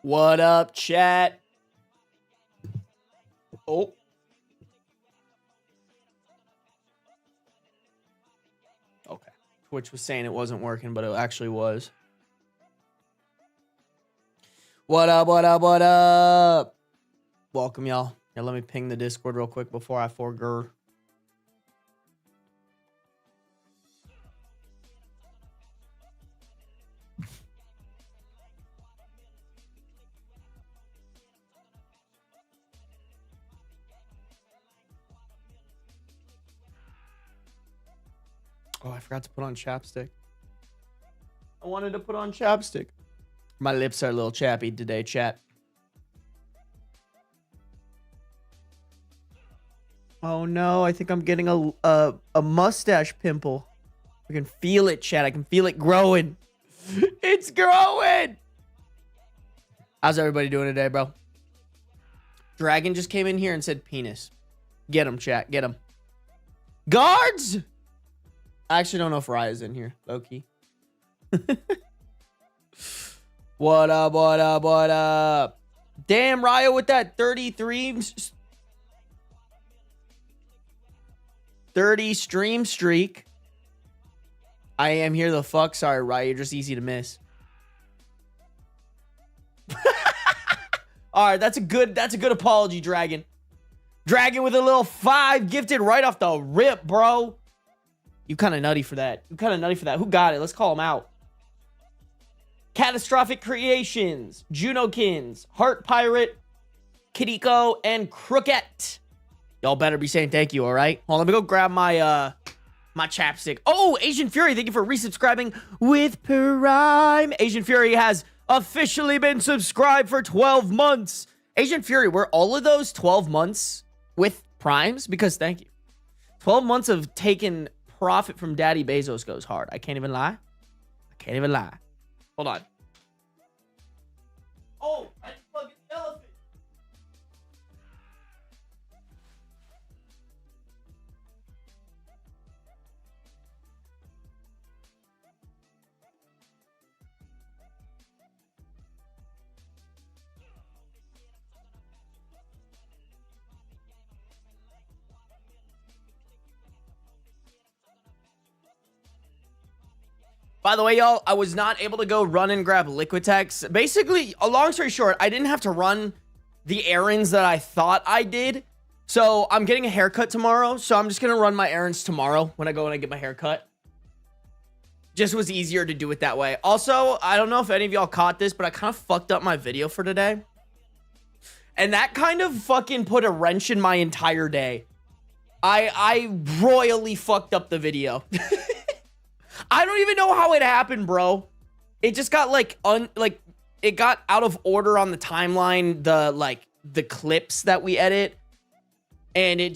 What up, chat? Oh. Okay. Twitch was saying it wasn't working, but it actually was. What up, what up, what up? Welcome, y'all. Here, let me ping the Discord real quick before I forget. Oh, I forgot to put on chapstick. I wanted to put on chapstick. My lips are a little chappy today, chat. Oh no, I think I'm getting a mustache pimple. I can feel it, chat. I can feel it growing. It's growing. How's everybody doing today, bro? Dragon just came in here and said penis. Get him, chat. Get him. Guards! I actually don't know if Raya's in here. Low-key. What up, what up, what up? Damn, Raya with that 30 stream streak. I am here the fuck. Sorry, Raya. You're just easy to miss. All right, that's a good apology, Dragon. Dragon with a little 5 gifted right off the rip, bro. You kind of nutty for that. You kind of nutty for that. Who got it? Let's call him out. Catastrophic Creations, Junokins, Heart Pirate, Kiriko, and Crookette. Y'all better be saying thank you, all right? Hold on, let me go grab my my chapstick. Oh, Asian Fury, thank you for resubscribing with Prime. Asian Fury has officially been subscribed for 12 months. Asian Fury, were all of those 12 months with Primes? Because thank you. 12 months of taking profit from Daddy Bezos goes hard. I can't even lie. I can't even lie. Hold on. Oh, I fucking elephant. By the way, y'all, I was not able to go run and grab Liquitex. Basically, a long story short, I didn't have to run the errands that I thought I did. So I'm getting a haircut tomorrow. So I'm just going to run my errands tomorrow when I go and I get my haircut. Just was easier to do it that way. Also, I don't know if any of y'all caught this, but I kind of fucked up my video for today. And that kind of fucking put a wrench in my entire day. I royally fucked up the video. I don't even know how it happened, bro. It just got it got out of order on the timeline, the clips that we edit. And it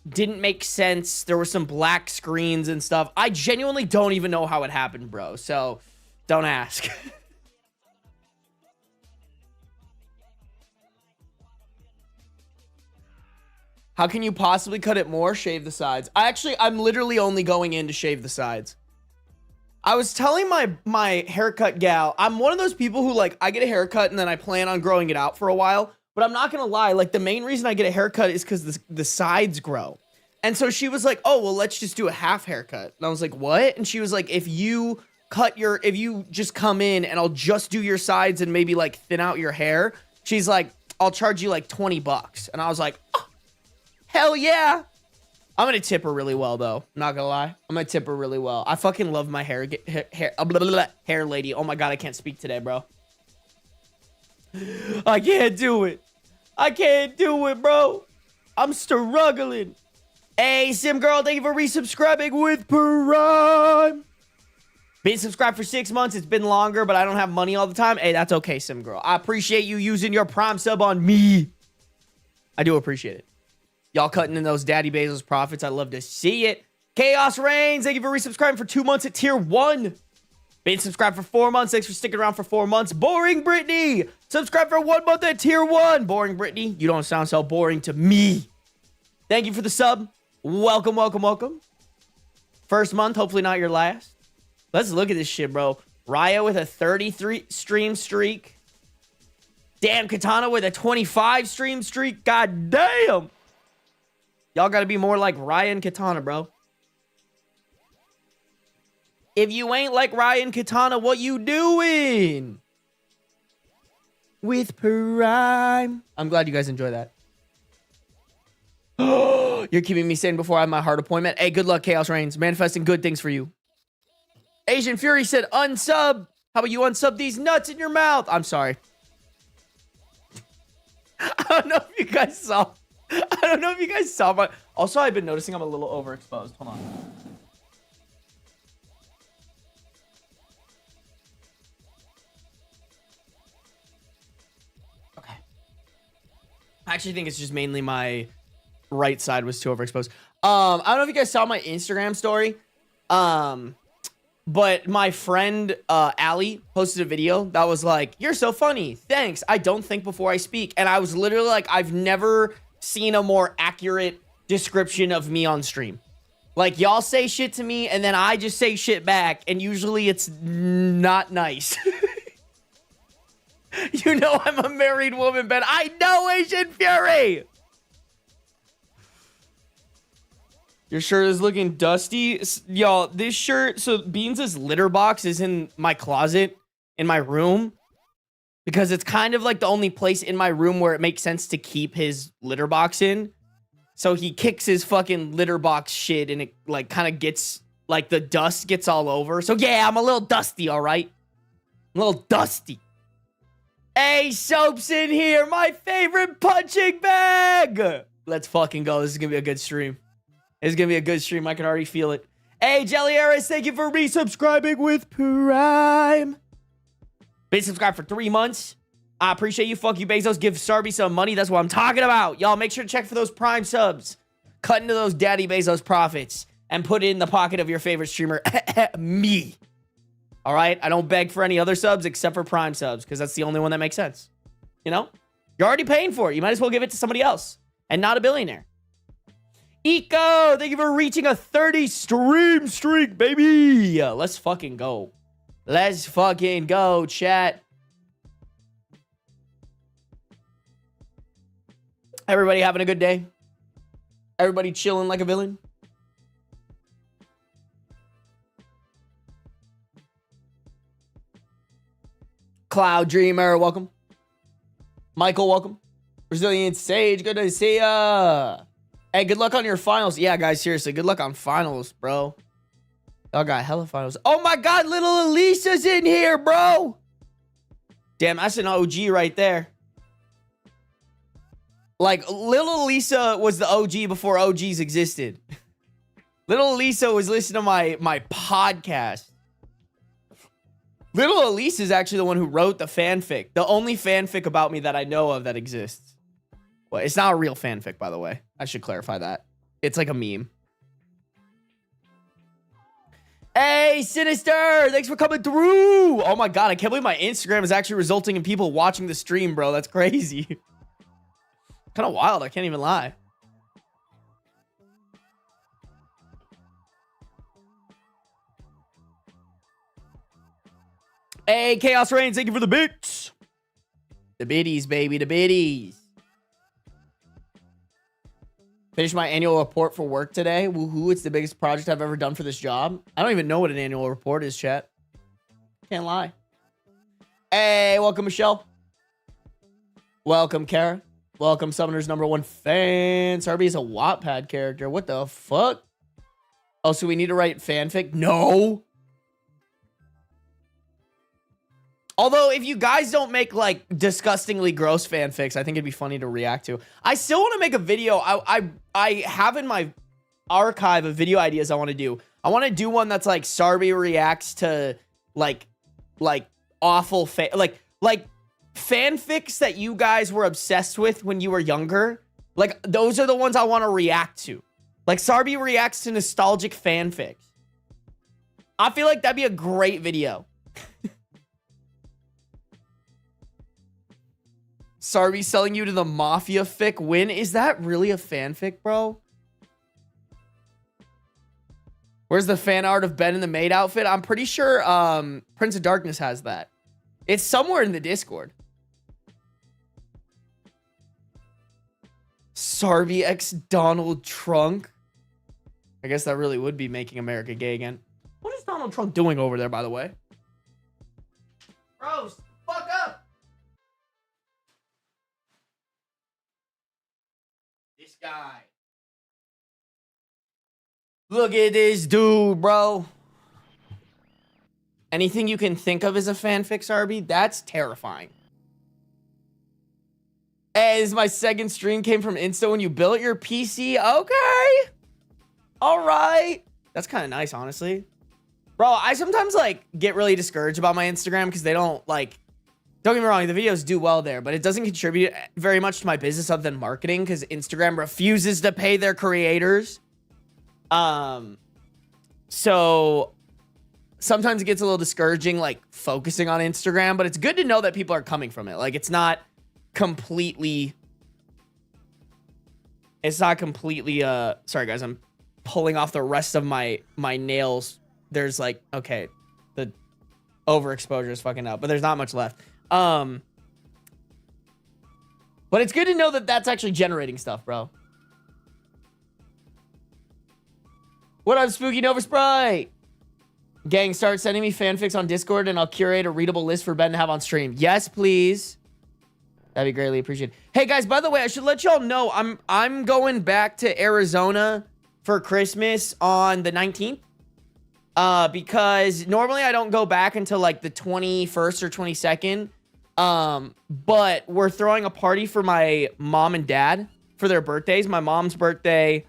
didn't make sense. There were some black screens and stuff. I genuinely don't even know how it happened, bro. So don't ask. How can you possibly cut it more? Shave the sides. I'm literally only going in to shave the sides. I was telling my haircut gal, I'm one of those people who, like, I get a haircut and then I plan on growing it out for a while. But I'm not going to lie. Like, the main reason I get a haircut is because the sides grow. And so she was like, oh, well, let's just do a half haircut. And I was like, what? And she was like, if you just come in and I'll just do your sides and maybe, like, thin out your hair. She's like, I'll charge you, like, $20. And I was like, oh, hell yeah. I'm going to tip her really well, though. Not going to lie. I'm going to tip her really well. I fucking love my hair lady. Oh, my God. I can't speak today, bro. I can't do it. I can't do it, bro. I'm struggling. Hey, Sim Girl, thank you for resubscribing with Prime. Been subscribed for 6 months. It's been longer, but I don't have money all the time. Hey, that's okay, Sim Girl. I appreciate you using your Prime sub on me. I do appreciate it. Y'all cutting in those Daddy Bezos profits. I love to see it. Chaos Reigns, thank you for resubscribing for 2 months at tier 1. Been subscribed for 4 months. Thanks for sticking around for 4 months. Boring Brittany, subscribe for 1 month at tier 1. Boring Brittany, you don't sound so boring to me. Thank you for the sub. Welcome, welcome, welcome. First month, hopefully not your last. Let's look at this shit, bro. Raya with a 33 stream streak. Damn, Katana with a 25 stream streak. God damn. Y'all got to be more like Ryan Katana, bro. If you ain't like Ryan Katana, what you doing? With Prime. I'm glad you guys enjoy that. You're keeping me sane before I have my heart appointment. Hey, good luck, Chaos Reigns. Manifesting good things for you. Asian Fury said unsub. How about you unsub these nuts in your mouth? I'm sorry. I don't know if you guys saw. I don't know if you guys saw my. Also, I've been noticing I'm a little overexposed. Hold on. Okay. I actually think it's just mainly my right side was too overexposed. I don't know if you guys saw my Instagram story. But my friend Allie posted a video that was like, "You're so funny. Thanks. I don't think before I speak." And I was literally like, I've never seen a more accurate description of me on stream. Like, y'all say shit to me and then I just say shit back, and usually it's not nice. You know I'm a married woman, Ben. I know, Asian Fury. Your shirt is looking dusty. Y'all, this shirt, so Beans' litter box is in my closet in my room because it's kind of like the only place in my room where it makes sense to keep his litter box in. So he kicks his fucking litter box shit and it like kind of gets, like the dust gets all over. So yeah, I'm a little dusty, all right? I'm a little dusty. Hey, Soap's in here, my favorite punching bag. Let's fucking go. This is going to be a good stream. It's going to be a good stream. I can already feel it. Hey, Jelly Aris, thank you for resubscribing with Prime. Been subscribed for 3 months. I appreciate you. Fuck you, Bezos. Give Sarby some money. That's what I'm talking about. Y'all, make sure to check for those Prime subs. Cut into those Daddy Bezos profits and put it in the pocket of your favorite streamer, me. All right? I don't beg for any other subs except for Prime subs because that's the only one that makes sense. You know? You're already paying for it. You might as well give it to somebody else and not a billionaire. Eco, thank you for reaching a 30 stream streak, baby. Let's fucking go. Let's fucking go, chat. Everybody having a good day? Everybody chilling like a villain? Cloud Dreamer, welcome. Michael, welcome. Brazilian Sage, good to see ya. Hey, good luck on your finals. Yeah, guys, seriously, good luck on finals, bro. Y'all got hella finals. Oh my God, little Elisa's in here, bro. Damn, that's an OG right there. Like, little Elisa was the OG before OGs existed. Little Elisa was listening to my podcast. Little Elise is actually the one who wrote the fanfic. The only fanfic about me that I know of that exists. Well, it's not a real fanfic, by the way. I should clarify that. It's like a meme. Hey, Sinister! Thanks for coming through! Oh my God, I can't believe my Instagram is actually resulting in people watching the stream, bro. That's crazy. Kind of wild, I can't even lie. Hey, Chaos Reigns, thank you for the bits. The biddies, baby, the biddies. Finished my annual report for work today. Woohoo, it's the biggest project I've ever done for this job. I don't even know what an annual report is, chat. Can't lie. Hey, welcome, Michelle. Welcome, Kara. Welcome, Summoner's #1 fan. Sarby is a Wattpad character. What the fuck? Oh, so we need to write fanfic? No. Although, if you guys don't make, like, disgustingly gross fanfics, I think it'd be funny to react to. I still want to make a video. I have in my archive of video ideas I want to do. I want to do one that's, like, Sarby reacts to, like awful, like, fanfics that you guys were obsessed with when you were younger. Like, those are the ones I want to react to. Like, Sarby reacts to nostalgic fanfics. I feel like that'd be a great video. Sarby selling you to the Mafia fic win. Is that really a fanfic, bro? Where's the fan art of Ben in the maid outfit? I'm pretty sure Prince of Darkness has that. It's somewhere in the Discord. Sarby X Donald Trump. I guess that really would be making America gay again. What is Donald Trump doing over there, by the way? Bros, fuck up. This guy. Look at this dude, bro. Anything you can think of as a fanfic, Sarby? That's terrifying. As my second stream came from Insta when you built your PC. Okay. All right. That's kind of nice, honestly. Bro, I sometimes, like, get really discouraged about my Instagram because they don't, like... Don't get me wrong, the videos do well there, but it doesn't contribute very much to my business other than marketing because Instagram refuses to pay their creators. So... Sometimes it gets a little discouraging, like, focusing on Instagram, but it's good to know that people are coming from it. Like, it's not completely... sorry, guys, I'm pulling off the rest of my nails. There's, like, okay, the overexposure is fucking up, but there's not much left. But it's good to know that that's actually generating stuff, bro. What up, Spooky Nova Sprite? Gang, start sending me fanfics on Discord and I'll curate a readable list for Ben to have on stream. Yes, please. That'd be greatly appreciated. Hey guys, by the way, I should let y'all know I'm going back to Arizona for Christmas on the 19th. Because normally I don't go back until like the 21st or 22nd. But we're throwing a party for my mom and dad for their birthdays. My mom's birthday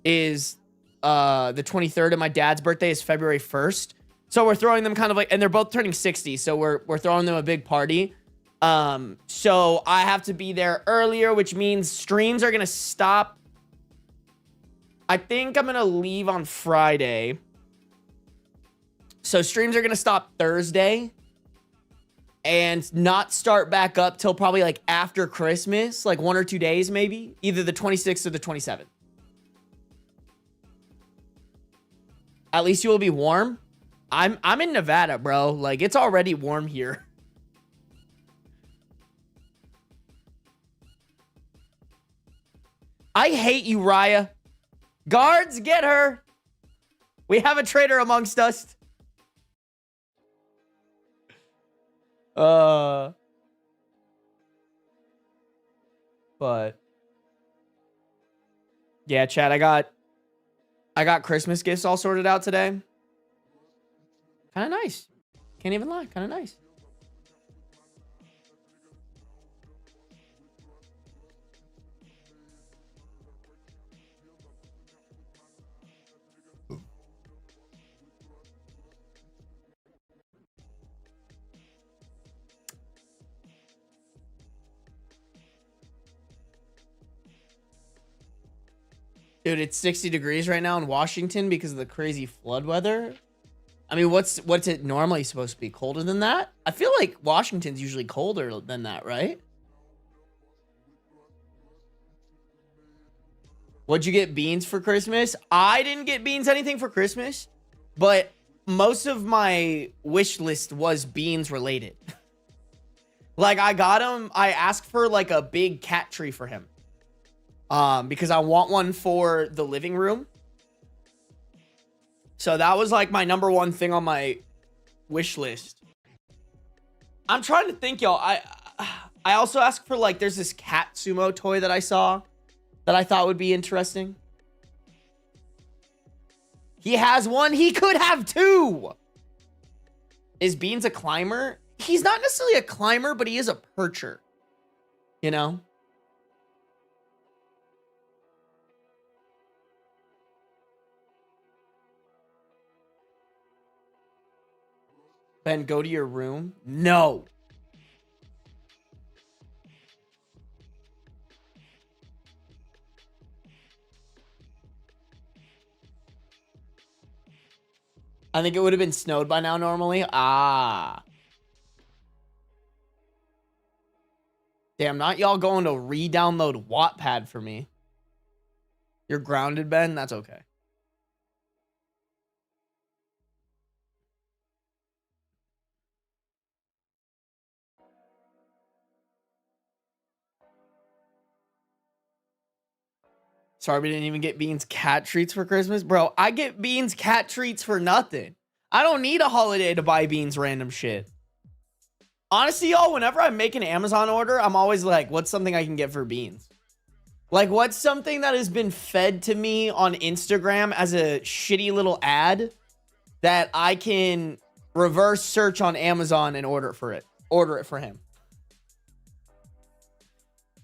is the 23rd and my dad's birthday is February 1st. So we're throwing them kind of like, and they're both turning 60. So we're throwing them a big party. So I have to be there earlier, which means streams are going to stop. I think I'm going to leave on Friday. So streams are going to stop Thursday and not start back up till probably like after Christmas, like 1 or 2 days, maybe either the 26th or the 27th. At least you will be warm. I'm in Nevada, bro. Like, it's already warm here. I hate you, Raya. Guards, get her. We have a traitor amongst us. But yeah, chat, I got Christmas gifts all sorted out today. Kind of nice. Can't even lie. Kind of nice. Dude, it's 60 degrees right now in Washington because of the crazy flood weather. I mean, what's it normally supposed to be? Colder than that? I feel like Washington's usually colder than that, right? What'd you get, beans for Christmas? I didn't get beans anything for Christmas, but most of my wish list was beans related. Like, I asked for like a big cat tree for him. Because I want one for the living room. So that was like my number one thing on my wish list. I'm trying to think, y'all. I also asked for like, there's this cat sumo toy that I saw that I thought would be interesting. He has one. He could have two. Is Beans a climber? He's not necessarily a climber, but he is a percher. You know? Ben, go to your room. No. I think it would have been snowed by now normally. Ah. Damn, not y'all going to re-download Wattpad for me. You're grounded, Ben? That's okay. Sarby didn't even get Beans cat treats for Christmas. Bro, I get Beans cat treats for nothing. I don't need a holiday to buy Beans random shit. Honestly, y'all, whenever I make an Amazon order, I'm always like, what's something I can get for Beans? Like, what's something that has been fed to me on Instagram as a shitty little ad that I can reverse search on Amazon and order it for him?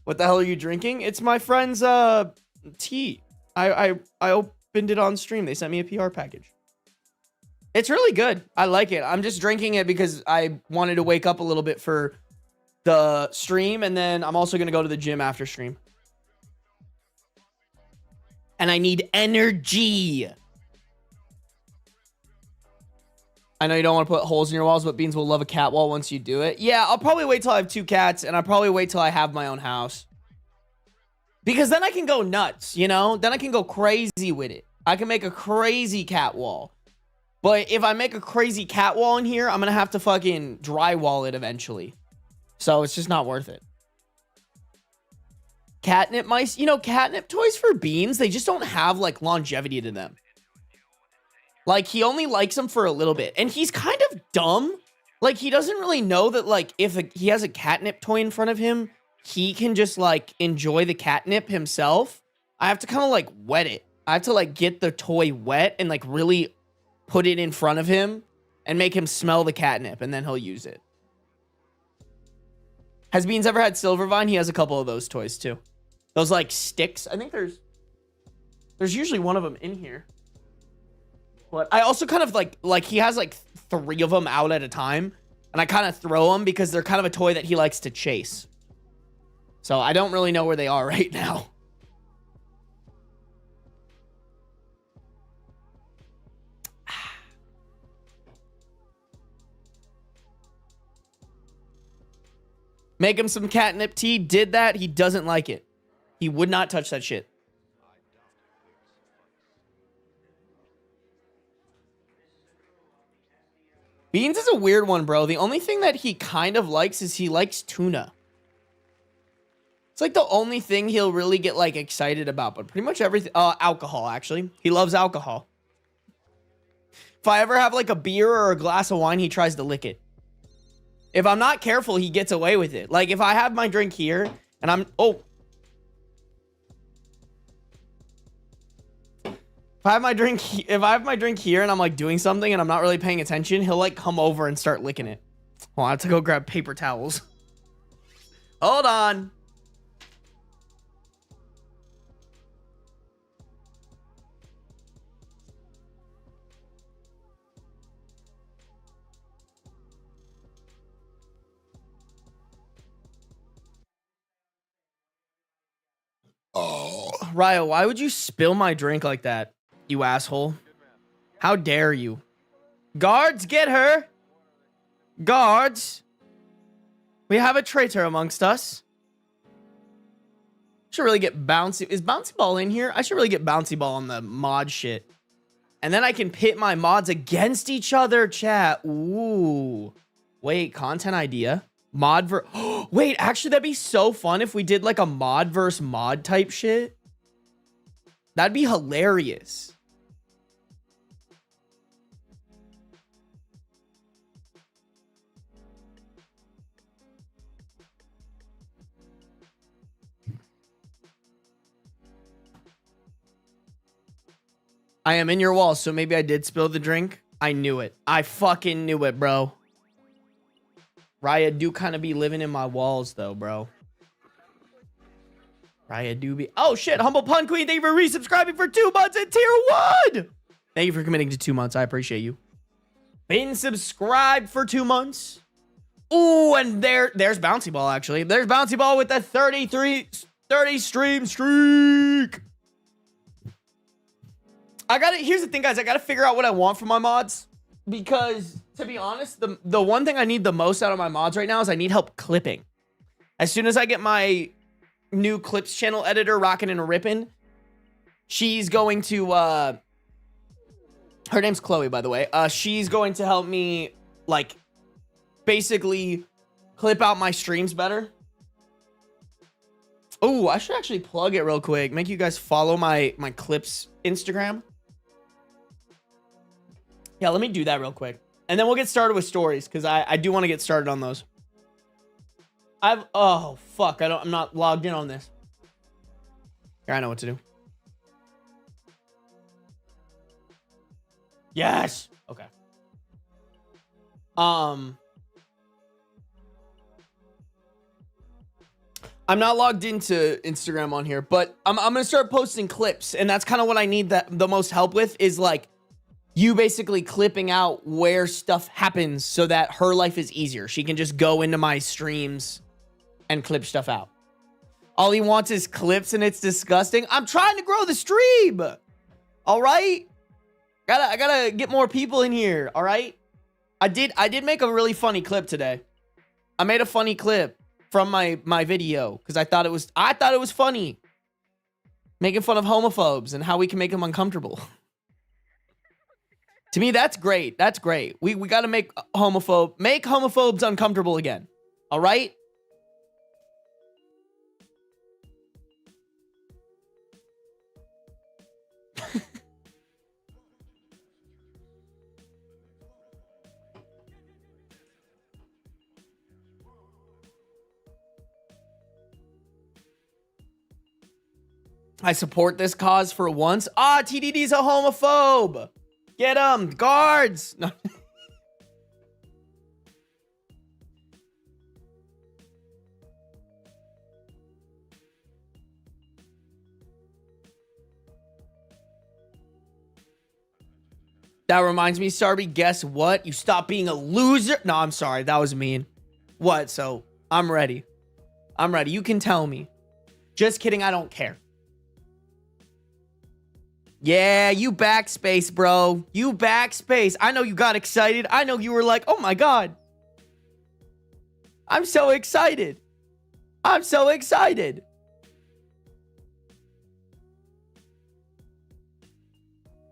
What the hell are you drinking? It's my friend's tea. I opened it on stream. They sent me a PR package. It's really good. I like it. I'm just drinking it because I wanted to wake up a little bit for the stream, and then I'm also going to go to the gym after stream. And I need energy. I know you don't want to put holes in your walls, but Beans will love a cat wall once you do it. Yeah, I'll probably wait till I have 2 cats, and I'll probably wait till I have my own house. Because then I can go nuts, you know? Then I can go crazy with it. I can make a crazy cat wall. But if I make a crazy cat wall in here, I'm going to have to fucking drywall it eventually. So it's just not worth it. Catnip mice. You know, catnip toys for Beans, they just don't have, like, longevity to them. Like, he only likes them for a little bit. And he's kind of dumb. Like, he doesn't really know that, like, if he has a catnip toy in front of him, he can just, like, enjoy the catnip himself. I have to kind of, like, wet it. I have to, like, get the toy wet and, like, really put it in front of him and make him smell the catnip, and then he'll use it. Has Beans ever had Silvervine? He has a couple of those toys, too. Those, like, sticks. I think there's usually one of them in here. But I also kind of, like, he has, like, 3 of them out at a time. And I kind of throw them because they're kind of a toy that he likes to chase. So I don't really know where they are right now. Make him some catnip tea. Did that. He doesn't like it. He would not touch that shit. Beans is a weird one, bro. The only thing that he kind of likes is he likes tuna. It's like the only thing he'll really get, like, excited about. But pretty much everything. Alcohol, actually. He loves alcohol. If I ever have, like, a beer or a glass of wine, he tries to lick it. If I'm not careful, he gets away with it. Like, if I have my drink here and I'm... Oh. If I have my drink here and I'm, like, doing something and I'm not really paying attention, he'll, like, come over and start licking it. Well, I have to go grab paper towels. Hold on. Oh, Ryo, why would you spill my drink like that, you asshole? How dare you? Guards, get her! Guards! We have a traitor amongst us. Should really get Bouncy. Is Bouncy Ball in here? I should really get Bouncy Ball on the mod shit. And then I can pit my mods against each other, chat. Ooh. Wait, content idea. Wait, actually, that'd be so fun if we did, like, a mod versus mod type shit. That'd be hilarious. I am in your wall, so maybe I did spill the drink. I knew it. I fucking knew it, bro. Raya do kind of be living in my walls, though, bro. Raya do be... Oh, shit. Humble Pun Queen, thank you for resubscribing for 2 months in tier 1. Thank you for committing to 2 months. I appreciate you. Been subscribed for 2 months. Ooh, and there's Bouncy Ball, actually. There's Bouncy Ball with the 30 stream streak. Here's the thing, guys. I gotta figure out what I want for my mods. Because, to be honest, the one thing I need the most out of my mods right now is I need help clipping. As soon as I get my new clips channel editor rocking and ripping, she's going to, her name's Chloe, by the way. She's going to help me, like, basically clip out my streams better. Oh, I should actually plug it real quick. Make you guys follow my clips Instagram. Yeah, let me do that real quick. And then we'll get started with stories because I do want to get started on those. Oh fuck, I'm not logged in on this. Here, I know what to do. Yes. Okay. I'm not logged into Instagram on here, but I'm gonna start posting clips, and that's kind of what I need the most help with is like you basically clipping out where stuff happens so that her life is easier. She can just go into my streams and clip stuff out. All he wants is clips, and it's disgusting. I'm trying to grow the stream. All right. I gotta get more people in here. All right. I did make a really funny clip today. I made a funny clip from my video because I thought it was funny. Making fun of homophobes and how we can make them uncomfortable. To me, that's great. That's great. We got to make homophobes uncomfortable again. All right? I support this cause for once. Ah, TDD's a homophobe. Get him, guards. No. That reminds me, Sarby, guess what? You stop being a loser. No, I'm sorry. That was mean. What? So, I'm ready. I'm ready. You can tell me. Just kidding. I don't care. Yeah, you backspace, bro. You backspace. I know you got excited. I know you were like, oh my God. I'm so excited. I'm so excited.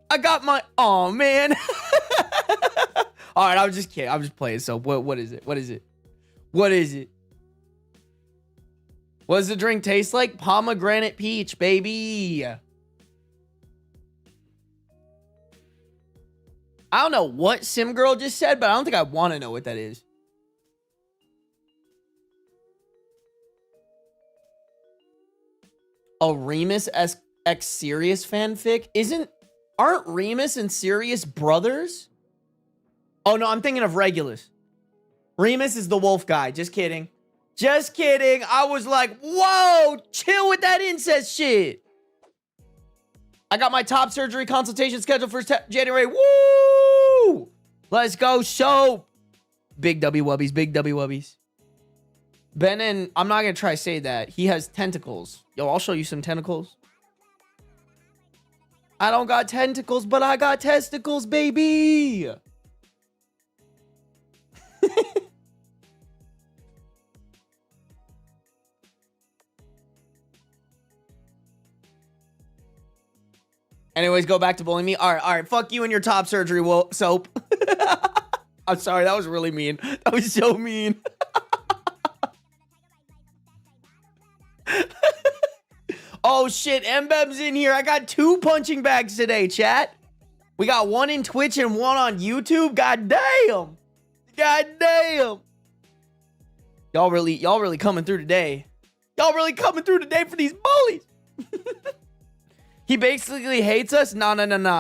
I got my, oh man. All right, I'm just kidding. I'm just playing. So what is it? What is it? What is it? What does the drink taste like? Pomegranate peach, baby. I don't know what Sim Girl just said, but I don't think I want to know what that is. A Remus X Sirius fanfic? Aren't Remus and Sirius brothers? Oh no, I'm thinking of Regulus. Remus is the wolf guy. Just kidding. Just kidding. I was like, whoa, chill with that incest shit. I got my top surgery consultation scheduled for January. Woo! Let's go, soap. Big W Wubbies, big W Wubbies. Ben and I'm not going to try to say that. He has tentacles. Yo, I'll show you some tentacles. I don't got tentacles, but I got testicles, baby. Anyways, go back to bullying me. All right. Fuck you and your top surgery soap. I'm sorry. That was really mean. That was so mean. Oh, shit. Mbeb's in here. I got 2 punching bags today, chat. We got 1 in Twitch and 1 on YouTube. God damn. God damn. Y'all really coming through today. Y'all really coming through today for these bullies. He basically hates us. No.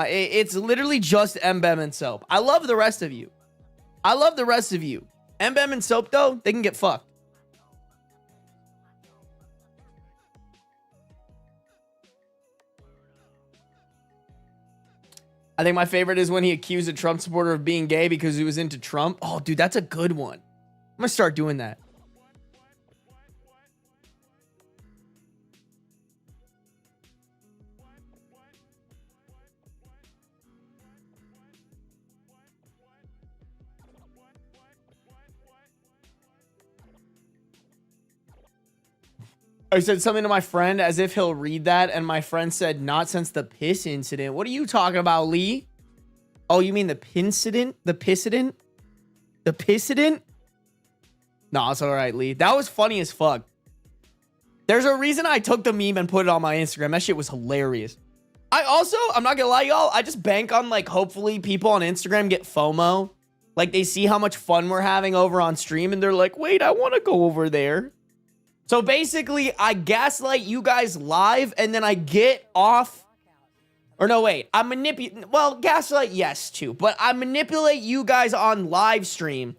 It's literally just Mbem and Soap. I love the rest of you. Mbem and Soap, though, they can get fucked. I think my favorite is when he accused a Trump supporter of being gay because he was into Trump. Oh, dude, that's a good one. I'm going to start doing that. I said something to my friend as if he'll read that, and my friend said, not since the piss incident. What are you talking about, Lee? Oh, you mean the pincident? The pissident? The pissident? No, it's all right, Lee. That was funny as fuck. There's a reason I took the meme and put it on my Instagram. That shit was hilarious. I'm not gonna lie, y'all. I just bank on, like, hopefully people on Instagram get FOMO. Like, they see how much fun we're having over on stream, and they're like, wait, I want to go over there. So basically, I gaslight you guys live, and then I get off. Or no, wait. I manipulate. Well, gaslight, yes, too. But I manipulate you guys on live stream,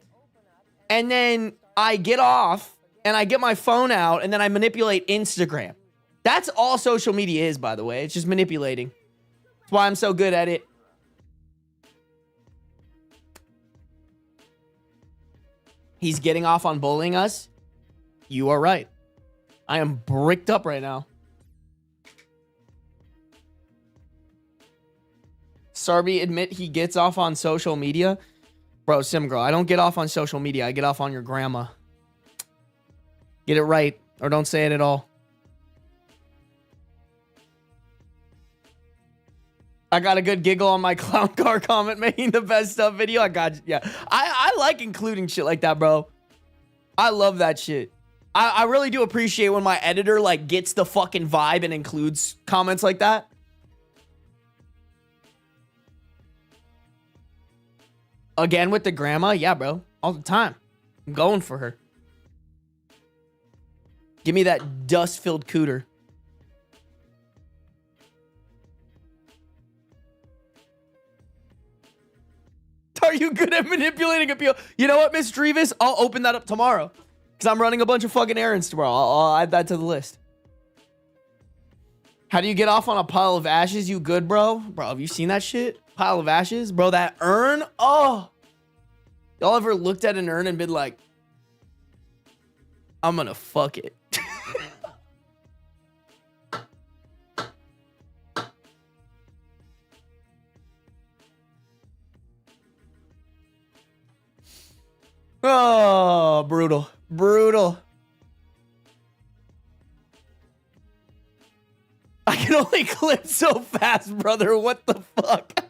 and then I get off, and I get my phone out, and then I manipulate Instagram. That's all social media is, by the way. It's just manipulating. That's why I'm so good at it. He's getting off on bullying us. You are right. I am bricked up right now. Sarby admit he gets off on social media. Bro, Simgirl, I don't get off on social media. I get off on your grandma. Get it right, or don't say it at all. I got a good giggle on my clown car comment making the best stuff video. I got you. Yeah. I like including shit like that, bro. I love that shit. I really do appreciate when my editor, like, gets the fucking vibe and includes comments like that. Again with the grandma? Yeah, bro. All the time. I'm going for her. Give me that dust-filled cooter. Are you good at manipulating appeal? You know what, Miss Drevis? I'll open that up tomorrow. Because I'm running a bunch of fucking errands tomorrow. I'll add that to the list. How do you get off on a pile of ashes? You good, bro? Bro, have you seen that shit? Pile of ashes? Bro, that urn? Oh. Y'all ever looked at an urn and been like, I'm gonna fuck it. Oh, brutal. Brutal. I can only clip so fast, brother. What the fuck?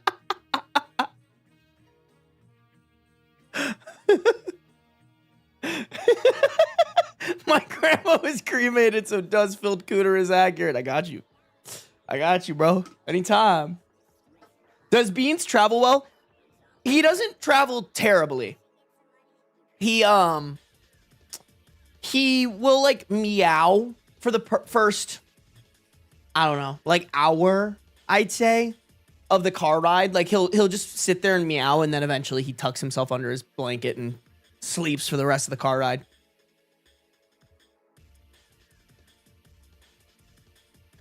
My grandma was cremated, so dust-filled cooter is accurate. I got you. I got you, bro. Anytime. Does Beans travel well? He doesn't travel terribly. He will, like, meow for the first, I don't know, like, hour, I'd say, of the car ride. Like, he'll just sit there and meow, and then eventually he tucks himself under his blanket and sleeps for the rest of the car ride.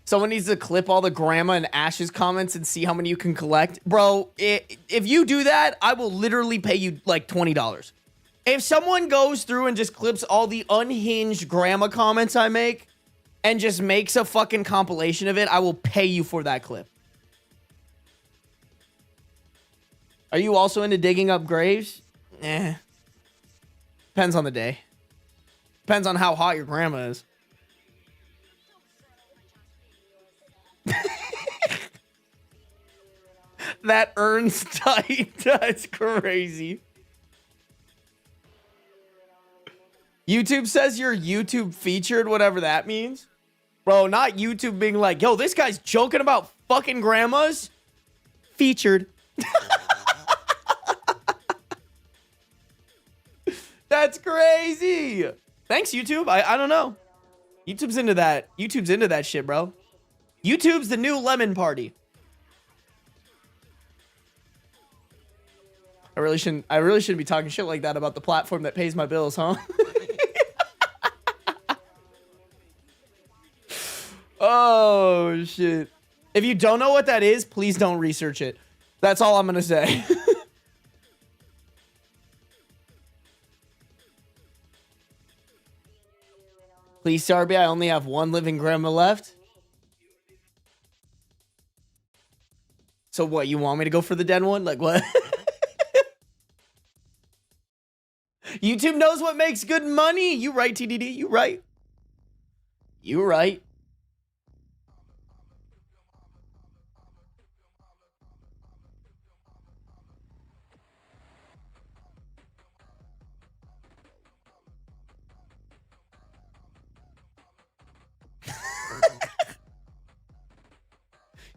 Someone needs to clip all the grandma and Ash's comments and see how many you can collect. Bro, if you do that, I will literally pay you, like, $20. If someone goes through and just clips all the unhinged grandma comments I make and just makes a fucking compilation of it, I will pay you for that clip. Are you also into digging up graves? Eh. Depends on the day. Depends on how hot your grandma is. That urn's tight. That's crazy. YouTube says you're YouTube featured, whatever that means. Bro, not YouTube being like, yo, this guy's joking about fucking grandmas. Featured. That's crazy. Thanks, YouTube. I don't know. YouTube's into that. YouTube's into that shit, bro. YouTube's the new lemon party. I really shouldn't be talking shit like that about the platform that pays my bills, huh? Oh, shit. If you don't know what that is, please don't research it. That's all I'm going to say. Please, Sarby, I only have one living grandma left. So what, you want me to go for the dead one? Like, what? YouTube knows what makes good money. You right, TDD. You right. You right.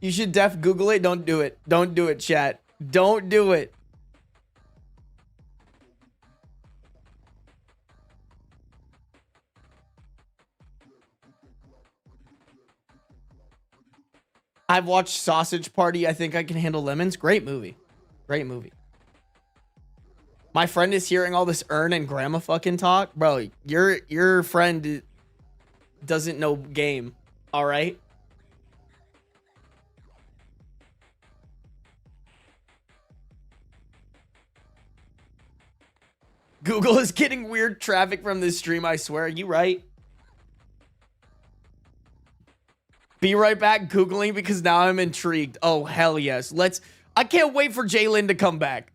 You should Google it. Don't do it. Don't do it, chat. Don't do it. I've watched Sausage Party. I think I can handle lemons. Great movie. Great movie. My friend is hearing all this Ern and grandma fucking talk. Bro, your friend doesn't know game. All right? Google is getting weird traffic from this stream, I swear. You right? Be right back Googling because now I'm intrigued. Oh, hell yes. I can't wait for Jalen to come back.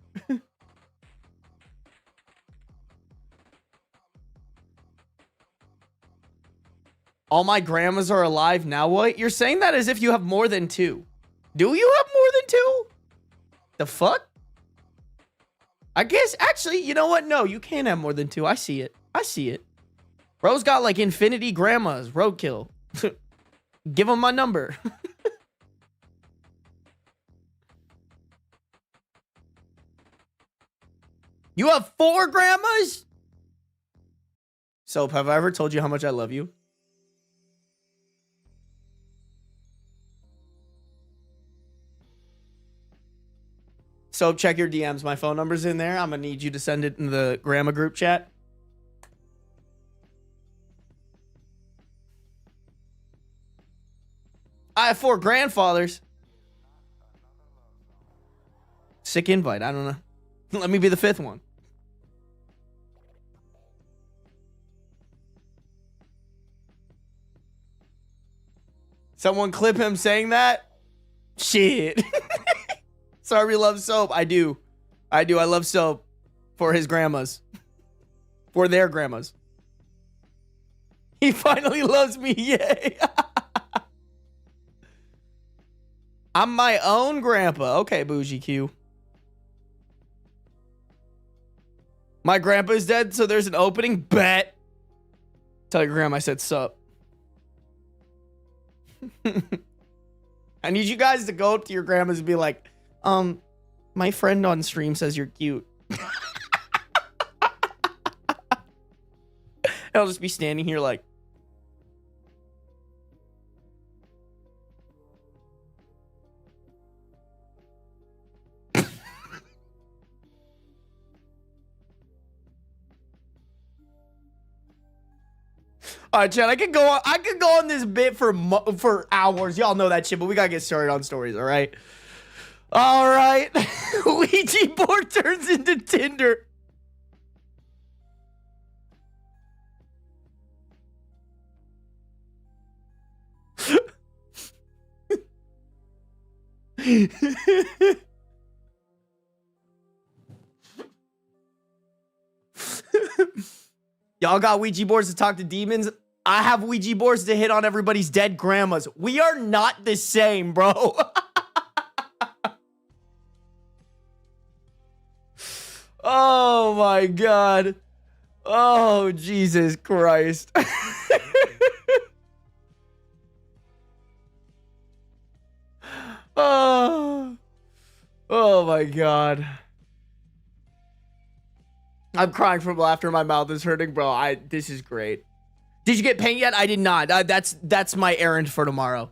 All my grandmas are alive. Now what? You're saying that as if you have more than two. Do you have more than two? The fuck? I guess, actually, you know what? No, you can't have more than two. I see it. I see it. Bro's got like infinity grandmas. Roadkill. Give him my number. You have 4 grandmas? Soap, have I ever told you how much I love you? Soap, check your DMs. My phone number's in there. I'm going to need you to send it in the grandma group chat. I have 4 grandfathers. Sick invite. I don't know. Let me be the 5th one. Someone clip him saying that? Shit. Sarby loves Soap. I do. I love Soap for his grandmas. For their grandmas. He finally loves me. Yay. I'm my own grandpa. Okay, Bougie Q. My grandpa's dead, so there's an opening. Bet. Tell your grandma I said sup. I need you guys to go up to your grandmas and be like, my friend on stream says you're cute. I'll just be standing here like, all right, Chad, I could go on this bit for hours. Y'all know that shit, but we gotta get started on stories, all right? All right. Ouija board turns into Tinder. Y'all got Ouija boards to talk to demons? I have Ouija boards to hit on everybody's dead grandmas. We are not the same, bro. Oh my God. Oh, Jesus Christ. Oh my God. I'm crying from laughter. My mouth is hurting, bro. This is great. Did you get paint yet? I did not. That's my errand for tomorrow.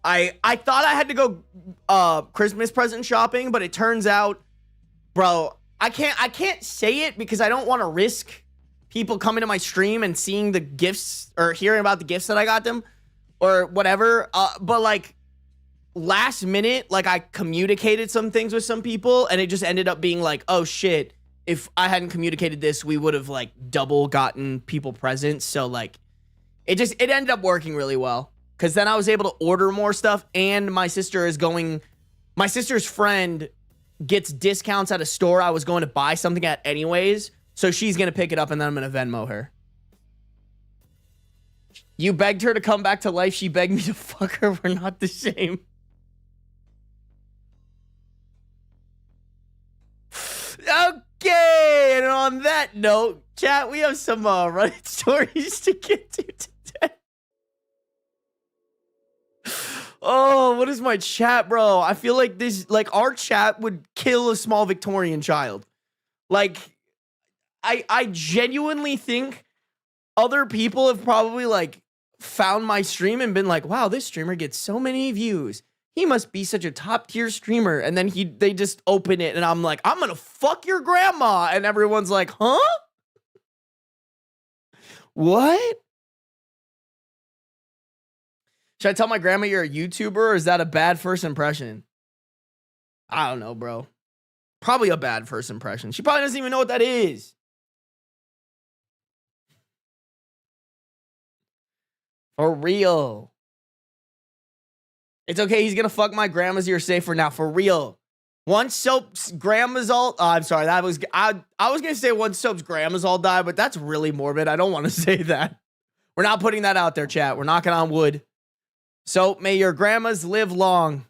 I thought I had to go Christmas present shopping, but it turns out, bro, I can't say it because I don't want to risk people coming to my stream and seeing the gifts or hearing about the gifts that I got them or whatever. But like last minute, like I communicated some things with some people and it just ended up being like, oh shit, if I hadn't communicated this, we would have like double gotten people presents. So like it ended up working really well because then I was able to order more stuff and my sister's friend gets discounts at a store I was going to buy something at anyways. So she's going to pick it up and then I'm going to Venmo her. You begged her to come back to life. She begged me to fuck her. We're not the same. Okay. And on that note, chat, we have some Reddit stories to get to today. Oh, what is my chat, bro? I feel like this, like our chat would kill a small Victorian child. Like, I genuinely think other people have probably like found my stream and been like, wow, this streamer gets so many views. He must be such a top tier streamer. And then they just open it and I'm like, I'm gonna fuck your grandma. And everyone's like, huh? What? Should I tell my grandma you're a YouTuber, or is that a bad first impression? I don't know, bro. Probably a bad first impression. She probably doesn't even know what that is. For real. It's okay. He's going to fuck my grandma's ear safer now. For real. Once Soap's grandma's all... I'm sorry. I was going to say once Soap's grandma's all die, but that's really morbid. I don't want to say that. We're not putting that out there, chat. We're knocking on wood. So may your grandmas live long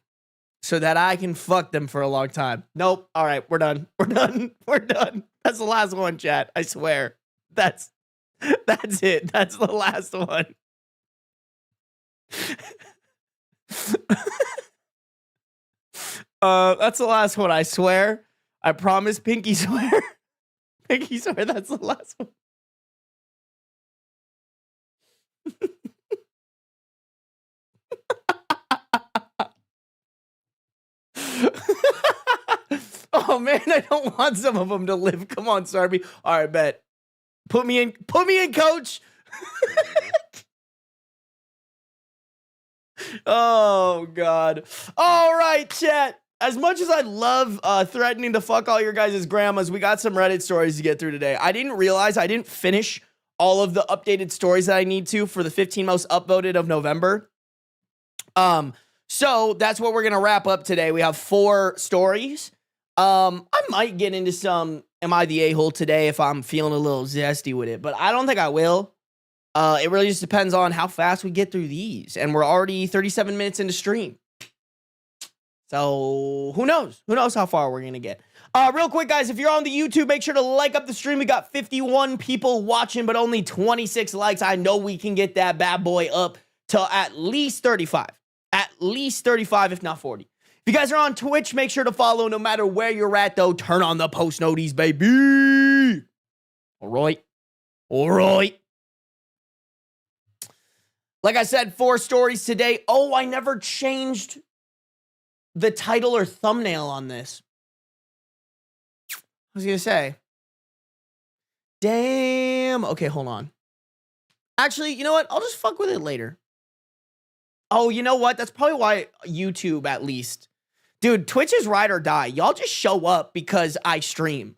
so that I can fuck them for a long time. Nope. All right. We're done. We're done. We're done. That's the last one, chat. I swear. That's it. That's the last one. That's the last one. I swear. I promise. Pinky swear. Pinky swear. That's the last one. Oh man, I don't want some of them to live. Come on, Sarby. All right, bet. Put me in, coach. Oh god. All right, chat. As much as I love threatening to fuck all your guys' grandmas, we got some Reddit stories to get through today. I didn't realize I didn't finish all of the updated stories that I need to for the 15 most upvoted of November. So that's what we're gonna wrap up today. We have 4 stories. I might get into some Am I the A-hole today if I'm feeling a little zesty with it, but I don't think I will. It really just depends on how fast we get through these. And we're already 37 minutes into stream. So who knows? Who knows how far we're going to get? Real quick, guys, if you're on the YouTube, make sure to like up the stream. We got 51 people watching, but only 26 likes. I know we can get that bad boy up to at least 35. At least 35, if not 40. If you guys are on Twitch, make sure to follow no matter where you're at, though. Turn on the post noties, baby. All right. All right. Like I said, 4 stories today. Oh, I never changed the title or thumbnail on this. I was going to say. Damn. Okay, hold on. Actually, you know what? I'll just fuck with it later. Oh, you know what? That's probably why YouTube, at least. Dude, Twitch is ride or die. Y'all just show up because I stream.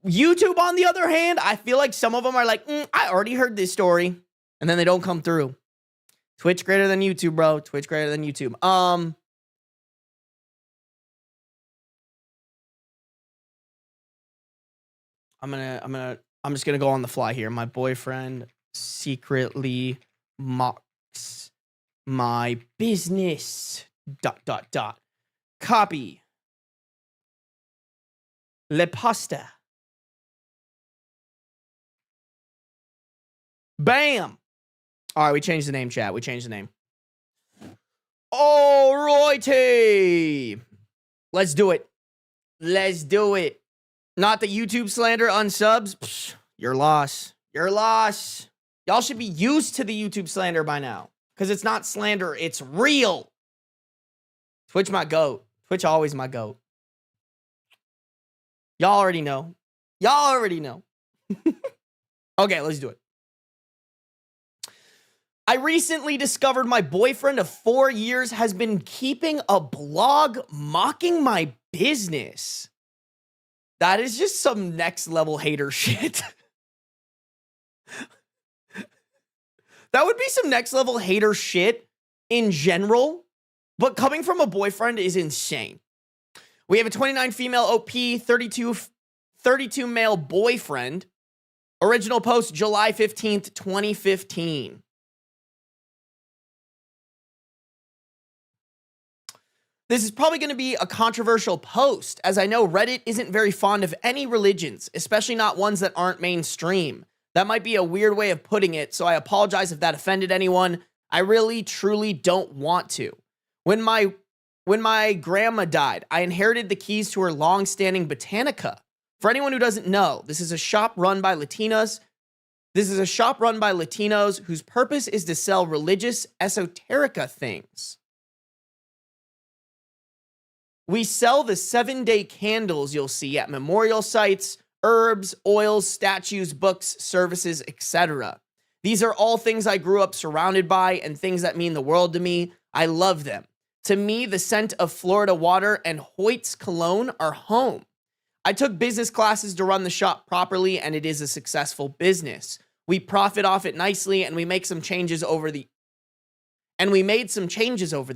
YouTube, on the other hand, I feel like some of them are like, I already heard this story. And then they don't come through. Twitch greater than YouTube, bro. Twitch greater than YouTube. I'm just gonna go on the fly here. My boyfriend secretly mocks my business. ... Copy. Le pasta. Bam. All right, we changed the name, chat. We changed the name. All righty. Let's do it. Let's do it. Not the YouTube slander unsubs. Psh, your loss. Your loss. Y'all should be used to the YouTube slander by now. Because it's not slander. It's real. Twitch my goat. Twitch always my goat. Y'all already know. Y'all already know. Okay, let's do it. I recently discovered my boyfriend of 4 years has been keeping a blog mocking my business. That is just some next level hater shit. That would be some next level hater shit in general, but coming from a boyfriend is insane. We have a 29 female OP, 32 male boyfriend. Original post July 15th, 2015. This is probably going to be a controversial post, as I know Reddit isn't very fond of any religions, especially not ones that aren't mainstream. That might be a weird way of putting it, so I apologize if that offended anyone. I really, truly don't want to. When my grandma died, I inherited the keys to her long-standing Botanica. For anyone who doesn't know, this is a shop run by Latinos. This is a shop run by Latinos whose purpose is to sell religious esoterica things. We sell the 7-day candles you'll see at memorial sites, herbs, oils, statues, books, services, etc. These are all things I grew up surrounded by and things that mean the world to me. I love them. To me, the scent of Florida water and Hoyt's cologne are home. I took business classes to run the shop properly, and it is a successful business. We profit off it nicely, and we made some changes over the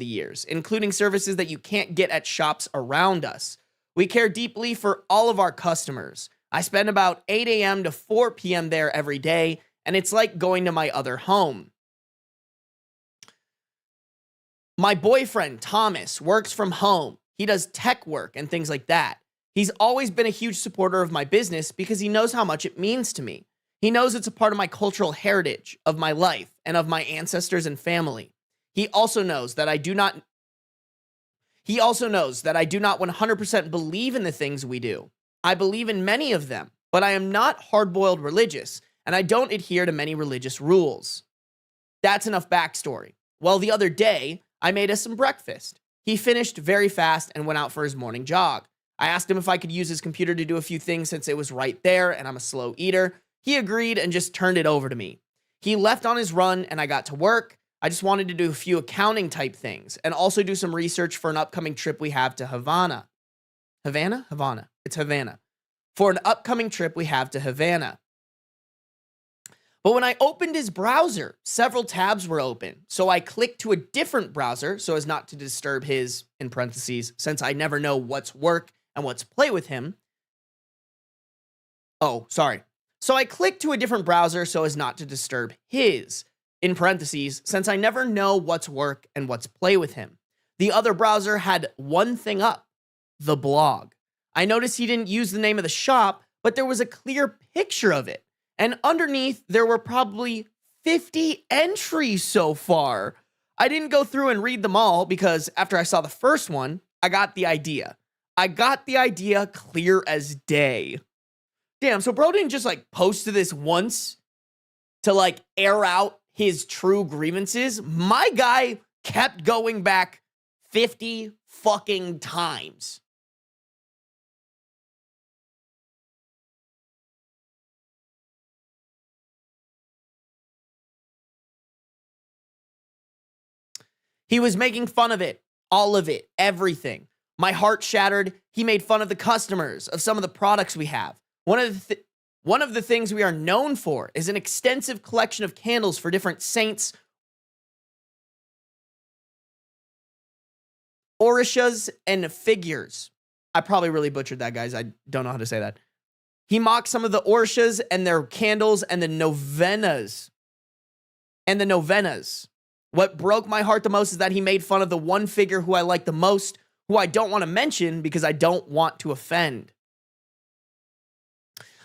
years, including services that you can't get at shops around us. We care deeply for all of our customers. I spend about 8 a.m. to 4 p.m. there every day, and it's like going to my other home. My boyfriend, Thomas, works from home. He does tech work and things like that. He's always been a huge supporter of my business because he knows how much it means to me. He knows it's a part of my cultural heritage, of my life, and of my ancestors and family. He also knows that I do not 100% believe in the things we do. I believe in many of them, but I am not hard-boiled religious, and I don't adhere to many religious rules. That's enough backstory. Well, the other day, I made us some breakfast. He finished very fast and went out for his morning jog. I asked him if I could use his computer to do a few things since it was right there, and I'm a slow eater. He agreed and just turned it over to me. He left on his run, and I got to work. I just wanted to do a few accounting type things and also do some research for an upcoming trip we have to Havana. Havana. It's Havana. For an upcoming trip we have to Havana. But when I opened his browser, several tabs were open. So I clicked to a different browser so as not to disturb his, in parentheses, since I never know what's work and what's play with him. Oh, sorry. So I clicked to a different browser so as not to disturb his, in parentheses, since I never know what's work and what's play with him. The other browser had one thing up, the blog. I noticed he didn't use the name of the shop, but there was a clear picture of it. And underneath, there were probably 50 entries so far. I didn't go through and read them all because after I saw the first one, I got the idea. I got the idea clear as day. Damn, so bro didn't just like post to this once to like air out his true grievances. My guy kept going back 50 fucking times. He was making fun of it, all of it, everything. My heart shattered. He made fun of the customers, of some of the products we have. One of the things we are known for is an extensive collection of candles for different saints, orishas, and figures. I probably really butchered that, guys. I don't know how to say that. He mocked some of the orishas and their candles and the novenas. What broke my heart the most is that he made fun of the one figure who I like the most, who I don't want to mention because I don't want to offend.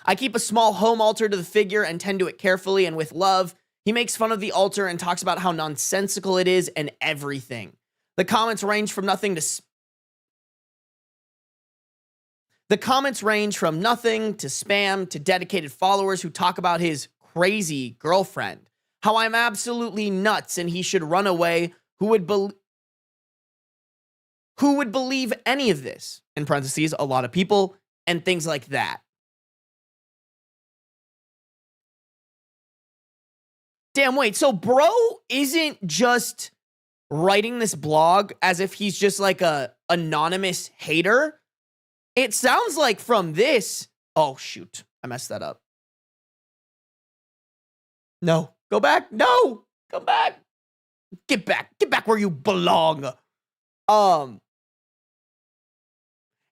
I keep a small home altar to the figure and tend to it carefully and with love. He makes fun of the altar and talks about how nonsensical it is and everything. The comments range from nothing to spam to dedicated followers who talk about his crazy girlfriend. How I'm absolutely nuts and he should run away. Who would believe any of this? In parentheses, a lot of people, and things like that. Damn, wait, so bro isn't just writing this blog as if he's just like a anonymous hater. It sounds like from this, oh shoot, I messed that up. No, go back. No, come back. Get back where you belong.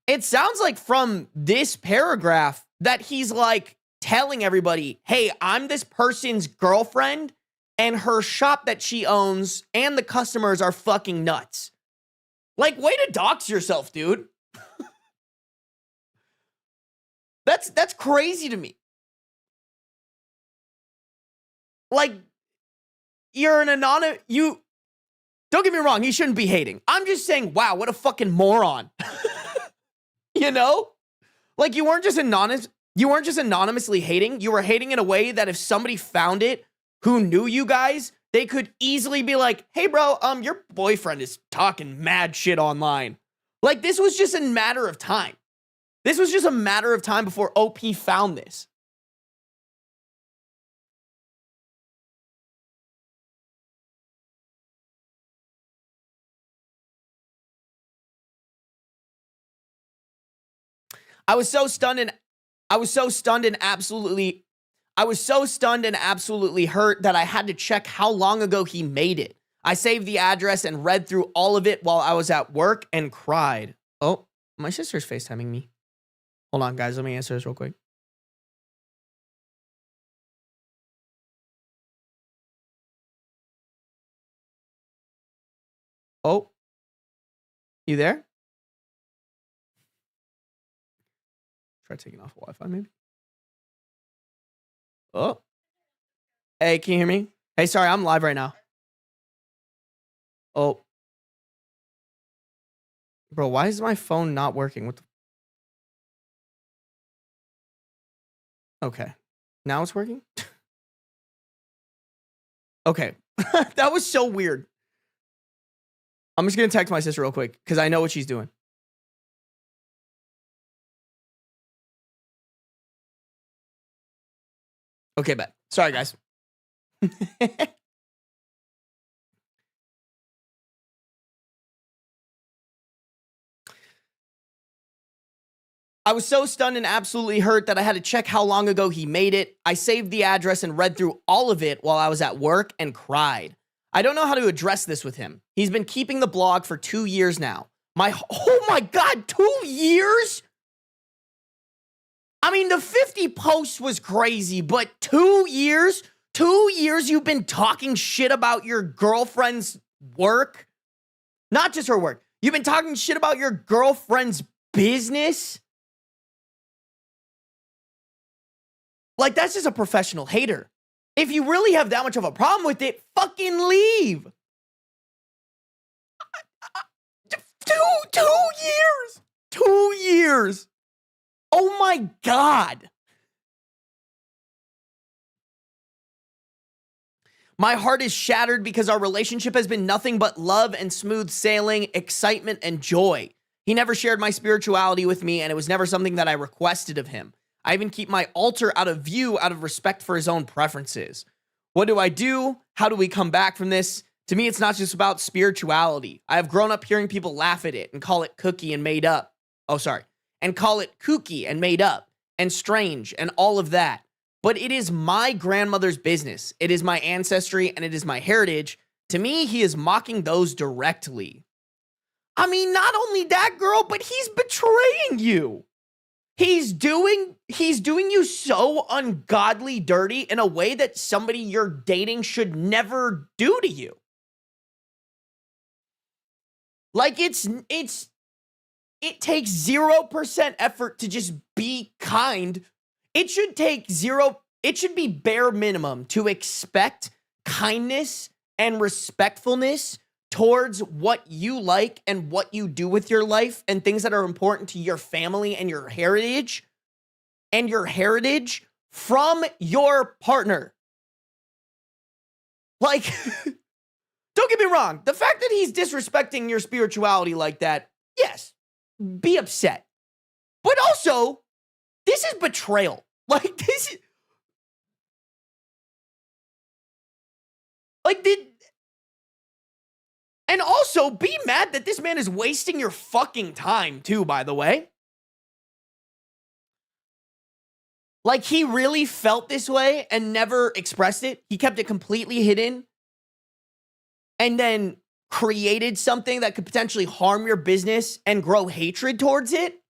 It sounds like from this paragraph that he's like telling everybody, hey, I'm this person's girlfriend and her shop that she owns and the customers are fucking nuts. Like, way to dox yourself, dude. That's crazy to me. Like, you're an anonymous, Don't get me wrong, he shouldn't be hating. I'm just saying, wow, what a fucking moron. You know? Like, you weren't just anonymously hating. You were hating in a way that if somebody found it who knew you guys, they could easily be like, hey, bro, your boyfriend is talking mad shit online. Like, this was just a matter of time. This was just a matter of time before OP found this. I was so stunned and absolutely hurt that I had to check how long ago he made it. I saved the address and read through all of it while I was at work and cried. Oh, my sister's FaceTiming me. Hold on, guys. Let me answer this real quick. Oh, you there? Try taking off Wi-Fi, maybe. Oh. Hey, can you hear me? Hey, sorry, I'm live right now. Oh. Bro, why is my phone not working? What the... Okay. Now it's working? Okay. That was so weird. I'm just going to text my sister real quick because I know what she's doing. Okay, bet. Sorry, guys. I was so stunned and absolutely hurt that I had to check how long ago he made it. I saved the address and read through all of it while I was at work and cried. I don't know how to address this with him. He's been keeping the blog for 2 years now. Oh my God, 2 years? I mean, the 50 posts was crazy, but 2 years? 2 years you've been talking shit about your girlfriend's work? Not just her work. You've been talking shit about your girlfriend's business? Like, that's just a professional hater. If you really have that much of a problem with it, fucking leave. 2 years. 2 years. Oh my God. My heart is shattered because our relationship has been nothing but love and smooth sailing, excitement and joy. He never shared my spirituality with me, and it was never something that I requested of him. I even keep my altar out of view out of respect for his own preferences. What do I do? How do we come back from this? To me, it's not just about spirituality. I have grown up hearing people laugh at it and call it kooky and made up. And call it kooky and made up and strange and all of that. But it is my grandmother's business. It is my ancestry and it is my heritage. To me, he is mocking those directly. I mean, not only that, girl, but he's betraying you. He's doing you so ungodly dirty in a way that somebody you're dating should never do to you. Like, it takes 0% effort to just be kind. It should be bare minimum to expect kindness and respectfulness towards what you like and what you do with your life and things that are important to your family and your heritage from your partner. Like, don't get me wrong. The fact that he's disrespecting your spirituality like that, yes, be upset. But also, this is betrayal. Like, this is... Like, and also, be mad that this man is wasting your fucking time, too, by the way. Like, he really felt this way and never expressed it. He kept it completely hidden. And then created something that could potentially harm your business and grow hatred towards it.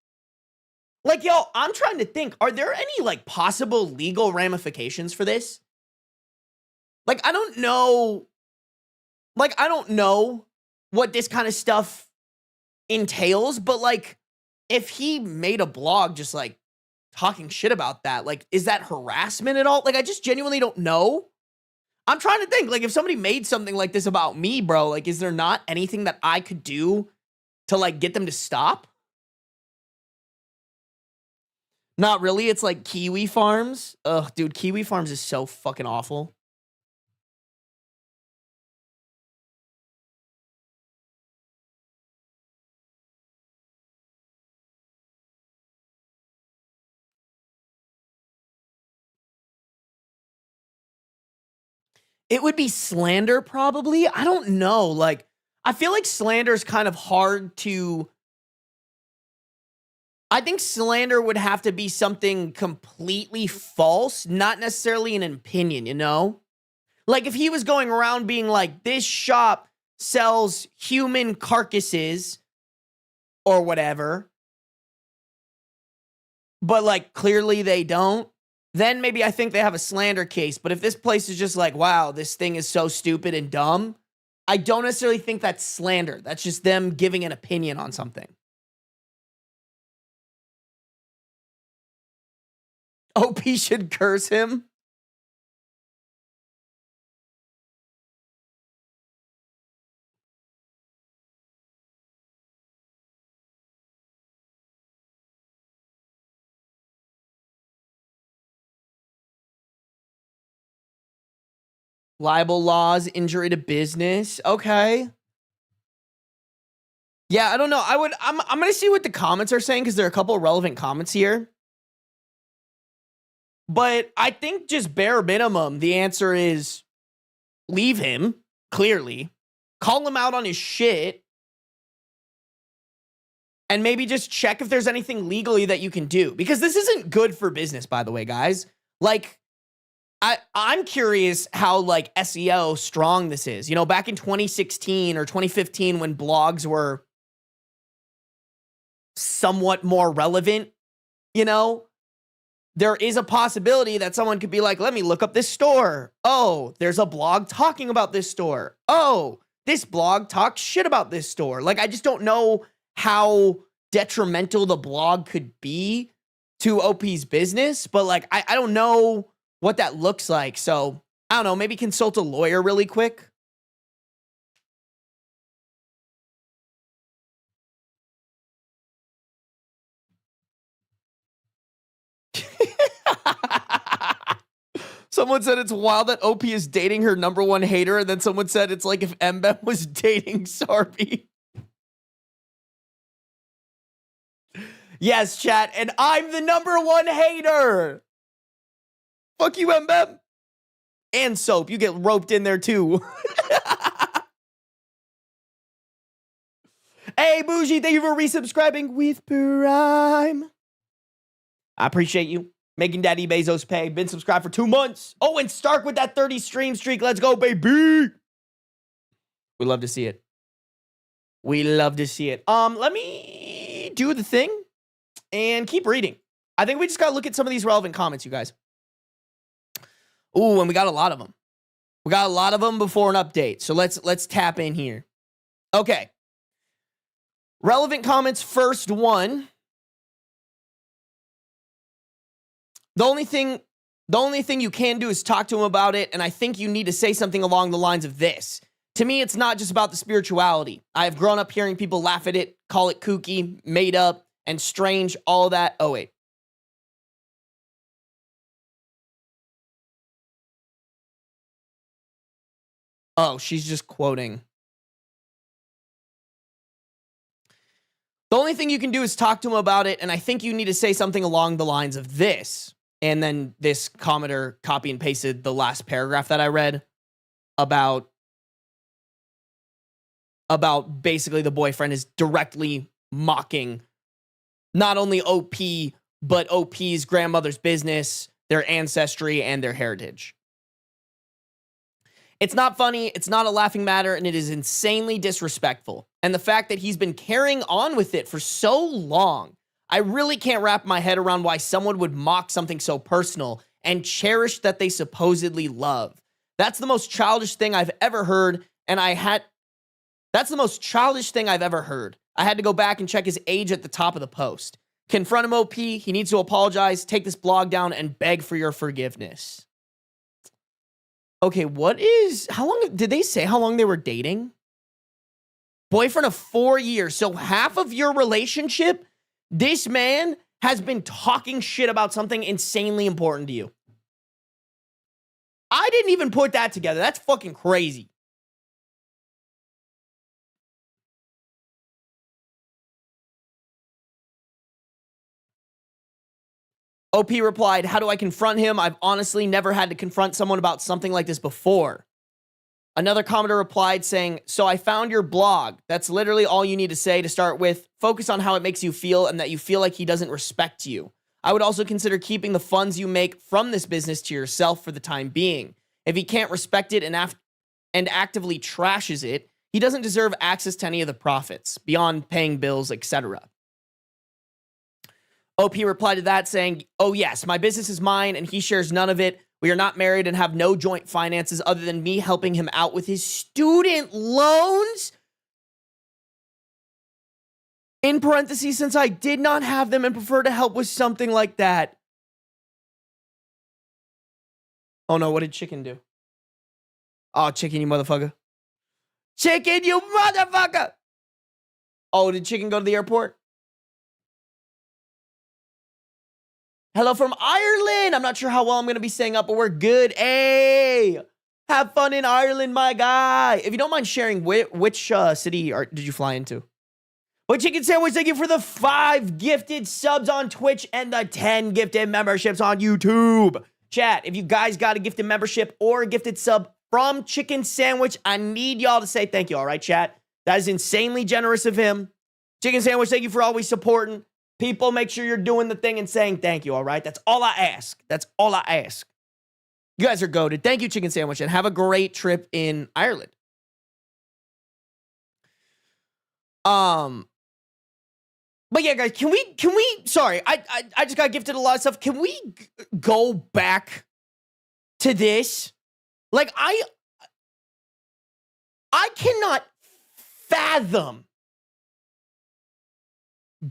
Like, yo, I'm trying to think, are there any, like, possible legal ramifications for this? Like, I don't know what this kind of stuff entails, but, like, if he made a blog just, like, talking shit about that, like, is that harassment at all? Like, I just genuinely don't know. I'm trying to think, like, if somebody made something like this about me, bro, like, is there not anything that I could do to, like, get them to stop? Not really. It's like Kiwi Farms. Ugh, dude, Kiwi Farms is so fucking awful. It would be slander, probably. I don't know. Like, I feel like slander is kind of hard to. I think slander would have to be something completely false, not necessarily an opinion, you know? Like, if he was going around being like, this shop sells human carcasses or whatever, but like, clearly they don't, then maybe I think they have a slander case. But if this place is just like, wow, this thing is so stupid and dumb, I don't necessarily think that's slander. That's just them giving an opinion on something. OP should curse him. Libel laws, injury to business. Okay. Yeah, I don't know. I'm gonna see what the comments are saying because there are a couple of relevant comments here. But I think just bare minimum, the answer is leave him, clearly. Call him out on his shit. And maybe just check if there's anything legally that you can do. Because this isn't good for business, by the way, guys. Like, I'm curious how, like, SEO strong this is. You know, back in 2016 or 2015 when blogs were somewhat more relevant, you know, there is a possibility that someone could be like, let me look up this store. Oh, there's a blog talking about this store. Oh, this blog talks shit about this store. Like, I just don't know how detrimental the blog could be to OP's business, but like, I don't know what that looks like. So I don't know, maybe consult a lawyer really quick. Someone said it's wild that OP is dating her #1 hater, and then someone said it's like if Mbem was dating Sarby. Yes, chat, and I'm the #1 hater. Fuck you, Mbem. And Soap, you get roped in there too. Hey, Bougie, thank you for resubscribing with Prime. I appreciate you. Making Daddy Bezos pay. Been subscribed for 2 months. Oh, and Stark with that 30 stream streak. Let's go, baby. We love to see it. We love to see it. Let me do the thing and keep reading. I think we just got to look at some of these relevant comments, you guys. Ooh, and we got a lot of them. We got a lot of them before an update. So let's tap in here. Okay. Relevant comments, first one. The only thing you can do is talk to him about it, and I think you need to say something along the lines of this. To me, it's not just about the spirituality. I've grown up hearing people laugh at it, call it kooky, made up, and strange, all that. Oh, wait. Oh, she's just quoting. The only thing you can do is talk to him about it, and I think you need to say something along the lines of this. And then this commenter copy and pasted the last paragraph that I read about basically the boyfriend is directly mocking not only OP, but OP's grandmother's business, their ancestry, and their heritage. It's not funny, it's not a laughing matter, and it is insanely disrespectful. And the fact that he's been carrying on with it for so long, I really can't wrap my head around why someone would mock something so personal and cherish that they supposedly love. That's the most childish thing I've ever heard, and that's the most childish thing I've ever heard. I had to go back and check his age at the top of the post. Confront him, OP. He needs to apologize, take this blog down, and beg for your forgiveness. Okay, how long did they say how long they were dating? Boyfriend of 4 years. So half of your relationship, this man has been talking shit about something insanely important to you. I didn't even put that together. That's fucking crazy. OP replied, how do I confront him? I've honestly never had to confront someone about something like this before. Another commenter replied saying, so I found your blog. That's literally all you need to say to start with. Focus on how it makes you feel and that you feel like he doesn't respect you. I would also consider keeping the funds you make from this business to yourself for the time being. If he can't respect it and actively trashes it, he doesn't deserve access to any of the profits beyond paying bills, etc. OP replied to that saying, oh yes, my business is mine and he shares none of it. We are not married and have no joint finances other than me helping him out with his student loans. In parentheses, since I did not have them and prefer to help with something like that. Oh no, what did Chicken do? Oh, Chicken, you motherfucker. Chicken, you motherfucker. Oh, did Chicken go to the airport? Hello from Ireland. I'm not sure how well I'm going to be staying up, but we're good. Hey, have fun in Ireland, my guy. If you don't mind sharing, which city did you fly into? But Chicken Sandwich, thank you for the 5 gifted subs on Twitch and the 10 gifted memberships on YouTube. Chat, if you guys got a gifted membership or a gifted sub from Chicken Sandwich, I need y'all to say thank you, all right, chat? That is insanely generous of him. Chicken Sandwich, thank you for always supporting. People, make sure you're doing the thing and saying thank you, all right? That's all I ask. That's all I ask. You guys are goated. Thank you, Chicken Sandwich, and have a great trip in Ireland. But yeah, guys, can we, sorry, I just got gifted a lot of stuff. Can we go back to this? Like, I cannot fathom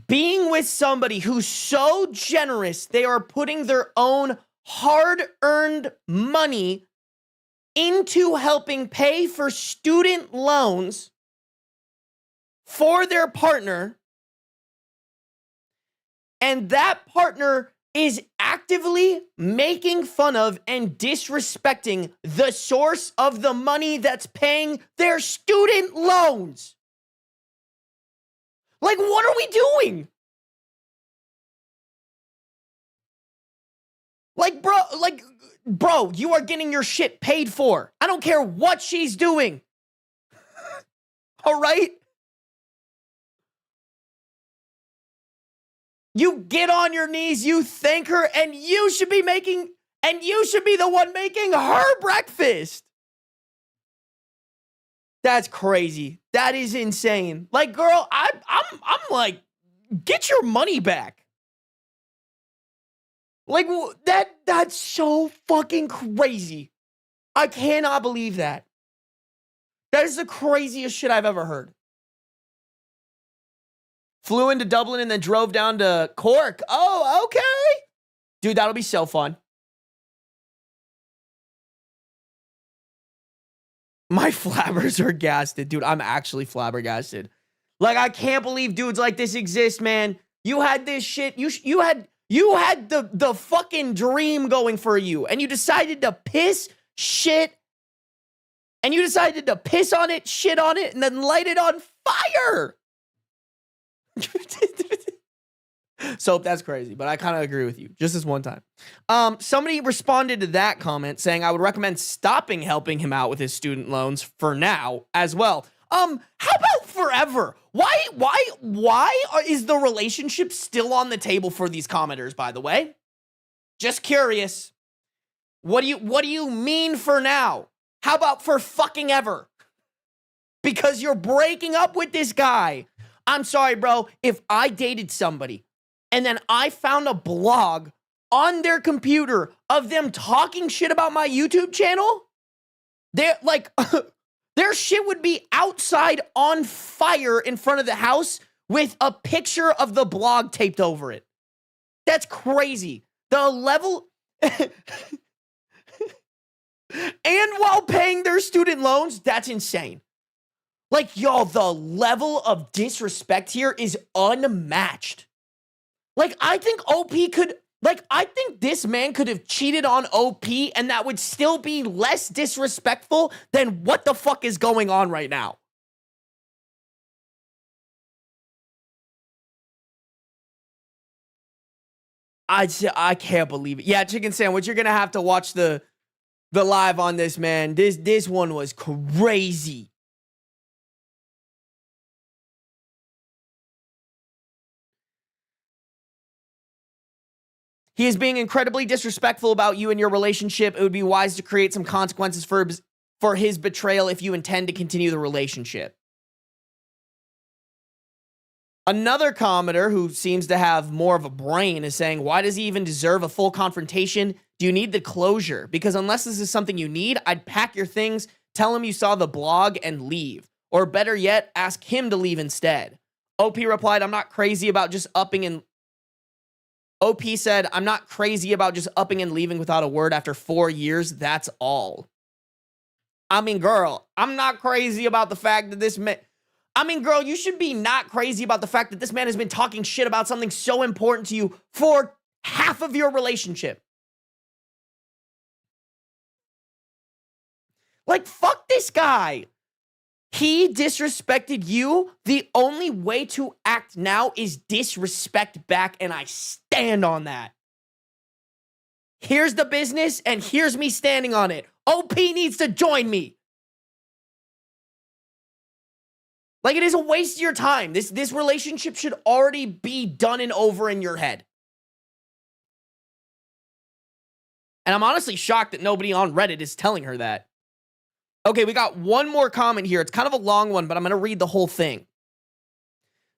being with somebody who's so generous, they are putting their own hard-earned money into helping pay for student loans for their partner, and that partner is actively making fun of and disrespecting the source of the money that's paying their student loans. Like, what are we doing? Like, bro, you are getting your shit paid for. I don't care what she's doing. All right? You get on your knees, you thank her, and you should be the one making her breakfast. That's crazy. That is insane. Like, girl, I'm like, get your money back. Like, that's so fucking crazy. I cannot believe that. That is the craziest shit I've ever heard. Flew into Dublin and then drove down to Cork. Oh, okay. Dude, that'll be so fun. My flabbers are gasted. Dude, I'm actually flabbergasted. Like, I can't believe dudes like this exist, man. You had this shit. You had the fucking dream going for you, and you decided to piss shit, and you decided to piss on it, shit on it, and then light it on fire. So that's crazy, but I kind of agree with you. Just this one time. Somebody responded to that comment saying, I would recommend stopping helping him out with his student loans for now as well. How about forever? Why is the relationship still on the table for these commenters, by the way? Just curious. What do you mean for now? How about for fucking ever? Because you're breaking up with this guy. I'm sorry, bro. If I dated somebody and then I found a blog on their computer of them talking shit about my YouTube channel, they're like, their shit would be outside on fire in front of the house with a picture of the blog taped over it. That's crazy. The level, And while paying their student loans, that's insane. Like, y'all, the level of disrespect here is unmatched. Like, I think I think this man could have cheated on OP and that would still be less disrespectful than what the fuck is going on right now. I can't believe it. Yeah, Chicken Sandwich, you're gonna have to watch the live on this, man. This one was crazy. He is being incredibly disrespectful about you and your relationship. It would be wise to create some consequences for his betrayal if you intend to continue the relationship. Another commenter who seems to have more of a brain is saying, why does he even deserve a full confrontation? Do you need the closure? Because unless this is something you need, I'd pack your things, tell him you saw the blog, and leave. Or better yet, ask him to leave instead. OP replied, I'm not crazy about just upping and... OP said, I'm not crazy about just upping and leaving without a word after 4 years. That's all. I mean, girl, I'm not crazy about the fact that this man... I mean, girl, you should be not crazy about the fact that this man has been talking shit about something so important to you for half of your relationship. Like, fuck this guy. He disrespected you. The only way to act now is disrespect back, and I stand on that. Here's the business, and here's me standing on it. OP needs to join me. Like, it is a waste of your time. This relationship should already be done and over in your head. And I'm honestly shocked that nobody on Reddit is telling her that. Okay, we got one more comment here. It's kind of a long one, but I'm going to read the whole thing.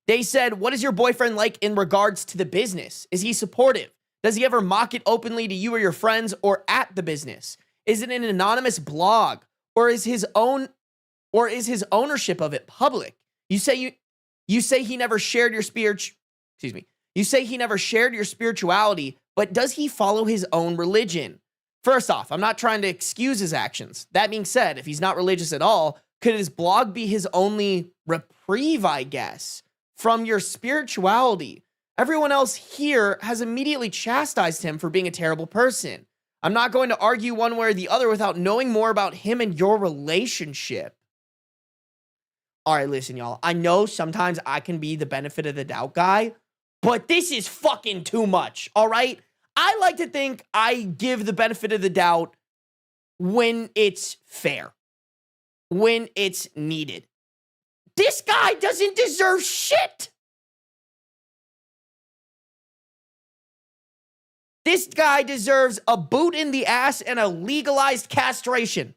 They said, what is your boyfriend like in regards to the business? Is he supportive? Does he ever mock it openly to you or your friends or at the business? Is it an anonymous blog? Or is his ownership of it public? You say he never shared your You say he never shared your spirituality, but does he follow his own religion? First off, I'm not trying to excuse his actions. That being said, if he's not religious at all, could his blog be his only reprieve, I guess, from your spirituality? Everyone else here has immediately chastised him for being a terrible person. I'm not going to argue one way or the other without knowing more about him and your relationship. All right, listen, y'all. I know sometimes I can be the benefit of the doubt guy, but this is fucking too much, all right? I like to think I give the benefit of the doubt when it's fair, when it's needed. This guy doesn't deserve shit. This guy deserves a boot in the ass and a legalized castration.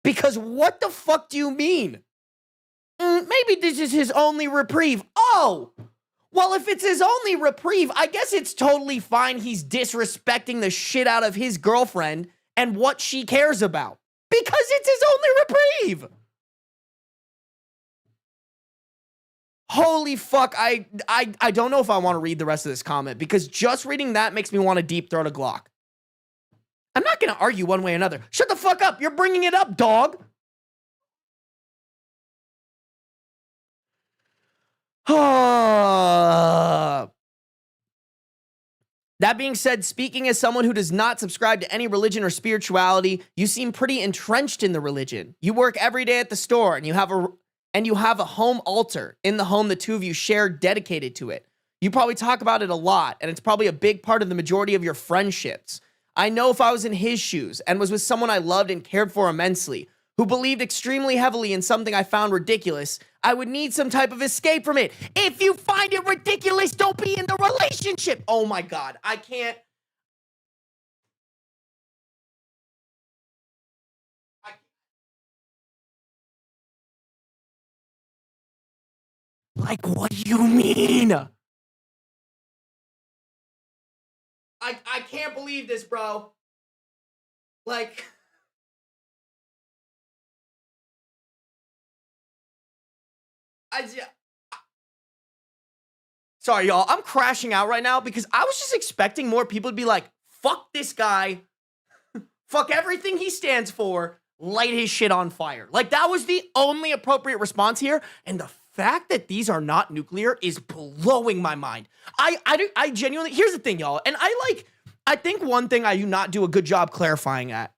Because what the fuck do you mean? Maybe this is his only reprieve. Oh, well, if it's his only reprieve, I guess it's totally fine he's disrespecting the shit out of his girlfriend and what she cares about. Because it's his only reprieve. Holy fuck, I don't know if I want to read the rest of this comment, because just reading that makes me want to deep throat a Glock. I'm not going to argue one way or another. Shut the fuck up. You're bringing it up, dog. That being said, speaking as someone who does not subscribe to any religion or spirituality, you seem pretty entrenched in the religion. You work every day at the store, and you have a home altar in the home the two of you share dedicated to it. You probably talk about it a lot, and it's probably a big part of the majority of your friendships. I know if I was in his shoes and was with someone I loved and cared for immensely, who believed extremely heavily in something I found ridiculous, I would need some type of escape from it. If you find it ridiculous, don't be in the relationship. Oh my God, I can't. Like, what do you mean? I can't believe this, bro. Like... Sorry, y'all. I'm crashing out right now because I was just expecting more people to be like, fuck this guy. fuck everything he stands for, light his shit on fire. Like, that was the only appropriate response here. And the fact that these are not nuclear is blowing my mind. I genuinely, here's the thing, y'all. And I think one thing I do not do a good job clarifying at.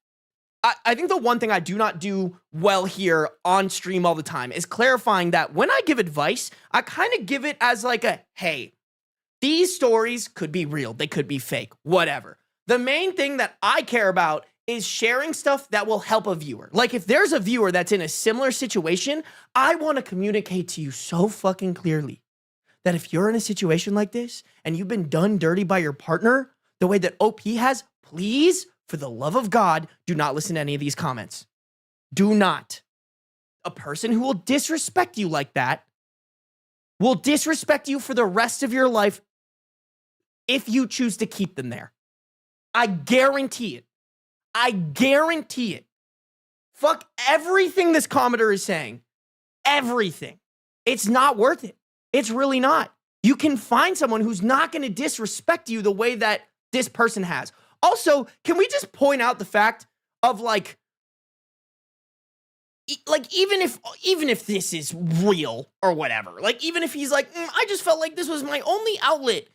I think the one thing I do not do well here on stream all the time is clarifying that when I give advice, I kind of give it as like a, hey, these stories could be real. They could be fake, whatever. The main thing that I care about is sharing stuff that will help a viewer. Like, if there's a viewer that's in a similar situation, I want to communicate to you so fucking clearly that if you're in a situation like this and you've been done dirty by your partner the way that OP has, please, for the love of God, do not listen to any of these comments. Do not. A person who will disrespect you like that will disrespect you for the rest of your life if you choose to keep them there. I guarantee it. I guarantee it. Fuck everything this commenter is saying. Everything. It's not worth it. It's really not. You can find someone who's not going to disrespect you the way that this person has. Also, can we just point out the fact of like even if this is real or whatever, like even if he's like, I just felt like this was my only outlet.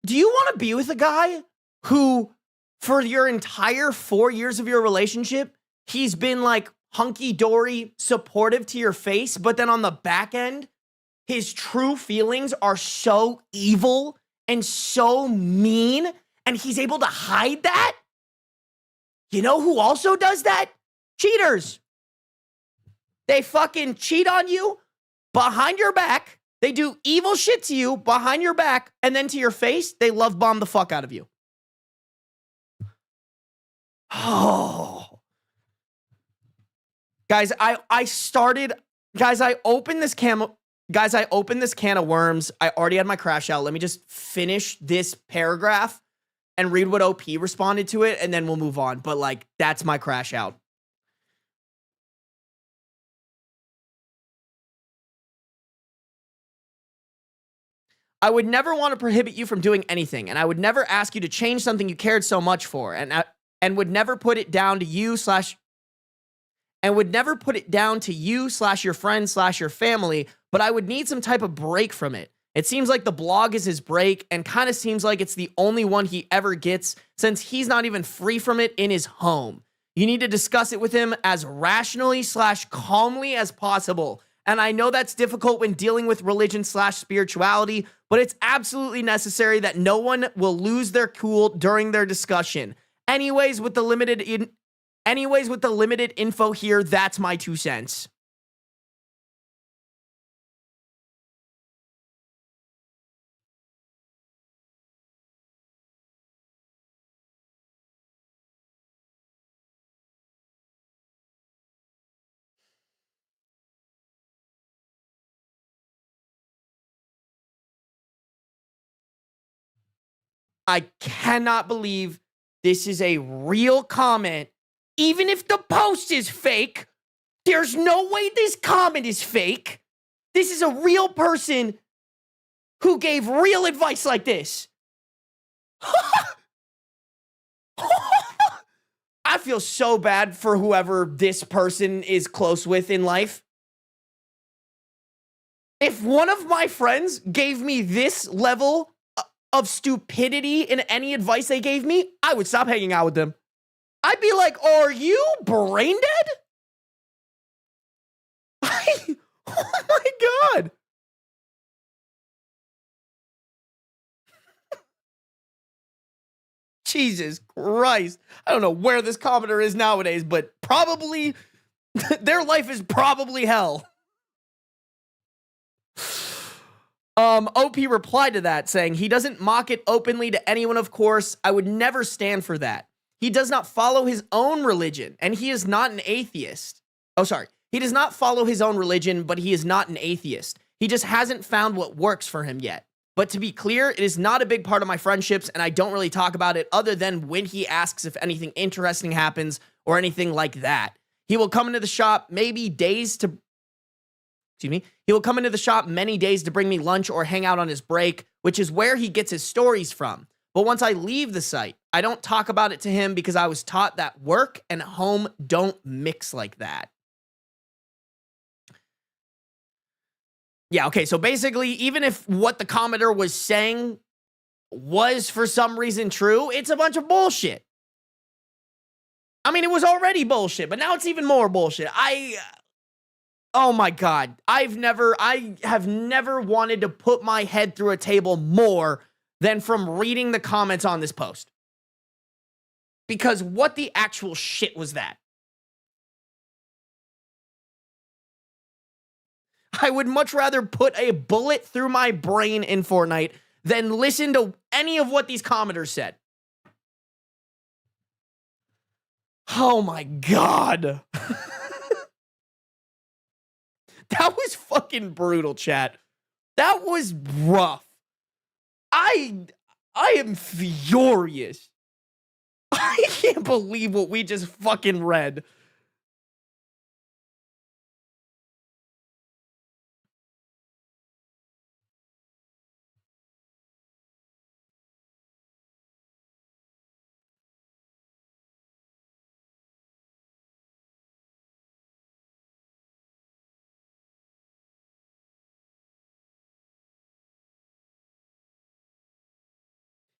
Do you want to be with a guy who, for your entire 4 years of your relationship, he's been like hunky-dory, supportive to your face, but then on the back end, his true feelings are so evil and so mean, and he's able to hide that? You know who also does that? Cheaters. They fucking cheat on you behind your back. They do evil shit to you behind your back, and then to your face, they love bomb the fuck out of you. Oh. Guys, I opened this can of worms. I already had my crash out. Let me just finish this paragraph and read what OP responded to it, and then we'll move on. But, like, that's my crash out. I would never want to prohibit you from doing anything, and I would never ask you to change something you cared so much for, and would never put it down to you slash your friends slash your family, but I would need some type of break from it. It seems like the blog is his break, and kind of seems like it's the only one he ever gets, since he's not even free from it in his home. You need to discuss it with him as rationally slash calmly as possible. And I know that's difficult when dealing with religion slash spirituality, but it's absolutely necessary that no one will lose their cool during their discussion. Anyways, with the limited info here, that's my 2 cents. I cannot believe this is a real comment. Even if the post is fake, there's no way this comment is fake. This is a real person who gave real advice like this. I feel so bad for whoever this person is close with in life. If one of my friends gave me this level of stupidity in any advice they gave me, I would stop hanging out with them. I'd be like, are you brain dead? Oh my God. Jesus Christ. I don't know where this commenter is nowadays, but probably their life is probably hell. OP replied to that saying, he doesn't mock it openly to anyone, of course. I would never stand for that. He does not follow his own religion, and he is not an atheist. Oh, sorry. He does not follow his own religion, but he is not an atheist. He just hasn't found what works for him yet. But to be clear, it is not a big part of my friendships, and I don't really talk about it other than when he asks if anything interesting happens or anything like that. He will come into the shop He will come into the shop many days to bring me lunch or hang out on his break, which is where he gets his stories from. But once I leave the site, I don't talk about it to him because I was taught that work and home don't mix like that. Yeah, okay, so basically, even if what the commenter was saying was for some reason true, it's a bunch of bullshit. I mean, it was already bullshit, but now it's even more bullshit. Oh my God. I have never wanted to put my head through a table more than from reading the comments on this post. Because what the actual shit was that? I would much rather put a bullet through my brain in Fortnite than listen to any of what these commenters said. Oh my God. That was fucking brutal, chat. That was rough. I am furious. I can't believe what we just fucking read.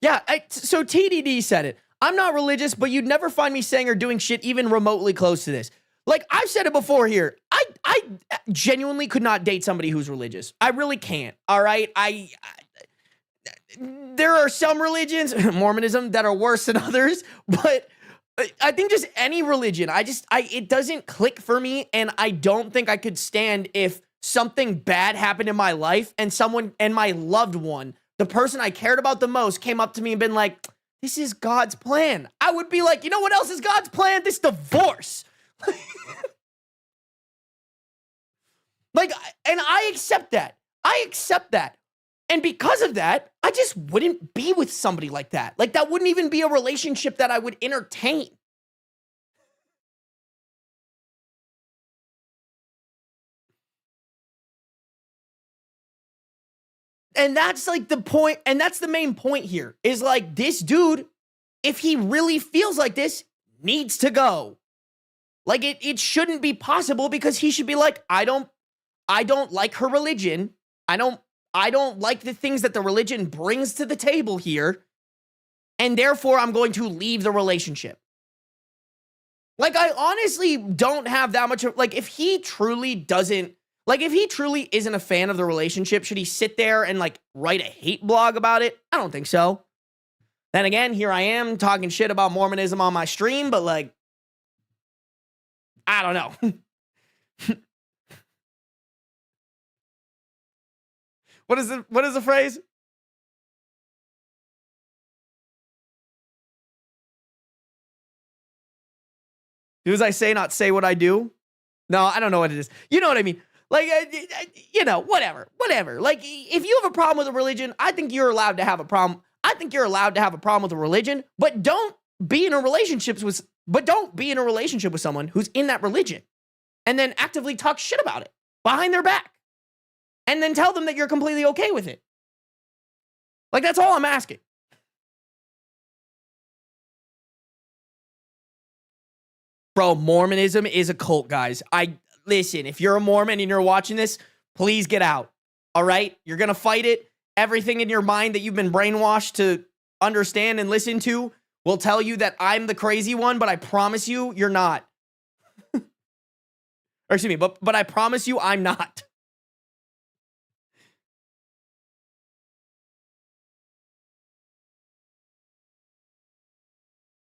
Yeah, so TDD said it. I'm not religious, but you'd never find me saying or doing shit even remotely close to this. Like, I've said it before here. I genuinely could not date somebody who's religious. I really can't, all right? There are some religions, Mormonism, that are worse than others, but I think just any religion, it doesn't click for me, and I don't think I could stand if something bad happened in my life and someone, and my loved one, the person I cared about the most, came up to me and been like, this is God's plan. I would be like, you know what else is God's plan? This divorce. Like, and I accept that. I accept that. And because of that, I just wouldn't be with somebody like that. Like, that wouldn't even be a relationship that I would entertain. And that's like the point, and that's the main point here, is like, this dude, if he really feels like this, needs to go. Like, it shouldn't be possible, because he should be like, I don't like her religion. I don't like the things that the religion brings to the table here, and therefore I'm going to leave the relationship. Like, I honestly don't have that much of, like, if he truly isn't a fan of the relationship, should he sit there and, like, write a hate blog about it? I don't think so. Then again, here I am talking shit about Mormonism on my stream, but, like, I don't know. What is the phrase? Do as I say, not say what I do. No, I don't know what it is. You know what I mean? Like, you know, whatever. Like, if you have a problem with a religion, I think you're allowed to have a problem. I think you're allowed to have a problem with a religion, but don't be in a relationship with someone who's in that religion, and then actively talk shit about it behind their back, and then tell them that you're completely okay with it. Like, that's all I'm asking. Bro, Mormonism is a cult, guys. Listen, if you're a Mormon and you're watching this, please get out. All right? You're going to fight it. Everything in your mind that you've been brainwashed to understand and listen to will tell you that I'm the crazy one, but I promise you, you're not. Or excuse me, but I promise you, I'm not.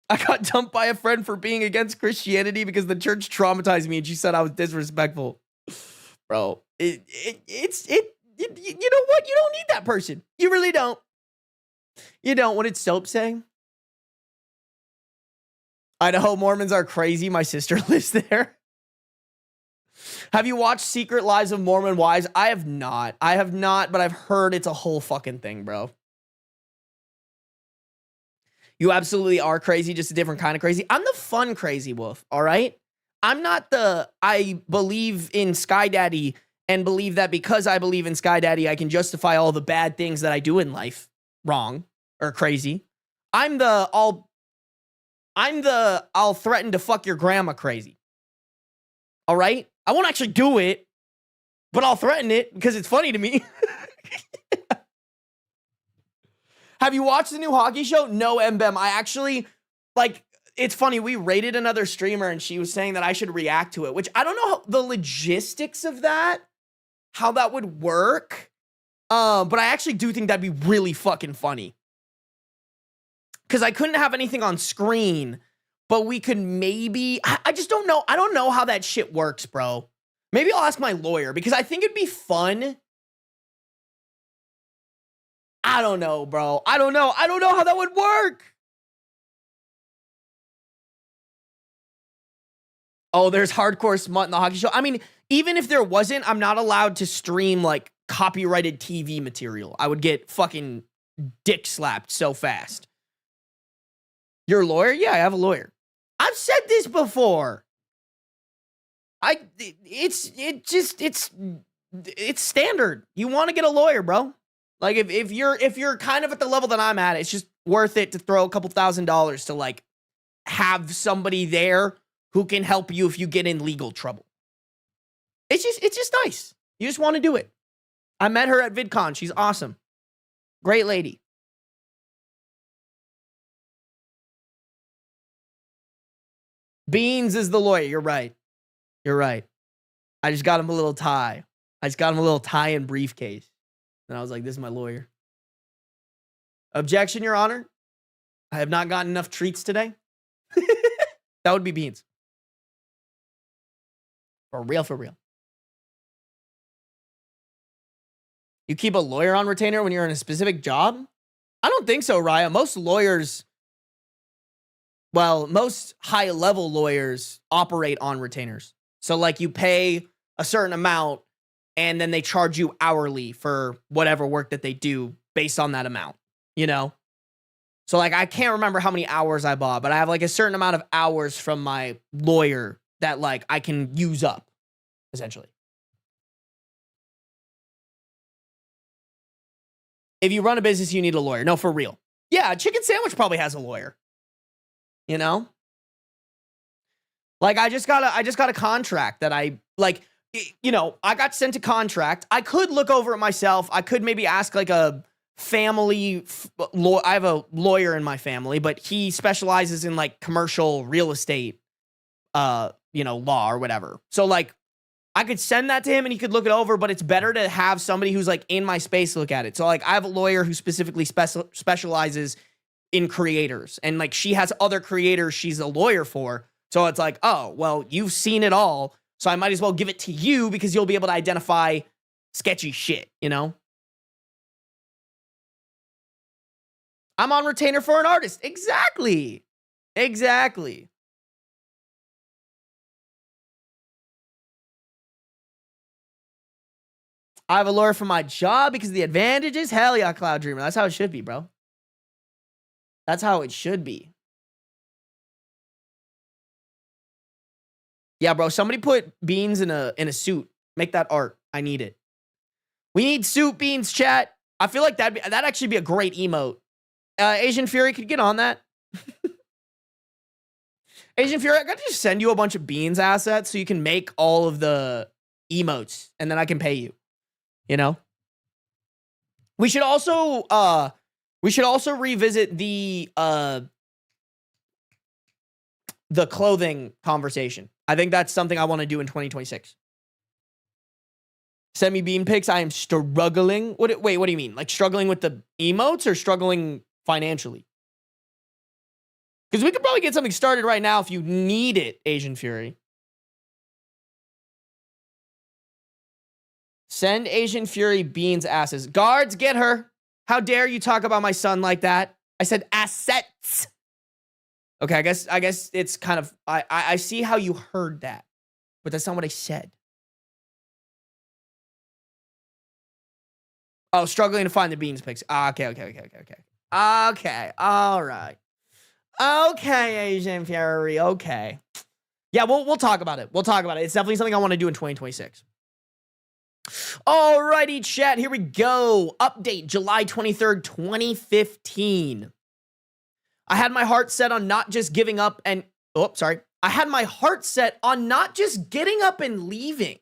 I got dumped by a friend for being against Christianity because the church traumatized me, and she said I was disrespectful. Bro, you know what? You don't need that person. You really don't. You don't. What did Soap say? Idaho Mormons are crazy. My sister lives there. Have you watched Secret Lives of Mormon Wives? I have not, but I've heard it's a whole fucking thing, bro. You absolutely are crazy, just a different kind of crazy. I'm the fun crazy wolf, all right? I'm not I believe in Sky Daddy and believe that because I believe in Sky Daddy, I can justify all the bad things that I do in life wrong or crazy. I'm the I'll threaten to fuck your grandma crazy. All right? I won't actually do it, but I'll threaten it because it's funny to me. Have you watched the new hockey show? No, Mbem. I actually, like, it's funny. We rated another streamer and she was saying that I should react to it, which I don't know the logistics of that, how that would work. But I actually do think that'd be really fucking funny. Because I couldn't have anything on screen, but we could maybe, I just don't know. I don't know how that shit works, bro. Maybe I'll ask my lawyer because I think it'd be fun. I don't know, bro. I don't know how that would work. Oh, there's hardcore smut in the hockey show. I mean, even if there wasn't, I'm not allowed to stream like copyrighted TV material. I would get fucking dick slapped so fast. You're a lawyer? Yeah, I have a lawyer. I've said this before. It's standard. You want to get a lawyer, bro. Like if you're kind of at the level that I'm at, it's just worth it to throw a couple $1,000s to like have somebody there who can help you if you get in legal trouble. It's just nice. You just want to do it. I met her at VidCon. She's awesome. Great lady. Beans is the lawyer. You're right. You're right. I just got him a little tie. I just got him a little tie and briefcase. And I was like, this is my lawyer. Objection, Your Honor. I have not gotten enough treats today. That would be Beans. For real, for real. You keep a lawyer on retainer when you're in a specific job? I don't think so, Raya. Most lawyers, well, most high-level lawyers operate on retainers. So, like, you pay a certain amount, and then they charge you hourly for whatever work that they do based on that amount, you know? So, like, I can't remember how many hours I bought, but I have, like, a certain amount of hours from my lawyer that, like, I can use up, essentially. If you run a business, you need a lawyer. No, for real. Yeah, Chicken Sandwich probably has a lawyer. You know? Like, I just got a contract that I, like, you know, I got sent a contract. I could look over it myself. I could maybe ask, like, a family I have a lawyer in my family, but he specializes in, like, commercial real estate, you know, law or whatever. So, like, I could send that to him and he could look it over, but it's better to have somebody who's, like, in my space look at it. So, like, I have a lawyer who specifically specializes in creators, and, like, she has other creators she's a lawyer for. So it's like, oh, well, you've seen it all, so I might as well give it to you because you'll be able to identify sketchy shit, you know? I'm on retainer for an artist. Exactly. Exactly. I have a lawyer for my job because of the advantages. Hell yeah, Cloud Dreamer. That's how it should be, bro. That's how it should be. Yeah, bro. Somebody put Beans in a suit. Make that art. I need it. We need suit Beans, chat. I feel like that'd actually be a great emote. Asian Fury could get on that. Asian Fury, I gotta just send you a bunch of Beans assets so you can make all of the emotes, and then I can pay you. You know? We should also revisit the clothing conversation. I think that's something I want to do in 2026. Send me bean pics. I am struggling. Wait, what do you mean? Like struggling with the emotes or struggling financially? Because we could probably get something started right now if you need it, Asian Fury. Send Asian Fury Beans asses. Guards, get her. How dare you talk about my son like that? I said assets. Okay, I guess it's kind of, I see how you heard that, but that's not what I said. Oh, struggling to find the Beans pics. Okay. Okay, all right. Okay, Asian Fury, okay. Yeah, we'll talk about it. We'll talk about it. It's definitely something I want to do in 2026. Alrighty, chat, here we go. Update July 23rd, 2015. I had my heart set on not just giving up and, oh, sorry. I had my heart set on not just getting up and leaving.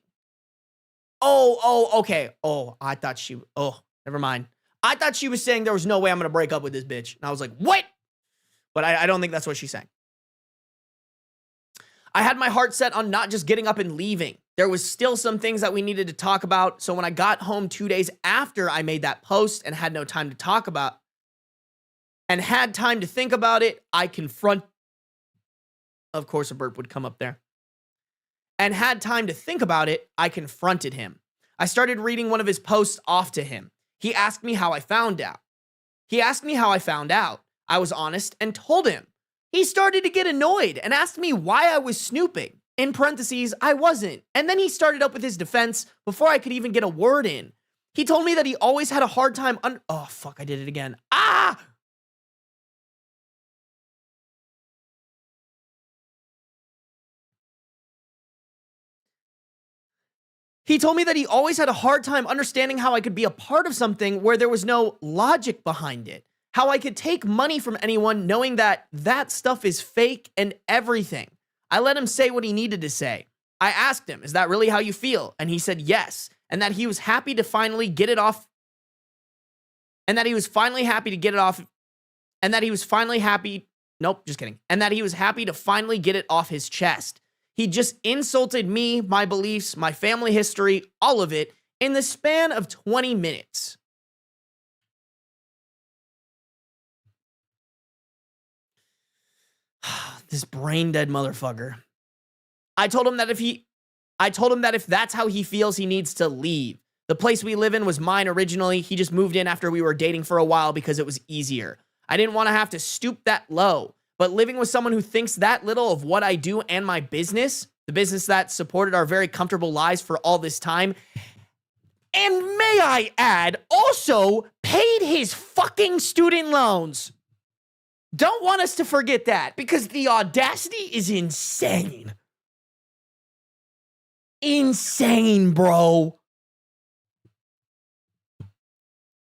Oh, okay. Oh, I thought she, oh, never mind. I thought she was saying there was no way I'm going to break up with this bitch. And I was like, what? But I don't think that's what she's saying. I had my heart set on not just getting up and leaving. There was still some things that we needed to talk about. So when I got home 2 days after I made that post and had no time to talk about and had time to think about it, of course, a burp would come up there. And had time to think about it, I confronted him. I started reading one of his posts off to him. He asked me how I found out. I was honest and told him. He started to get annoyed and asked me why I was snooping. In parentheses, I wasn't. And then he started up with his defense before I could even get a word in. He told me that he always had a hard time oh, fuck, I did it again. He told me that he always had a hard time understanding how I could be a part of something where there was no logic behind it. How I could take money from anyone knowing that that stuff is fake and everything. I let him say what he needed to say. I asked him, is that really how you feel? And he said yes. And that he was happy to finally get it off. And that he was finally happy to get it off. And that he was finally happy. Nope, just kidding. And that he was happy to finally get it off his chest. He just insulted me, my beliefs, my family history, all of it in the span of 20 minutes. This brain dead motherfucker. I told him that if that's how he feels, he needs to leave. The place we live in was mine originally. He just moved in after we were dating for a while because it was easier. I didn't want to have to stoop that low. But living with someone who thinks that little of what I do and my business, the business that supported our very comfortable lives for all this time, and may I add, also paid his fucking student loans. Don't want us to forget that because the audacity is insane. Insane, bro.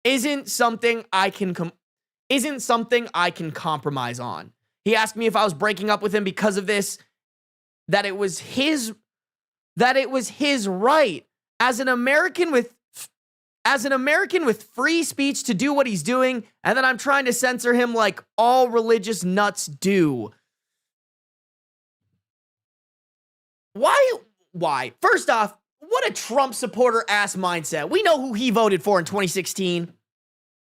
Isn't something I can compromise on. He asked me if I was breaking up with him because of this, that it was his right as an American with free speech to do what he's doing, and then I'm trying to censor him like all religious nuts do. Why? First off, what a Trump supporter ass mindset. We know who he voted for in 2016.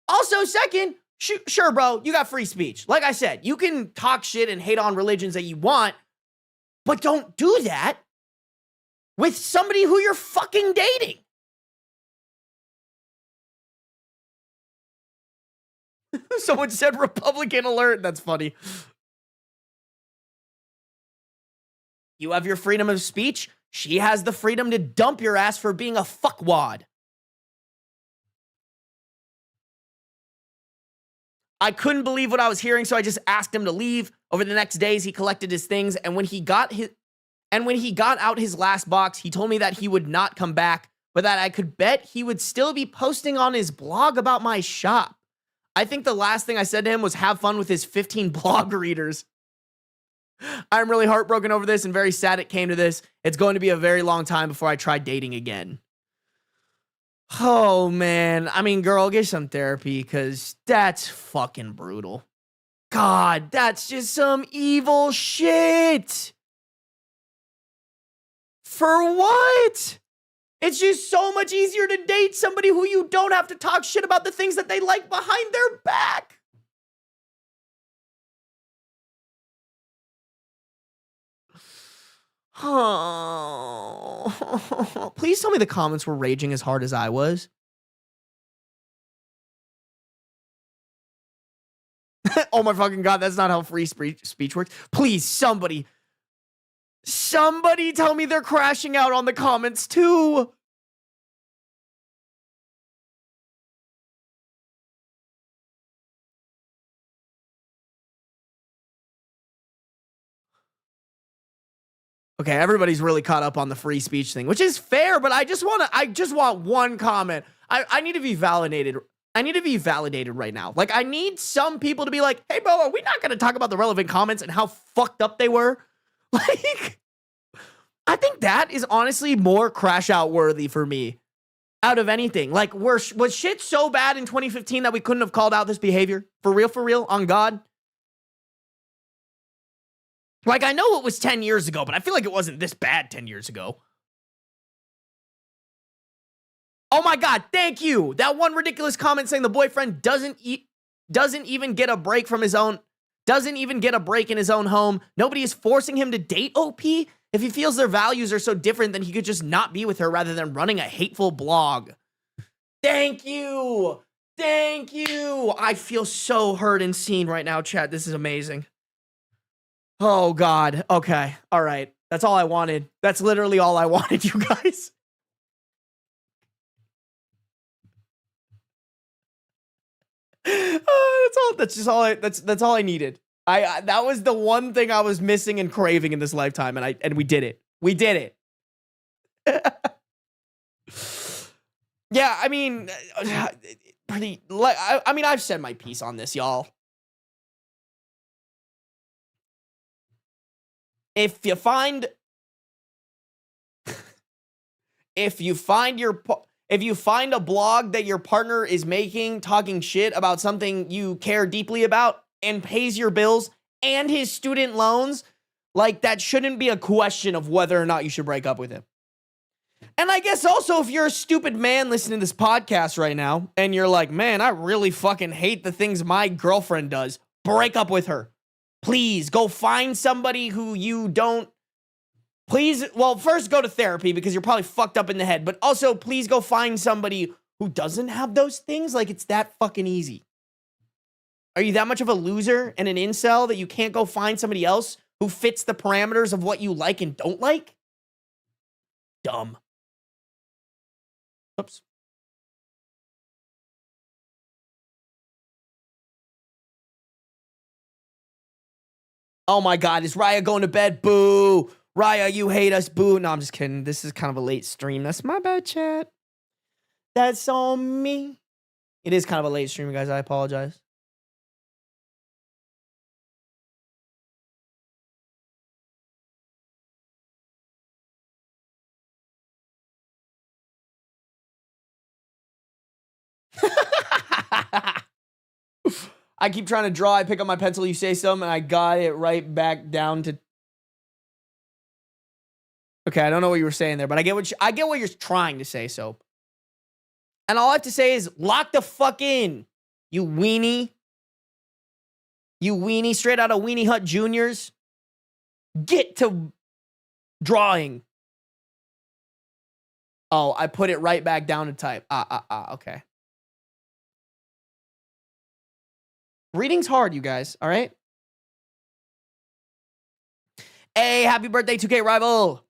Also, second, sure, bro, you got free speech. Like I said, you can talk shit and hate on religions that you want, but don't do that with somebody who you're fucking dating. Someone said Republican alert. That's funny. You have your freedom of speech. She has the freedom to dump your ass for being a fuckwad. I couldn't believe what I was hearing, so I just asked him to leave. Over the next days, he collected his things, and when he got out his last box, he told me that he would not come back, but that I could bet he would still be posting on his blog about my shop. I think the last thing I said to him was have fun with his 15 blog readers. I'm really heartbroken over this and very sad it came to this. It's going to be a very long time before I try dating again. Oh, man. I mean, girl, get some therapy because that's fucking brutal. God, that's just some evil shit. For what? It's just so much easier to date somebody who you don't have to talk shit about the things that they like behind their back. Oh, please tell me the comments were raging as hard as I was. Oh my fucking God, that's not how free speech works. Please, somebody tell me they're crashing out on the comments too. Okay, everybody's really caught up on the free speech thing, which is fair, but I just want one comment. I need to be validated. I need to be validated right now. Like, I need some people to be like, hey, bro, are we not going to talk about the relevant comments and how fucked up they were? Like, I think that is honestly more crash out worthy for me out of anything. Like, was shit so bad in 2015 that we couldn't have called out this behavior? For real, on God? Like, I know it was 10 years ago, but I feel like it wasn't this bad 10 years ago. Oh my God, thank you. That one ridiculous comment saying the boyfriend doesn't even get a break from his own, doesn't even get a break in his own home. Nobody is forcing him to date OP. If he feels their values are so different, then he could just not be with her rather than running a hateful blog. Thank you. Thank you. I feel so heard and seen right now, chat. This is amazing. Oh God. Okay. All right. That's all I wanted. That's literally all I wanted, you guys. That's all I needed. That was the one thing I was missing and craving in this lifetime, and we did it. We did it. Yeah, I mean, I've said my piece on this, y'all. If you find a blog that your partner is making talking shit about something you care deeply about and pays your bills and his student loans, like, that shouldn't be a question of whether or not you should break up with him. And I guess also, if you're a stupid man listening to this podcast right now and you're like, man, I really fucking hate the things my girlfriend does, break up with her. Please go find somebody who you don't. Please, well, first go to therapy because you're probably fucked up in the head, but also please go find somebody who doesn't have those things. Like, it's that fucking easy. Are you that much of a loser and an incel that you can't go find somebody else who fits the parameters of what you like and don't like? Dumb. Oops. Oh my God, is Raya going to bed? Boo. Raya, you hate us. Boo. No, I'm just kidding. This is kind of a late stream. That's my bad, chat. That's on me. It is kind of a late stream, guys. I apologize. I keep trying to draw. I pick up my pencil. You say something, and I got it right back down to. Okay, I don't know what you were saying there, but I get what you're trying to say, Soap. And all I have to say is lock the fuck in, you weenie. You weenie, straight out of Weenie Hut Juniors. Get to drawing. Oh, I put it right back down to type. Okay. Reading's hard, you guys, all right? Hey, happy birthday, 2K Rival.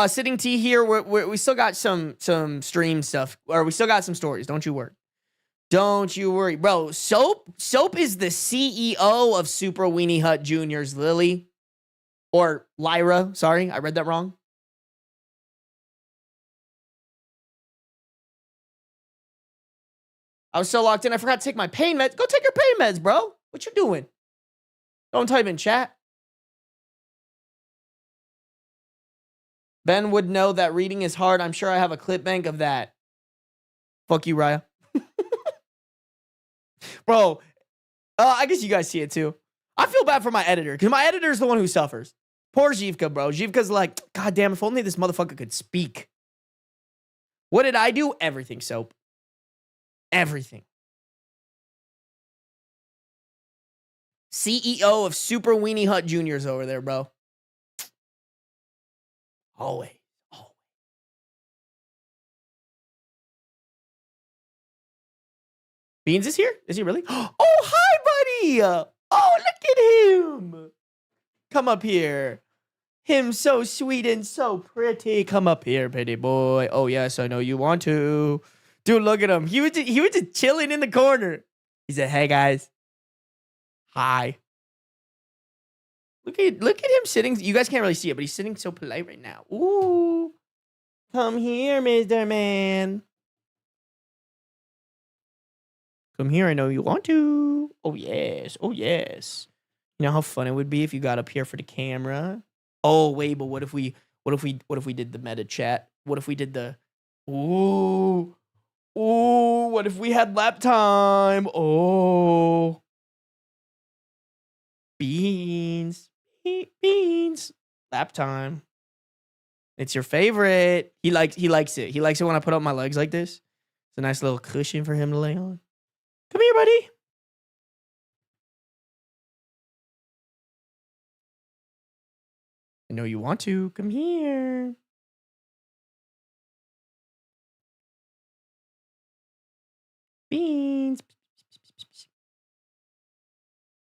Sitting T here, we still got some stream stuff, or we still got some stories. Don't you worry. Don't you worry. Bro, Soap is the CEO of Super Weenie Hut Juniors, Lily. Or Lyra, sorry, I read that wrong. I was so locked in, I forgot to take my pain meds. Go take your pain meds, bro. What you doing? Don't type in chat. Ben would know that reading is hard. I'm sure I have a clip bank of that. Fuck you, Raya. Bro, I guess you guys see it too. I feel bad for my editor, because my editor is the one who suffers. Poor Zivka, bro. Zivka's like, God damn, if only this motherfucker could speak. What did I do? Everything, Soap. Everything. CEO of Super Weenie Hut Juniors over there, bro. Always. Beans is here? Is he really? Oh, hi, buddy. Oh, look at him. Come up here. Him so sweet and so pretty. Come up here, pretty boy. Oh, yes, I know you want to. Dude, look at him. He was just chilling in the corner. He said, hey, guys. Hi. Look at him sitting. You guys can't really see it, but he's sitting so polite right now. Ooh. Come here, Mr. Man. Come here. I know you want to. Oh, yes. Oh, yes. You know how fun it would be if you got up here for the camera? Oh, wait, but what if we did the meta chat? What if we did the ooh, what if we had lap time? Oh, beans, beans, lap time. It's your favorite. He likes it. He likes it when I put up my legs like this. It's a nice little cushion for him to lay on. Come here, buddy. I know you want to. Come here. Beans.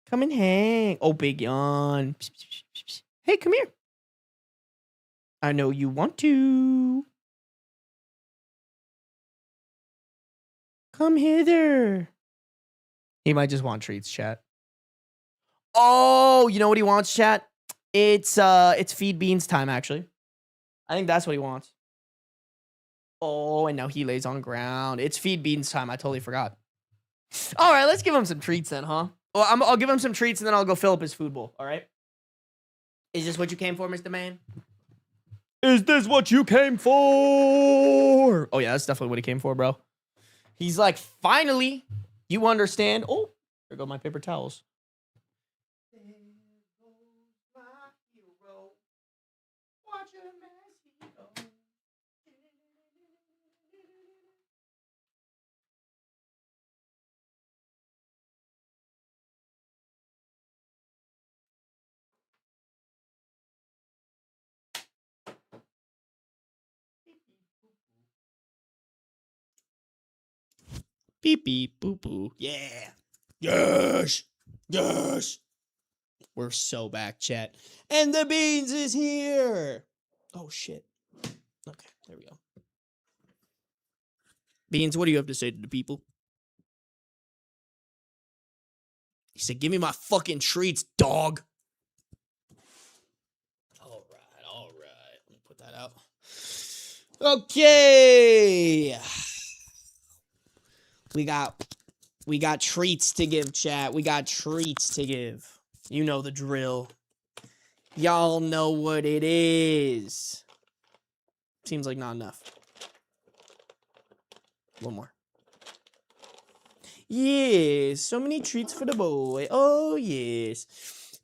Come and hang. Oh, big yawn. Hey, come here. I know you want to. Come hither. He might just want treats, chat. Oh, you know what he wants, chat? It's feed beans time, actually. I think that's what he wants. Oh, and now he lays on ground. It's feed beans time. I totally forgot. All right, let's give him some treats then, huh? Well, I'll give him some treats and then I'll go fill up his food bowl. All right. Is this what you came for, Mr. Man? Is this what you came for? Oh yeah, that's definitely what he came for, bro. He's like, finally, you understand. Oh, there go my paper towels. There goes my hero. Watch him as he goes. Beep beep boo boo. Yeah. Yes. Yes. We're so back, chat. And the beans is here. Oh shit. Okay, there we go. Beans, what do you have to say to the people? He said, give me my fucking treats, dog. All right. Let me put that out. Okay. We got treats to give, chat. We got treats to give. You know the drill. Y'all know what it is. Seems like not enough. One more. Yes, so many treats for the boy. Oh, yes.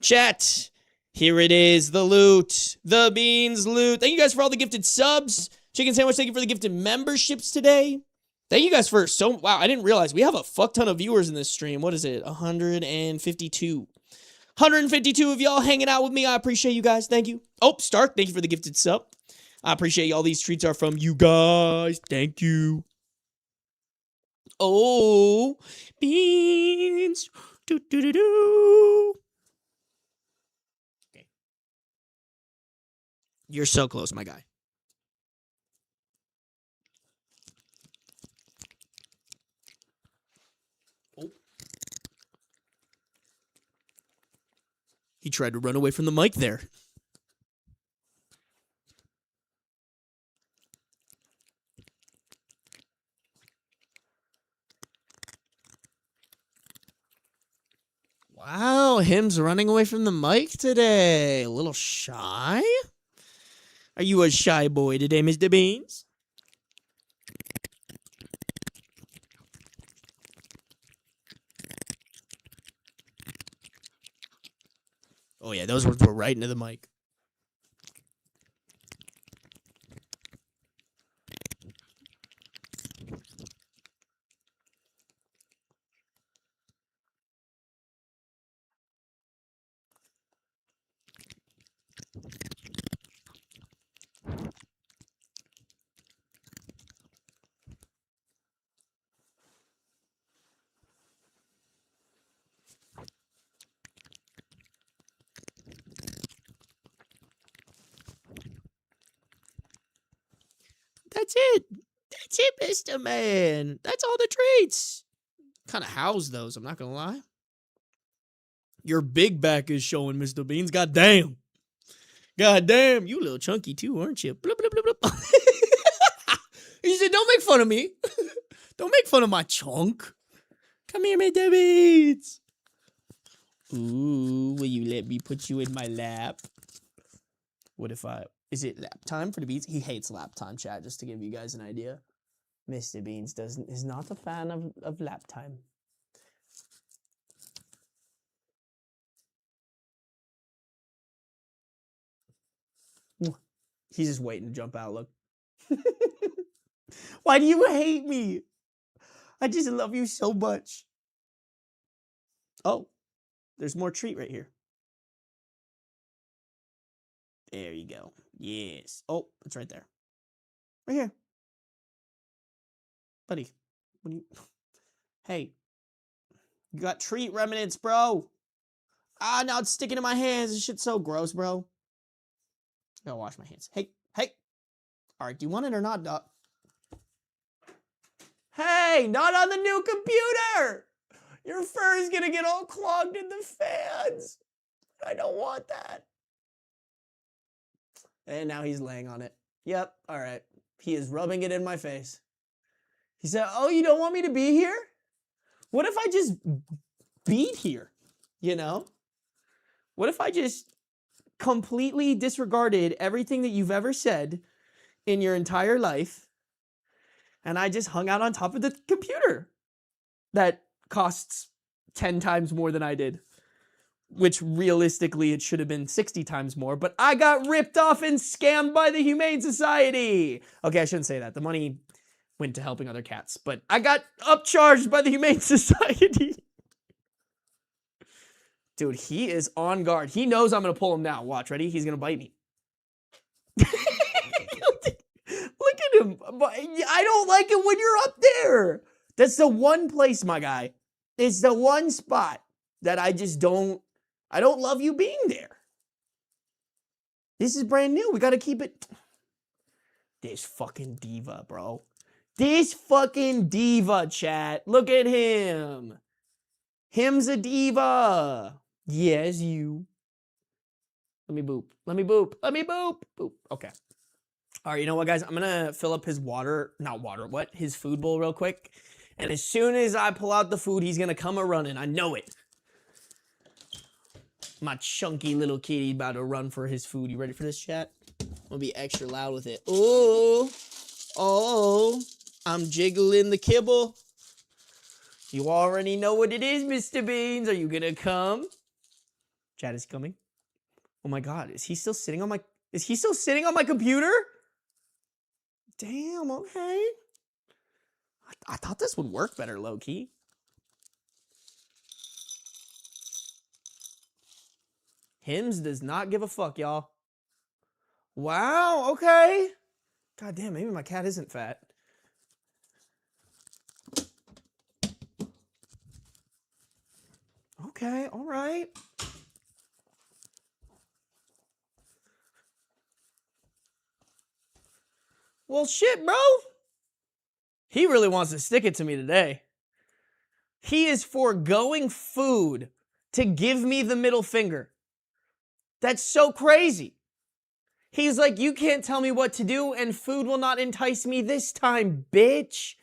Chat, here it is, the loot. The beans loot. Thank you guys for all the gifted subs. Chicken Sandwich, thank you for the gifted memberships today. Thank you guys for wow, I didn't realize we have a fuck ton of viewers in this stream. What is it? 152. 152 of y'all hanging out with me. I appreciate you guys. Thank you. Oh, Stark, thank you for the gifted sub. I appreciate all these treats are from you guys. Thank you. Oh, beans. Do, do, do, do. Okay. You're so close, my guy. Oh. He tried to run away from the mic there. Wow, him's running away from the mic today. A little shy? Are you a shy boy today, Mr. Beans? Oh yeah, those words were right into the mic. That's it. That's it, Mr. Man. That's all the treats. Kind of house those, I'm not gonna lie. Your big back is showing, Mr. Beans. God damn. God damn. You a little chunky too, aren't you? Bloop, bloop, bloop, bloop. He said, don't make fun of me. Don't make fun of my chunk. Come here, Mr. Beans. Ooh, will you let me put you in my lap? What if is it lap time for the Beans? He hates lap time, chat, just to give you guys an idea. Mr. Beans is not a fan of lap time. He's just waiting to jump out, look. Why do you hate me? I just love you so much. Oh, there's more treat right here. There you go. Yes. Oh, it's right there. Right here. Buddy, what do you... Hey, you got treat remnants, bro. Ah, now it's sticking in my hands. This shit's so gross, bro. I gotta wash my hands. Hey. All right, do you want it or not, Doc? Hey, not on the new computer. Your fur is gonna get all clogged in the fans. I don't want that. And now he's laying on it. Yep, all right. He is rubbing it in my face. He said, oh, you don't want me to be here? What if I just beat here, you know? What if I just completely disregarded everything that you've ever said in your entire life, and I just hung out on top of the computer that costs 10 times more than I did, which realistically it should have been 60 times more, but I got ripped off and scammed by the Humane Society. Okay, I shouldn't say that. The money went to helping other cats, but I got upcharged by the Humane Society. Dude, he is on guard. He knows I'm going to pull him down. Watch, ready? He's going to bite me. Look at him. I don't like it when you're up there. That's the one place, my guy. It's the one spot that I just don't love you being there. This is brand new. We got to keep it. This fucking diva, bro. This fucking diva, chat. Look at him. Him's a diva. Yes, you. Let me boop. Let me boop. Let me boop. Boop. Okay. All right, you know what, guys? I'm going to fill up his his food bowl real quick. And as soon as I pull out the food, he's going to come a-running. I know it. My chunky little kitty about to run for his food. You ready for this, chat? I'm going to be extra loud with it. Oh, I'm jiggling the kibble. You already know what it is, Mr. Beans. Are you going to come? Chat is coming. Oh, my God. Is he still sitting on my computer? Damn, okay. I thought this would work better, low-key. Hims does not give a fuck, y'all. Wow, okay. God damn, maybe my cat isn't fat. Okay, all right. Well, shit, bro. He really wants to stick it to me today. He is foregoing food to give me the middle finger. That's so crazy. He's like, you can't tell me what to do, and food will not entice me this time, bitch.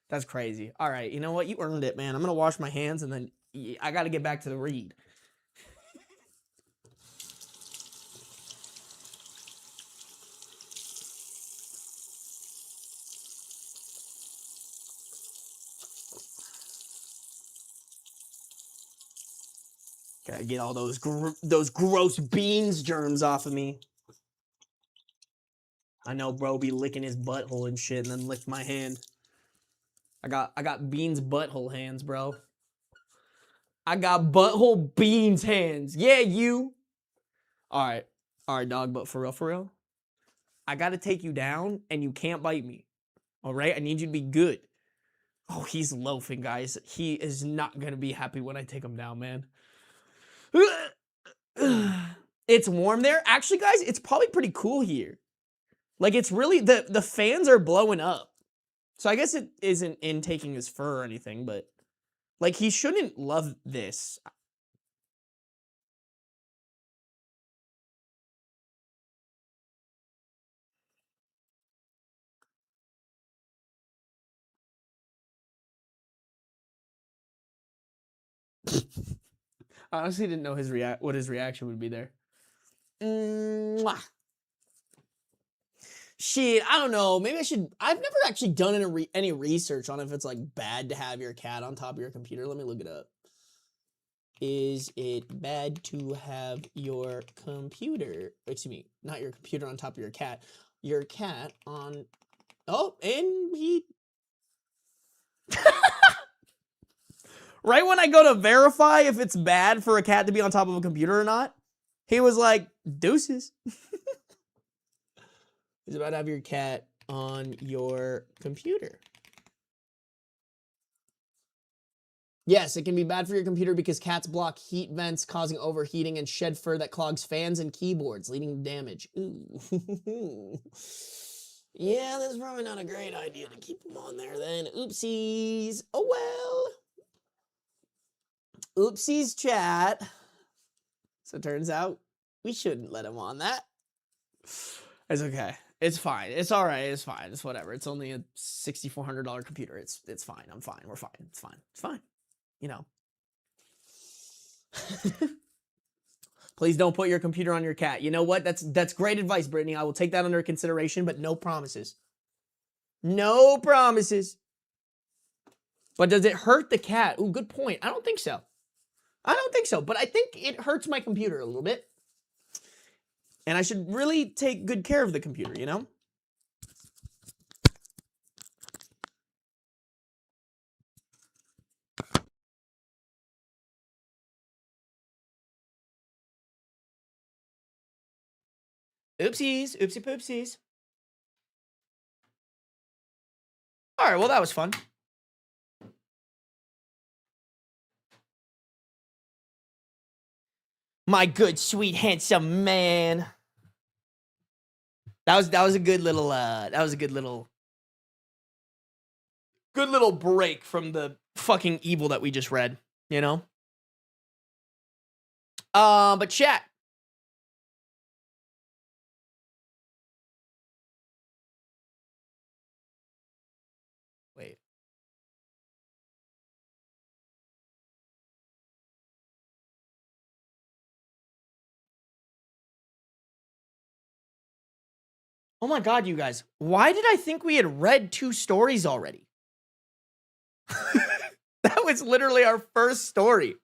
That's crazy. All right, you know what? You earned it, man. I'm going to wash my hands, and then I got to get back to the read. Gotta get all those gross beans germs off of me. I know, bro, be licking his butthole and shit, and then lick my hand. I got Beans butthole hands, bro. I got butthole Beans hands. Yeah, you. All right, dog. But for real, I gotta take you down, and you can't bite me. All right, I need you to be good. Oh, he's loafing, guys. He is not gonna be happy when I take him down, man. It's warm there. Actually, guys, it's probably pretty cool here. Like, it's really, the fans are blowing up. So I guess it isn't intaking his fur or anything, but like, he shouldn't love this. honestly didn't know what his reaction would be there. Mwah. Shit, I don't know. Maybe I should. I've never actually done any research on if it's like bad to have your cat on top of your computer. Let me look it up. Is it bad to have your computer? Excuse me, not your computer on top of your cat. Your cat on. Oh, and he. Right when I go to verify if it's bad for a cat to be on top of a computer or not, he was like, deuces. It's about to have your cat on your computer. Yes, it can be bad for your computer because cats block heat vents, causing overheating and shed fur that clogs fans and keyboards, leading to damage. Ooh. Yeah, that's probably not a great idea to keep them on there then. Oopsies. Oh well. Oopsies, chat. So it turns out we shouldn't let him on that. It's okay. It's fine. It's all right. It's fine. It's whatever. It's only a $6,400 computer. It's fine. I'm fine. We're fine. It's fine. It's fine. You know. Please don't put your computer on your cat. You know what? That's great advice, Brittany. I will take that under consideration, but no promises. No promises. But does it hurt the cat? Ooh, good point. I don't think so. I don't think so, but I think it hurts my computer a little bit. And I should really take good care of the computer, you know? Oopsies. Oopsie poopsies. All right, well, that was fun. My good, sweet, handsome man. That was a good little good little break from the fucking evil that we just read, you know? But chat. Wait. Oh my god, you guys. Why did I think we had read 2 stories already? That was literally our first story.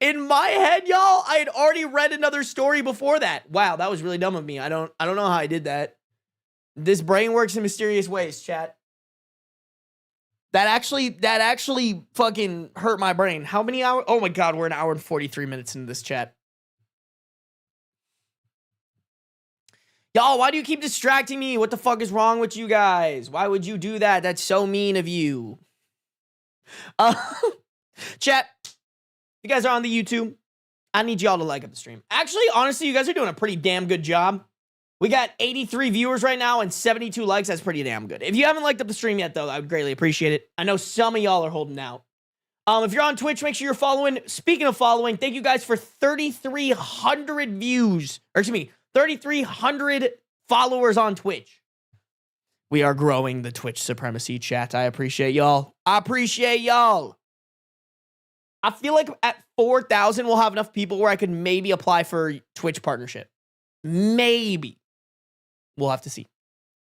In my head, y'all, I had already read another story before that. Wow, that was really dumb of me. I don't know how I did that. This brain works in mysterious ways, chat. That actually fucking hurt my brain. How many hours? Oh my god, we're an hour and 43 minutes into this chat. Y'all, why do you keep distracting me? What the fuck is wrong with you guys? Why would you do that? That's so mean of you. Chat, if you guys are on the YouTube, I need y'all to like up the stream. Actually, honestly, you guys are doing a pretty damn good job. We got 83 viewers right now and 72 likes. That's pretty damn good. If you haven't liked up the stream yet, though, I would greatly appreciate it. I know some of y'all are holding out. If you're on Twitch, make sure you're following. Speaking of following, thank you guys for 3,300 views. Or excuse me, 3,300 followers on Twitch. We are growing the Twitch supremacy, chat. I appreciate y'all. I appreciate y'all. I feel like at 4,000, we'll have enough people where I could maybe apply for Twitch partnership. Maybe. We'll have to see.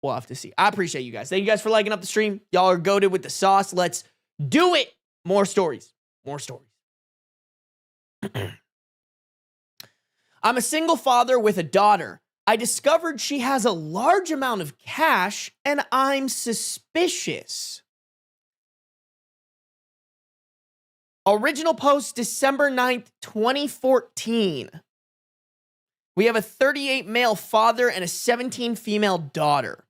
We'll have to see. I appreciate you guys. Thank you guys for liking up the stream. Y'all are goated with the sauce. Let's do it. More stories. More stories. I'm a single father with a daughter. I discovered she has a large amount of cash and I'm suspicious. Original post December 9th, 2014. We have a 38 male father and a 17 female daughter.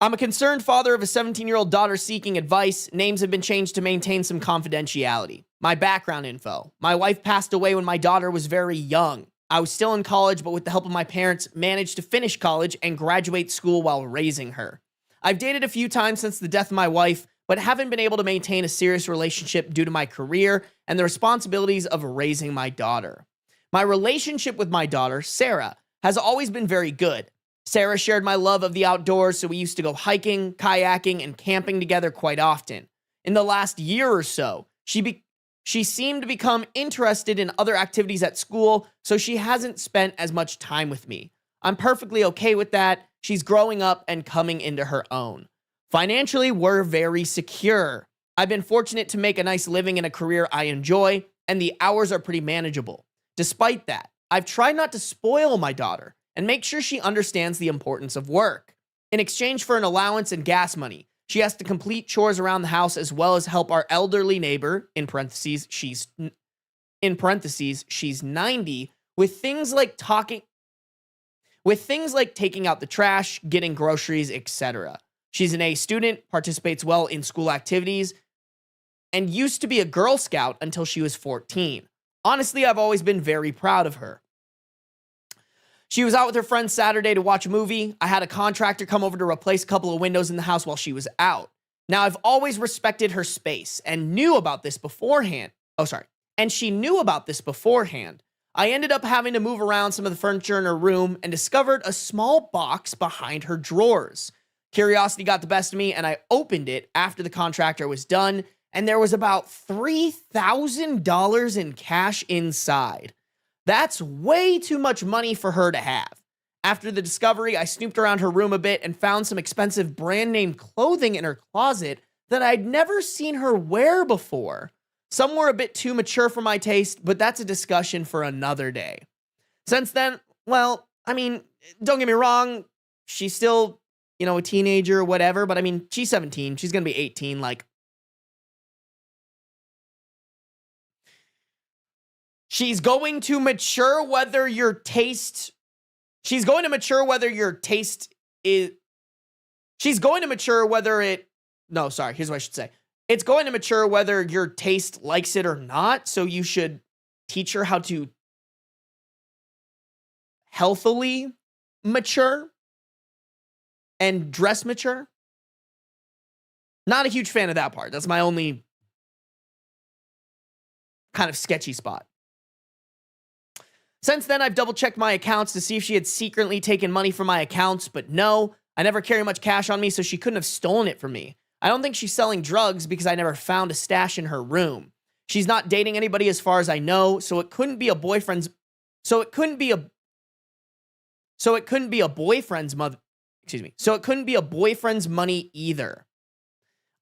I'm a concerned father of a 17-year-old daughter seeking advice. Names have been changed to maintain some confidentiality. My background info. My wife passed away when my daughter was very young. I was still in college, but with the help of my parents, managed to finish college and graduate school while raising her. I've dated a few times since the death of my wife, but haven't been able to maintain a serious relationship due to my career and the responsibilities of raising my daughter. My relationship with my daughter, Sarah, has always been very good. Sarah shared my love of the outdoors, so we used to go hiking, kayaking, and camping together quite often. In the last year or so, she She seemed to become interested in other activities at school, so she hasn't spent as much time with me. I'm perfectly okay with that. She's growing up and coming into her own. Financially, we're very secure. I've been fortunate to make a nice living in a career I enjoy, and the hours are pretty manageable. Despite that, I've tried not to spoil my daughter and make sure she understands the importance of work. In exchange for an allowance and gas money, she has to complete chores around the house as well as help our elderly neighbor, in parentheses, she's 90, with things like taking out the trash, getting groceries, etc. She's an A student, participates well in school activities, and used to be a Girl Scout until she was 14. Honestly, I've always been very proud of her. She was out with her friends Saturday to watch a movie. I had a contractor come over to replace a couple of windows in the house while she was out. Now, I've always respected her space and knew about this beforehand. And she knew about this beforehand. I ended up having to move around some of the furniture in her room and discovered a small box behind her drawers. Curiosity got the best of me, and I opened it after the contractor was done, and there was about $3,000 in cash inside. That's way too much money for her to have. After the discovery, I snooped around her room a bit and found some expensive brand name clothing in her closet that I'd never seen her wear before. Some were a bit too mature for my taste, but that's a discussion for another day. Since then, well, I mean, don't get me wrong, she's still, a teenager or whatever, but I mean, she's 17, she's gonna be 18, like, she's going to mature whether your taste is, she's going to mature whether here's what I should say. It's going to mature whether your taste likes it or not, so you should teach her how to healthily mature and dress mature. Not a huge fan of that part. That's my only kind of sketchy spot. Since then, I've double-checked my accounts to see if she had secretly taken money from my accounts, but no, I never carry much cash on me, so she couldn't have stolen it from me. I don't think she's selling drugs because I never found a stash in her room. She's not dating anybody as far as I know, so it couldn't be a boyfriend's money either.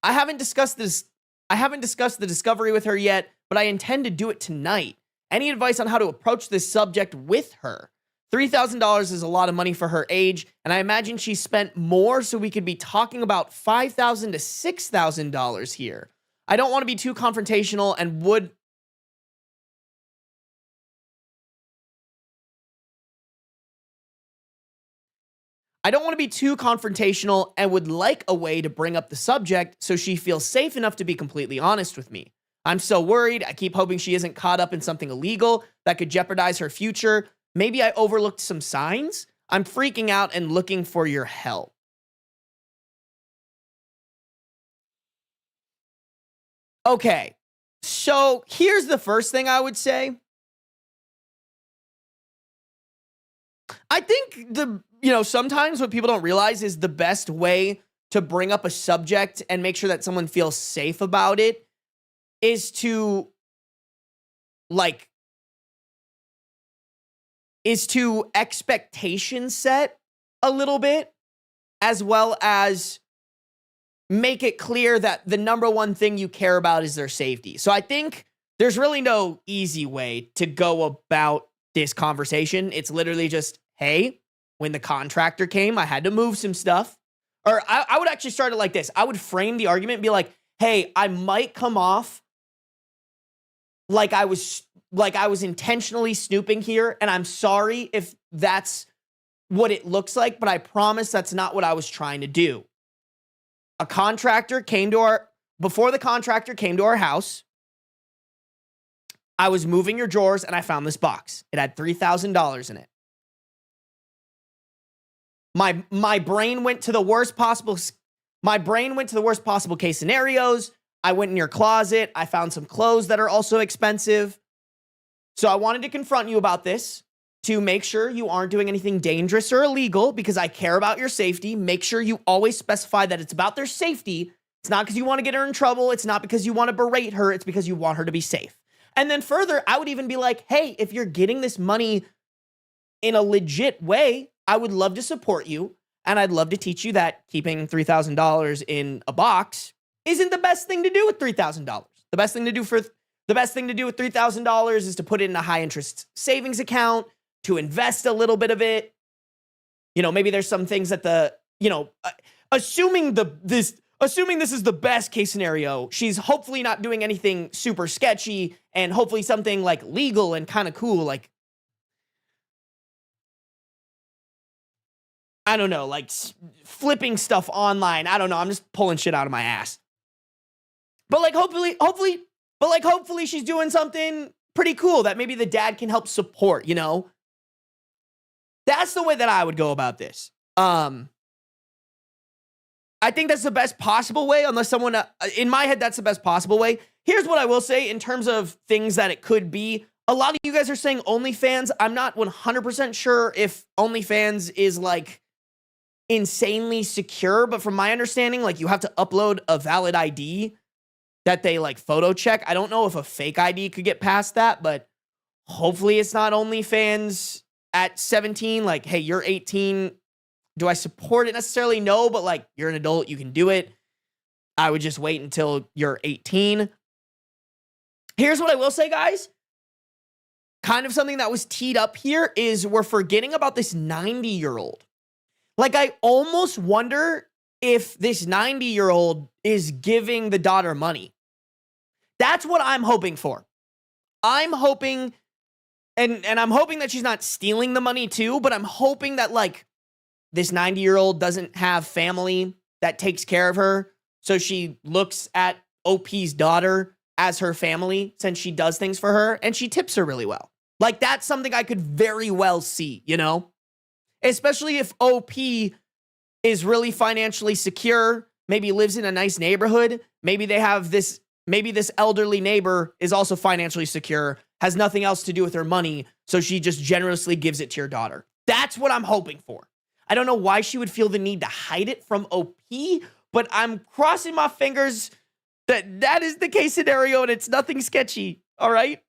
I haven't discussed the discovery with her yet, but I intend to do it tonight. Any advice on how to approach this subject with her? $3,000 is a lot of money for her age, and I imagine she spent more, so we could be talking about $5,000 to $6,000 here. I don't want to be too confrontational and would like a way to bring up the subject so she feels safe enough to be completely honest with me. I'm so worried. I keep hoping she isn't caught up in something illegal that could jeopardize her future. Maybe I overlooked some signs. I'm freaking out and looking for your help. Okay, so here's the first thing I would say. I think sometimes what people don't realize is the best way to bring up a subject and make sure that someone feels safe about it is to expectation set a little bit, as well as make it clear that the number one thing you care about is their safety. So I think there's really no easy way to go about this conversation. It's literally just, hey, when the contractor came, I had to move some stuff. Or I would actually start it like this. I would frame the argument and be like, hey, I might come off like I was intentionally snooping here, and I'm sorry if that's what it looks like, but I promise that's not what I was trying to do. Before the contractor came to our house, I was moving your drawers and I found this box. It had $3,000 in it. My brain went to the worst possible case scenarios. I went in your closet. I found some clothes that are also expensive. So I wanted to confront you about this to make sure you aren't doing anything dangerous or illegal because I care about your safety. Make sure you always specify that it's about their safety It's not because you want to get her in trouble. It's not because you want to berate her. It's because you want her to be safe. And then further, I would even be like, hey, if you're getting this money in a legit way, I would love to support you. And I'd love to teach you that keeping $3,000 in a box isn't the best thing to do with $3,000. The best thing to do with $3,000 is to put it in a high interest savings account, to invest a little bit of it. You know, maybe there's some things that assuming this is the best case scenario, she's hopefully not doing anything super sketchy and hopefully something like legal and kind of cool, like, I don't know, like flipping stuff online. I don't know. I'm just pulling shit out of my ass. But like, hopefully she's doing something pretty cool that maybe the dad can help support, you know? That's the way that I would go about this. I think that's the best possible way, unless someone, in my head, that's the best possible way. Here's what I will say in terms of things that it could be. A lot of you guys are saying OnlyFans. I'm not 100% sure if OnlyFans is like insanely secure, but from my understanding, like you have to upload a valid ID that they like photo check. I don't know if a fake ID could get past that, but hopefully it's not OnlyFans at 17. Like, hey, you're 18. Do I support it necessarily? No, but like you're an adult, you can do it. I would just wait until you're 18. Here's what I will say, guys. Kind of something that was teed up here is we're forgetting about this 90-year-old. Like, I almost wonder if this 90-year-old is giving the daughter money. That's what I'm hoping for. I'm hoping, and I'm hoping that she's not stealing the money too, but I'm hoping that, like, this 90-year-old doesn't have family that takes care of her, so she looks at OP's daughter as her family since she does things for her, and she tips her really well. Like, that's something I could very well see, you know? Especially if OP is really financially secure, maybe lives in a nice neighborhood, maybe they have this, maybe this elderly neighbor is also financially secure, has nothing else to do with her money, so she just generously gives it to your daughter. That's what I'm hoping for. I don't know why she would feel the need to hide it from OP, but I'm crossing my fingers that that is the case scenario and it's nothing sketchy, all right?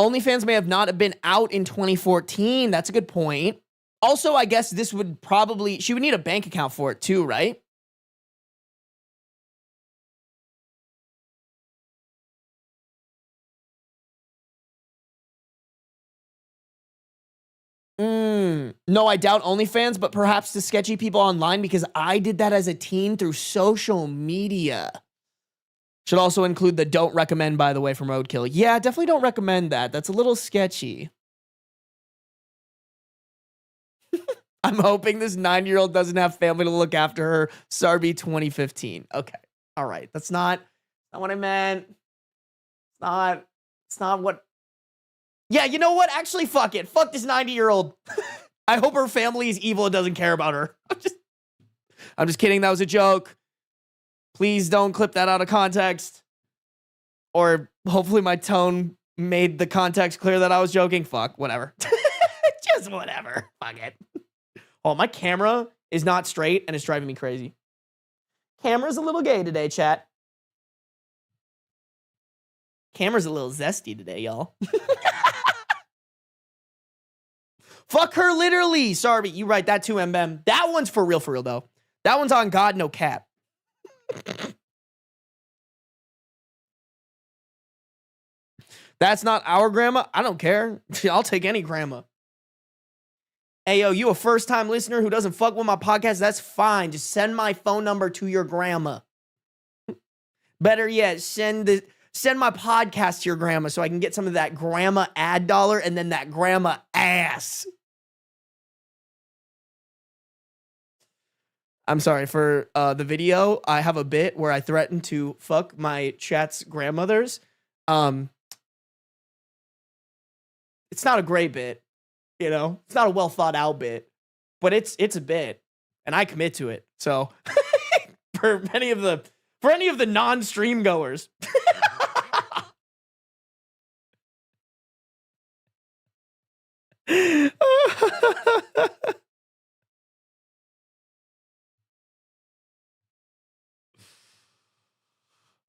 OnlyFans may have not been out in 2014. That's a good point. Also, I guess this would probably, she would need a bank account for it too, right? No, I doubt OnlyFans, but perhaps the sketchy people online because I did that as a teen through social media. Should also include the don't recommend, by the way, from Roadkill. Yeah, definitely don't recommend that. That's a little sketchy. I'm hoping this 9-year-old doesn't have family to look after her. Sarby 2015. Okay. All right. That's not what I meant. It's not what. Yeah, you know what? Actually, fuck it. Fuck this 90-year-old. I hope her family is evil and doesn't care about her. I'm just kidding. That was a joke. Please don't clip that out of context. Or hopefully my tone made the context clear that I was joking. Fuck, whatever. Just whatever. Fuck it. Oh, my camera is not straight and it's driving me crazy. Camera's a little gay today, chat. Camera's a little zesty today, y'all. Fuck her literally. Sorry, you write that too, MBM. That one's for real, though. That one's on God, no cap. That's not our grandma. I don't care. I'll take any grandma. Hey, yo, you a first-time listener who doesn't fuck with my podcast? That's fine. Just send my phone number to your grandma. Better yet, send my podcast to your grandma so I can get some of that grandma ad dollar and then that grandma ass. I'm sorry, for the video, I have a bit where I threaten to fuck my chat's grandmothers. It's not a great bit, you know? It's not a well thought out bit, but it's a bit, and I commit to it. So for any of the non-stream goers.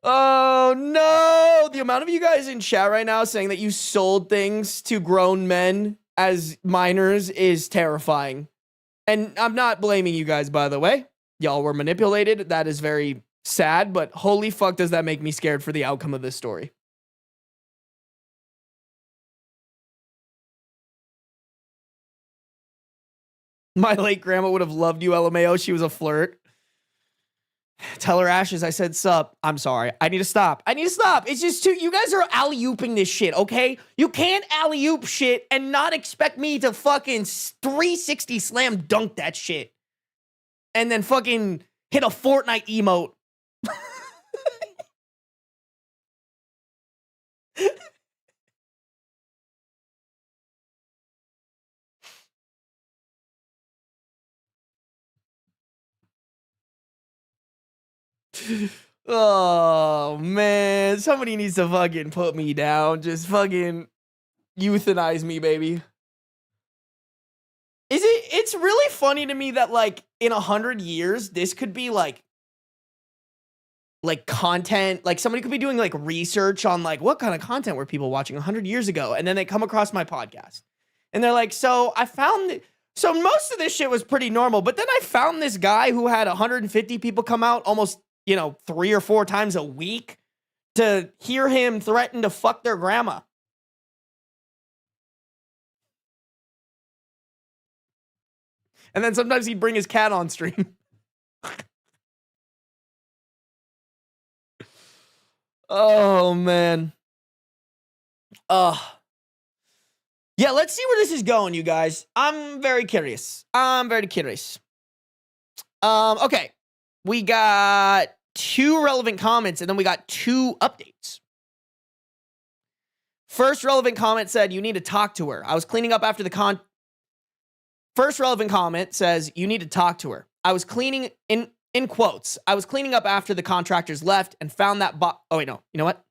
Oh no! The amount of you guys in chat right now saying that you sold things to grown men as minors is terrifying. And I'm not blaming you guys, by the way. Y'all were manipulated. That is very sad, but holy fuck does that make me scared for the outcome of this story. My late grandma would have loved you, LMAO. She was a flirt. Tell her, Ashes, I said sup. I'm sorry. I need to stop. It's just too, you guys are alley-ooping this shit, okay? You can't alley-oop shit and not expect me to fucking 360 slam dunk that shit. And then fucking hit a Fortnite emote. Oh, man. Somebody needs to fucking put me down. Just fucking euthanize me, baby. It's really funny to me that, like, in 100 years, this could be, like content. Like, somebody could be doing, like, research on, like, what kind of content were people watching 100 years ago? And then they come across my podcast. And they're like, so I found... So most of this shit was pretty normal. But then I found this guy who had 150 people come out almost... 3 or 4 times a week to hear him threaten to fuck their grandma. And then sometimes he'd bring his cat on stream. Oh, man. Yeah, let's see where this is going, you guys. I'm very curious. Okay. We got 2 relevant comments, and then we got 2 updates. First relevant comment said, you need to talk to her. I was cleaning up after the First relevant comment says, you need to talk to her. I was cleaning, in quotes, I was cleaning up after the contractors left and found that oh, wait, no. You know what?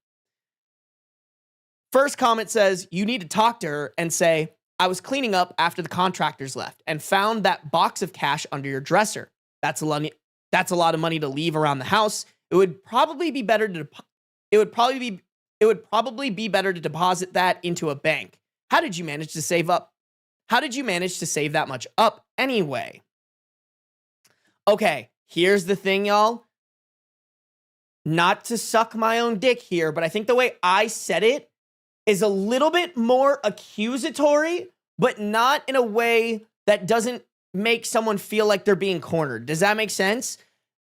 First comment says, you need to talk to her and say, I was cleaning up after the contractors left and found that box of cash under your dresser. That's a lot of money to leave around the house. It would probably be better to deposit that into a bank. How did you manage to save up? How did you manage to save that much up anyway? Okay, here's the thing, y'all. Not to suck my own dick here, but I think the way I said it is a little bit more accusatory, but not in a way that doesn't make someone feel like they're being cornered. Does that make sense?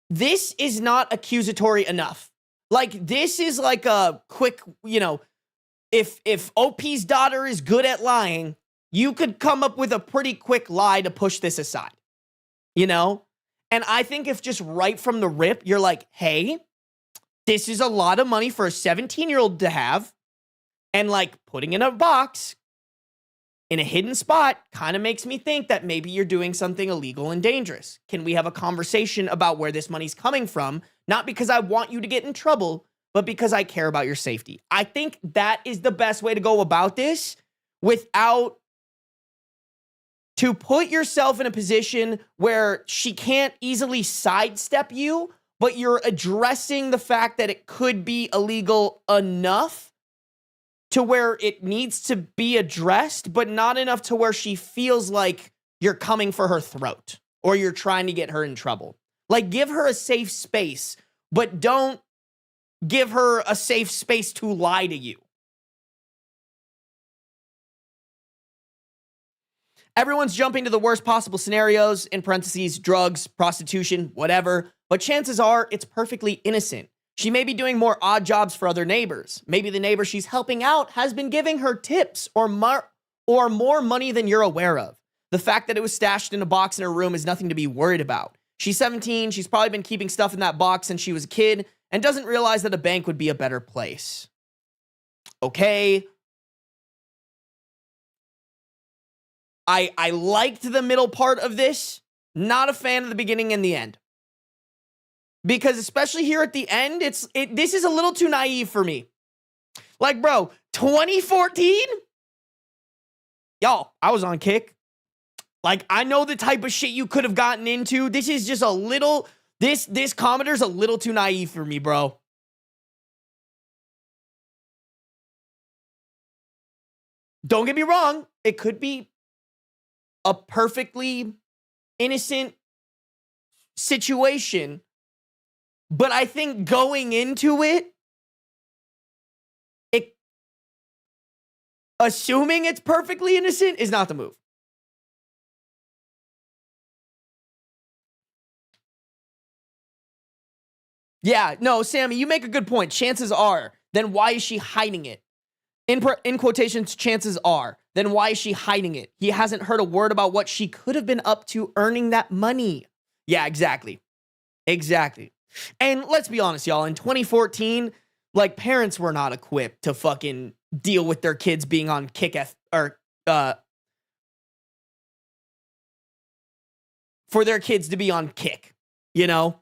This is not accusatory enough. Like, this is like a quick, if OP's daughter is good at lying, you could come up with a pretty quick lie to push this aside, And I think if just right from the rip, you're like, hey, this is a lot of money for a 17-year-old to have, and like putting in a box in a hidden spot kind of makes me think that maybe you're doing something illegal and dangerous. Can we have a conversation about where this money's coming from? Not because I want you to get in trouble, but because I care about your safety. I think that is the best way to go about this without to put yourself in a position where she can't easily sidestep you, but you're addressing the fact that it could be illegal enough to where it needs to be addressed, but not enough to where she feels like you're coming for her throat or you're trying to get her in trouble. Like, give her a safe space, but don't give her a safe space to lie to you. Everyone's jumping to the worst possible scenarios, in parentheses, drugs, prostitution, whatever, but chances are it's perfectly innocent. She may be doing more odd jobs for other neighbors. Maybe the neighbor she's helping out has been giving her tips or more money than you're aware of. The fact that it was stashed in a box in her room is nothing to be worried about. She's 17. She's probably been keeping stuff in that box since she was a kid and doesn't realize that a bank would be a better place. Okay. I liked the middle part of this. Not a fan of the beginning and the end. Because especially here at the end, this is a little too naive for me. Like, bro, 2014? Y'all, I was on kick. Like, I know the type of shit you could have gotten into. This is just a little, this commenter's a little too naive for me, bro. Don't get me wrong. It could be a perfectly innocent situation. But I think going into it, assuming it's perfectly innocent is not the move. Yeah, no, Sammy, you make a good point. Chances are, then why is she hiding it? In quotations, chances are. Then why is she hiding it? He hasn't heard a word about what she could have been up to earning that money. Yeah, exactly. Exactly. And let's be honest, y'all. In 2014, like, parents were not equipped to fucking deal with their kids being on for their kids to be on kick, you know?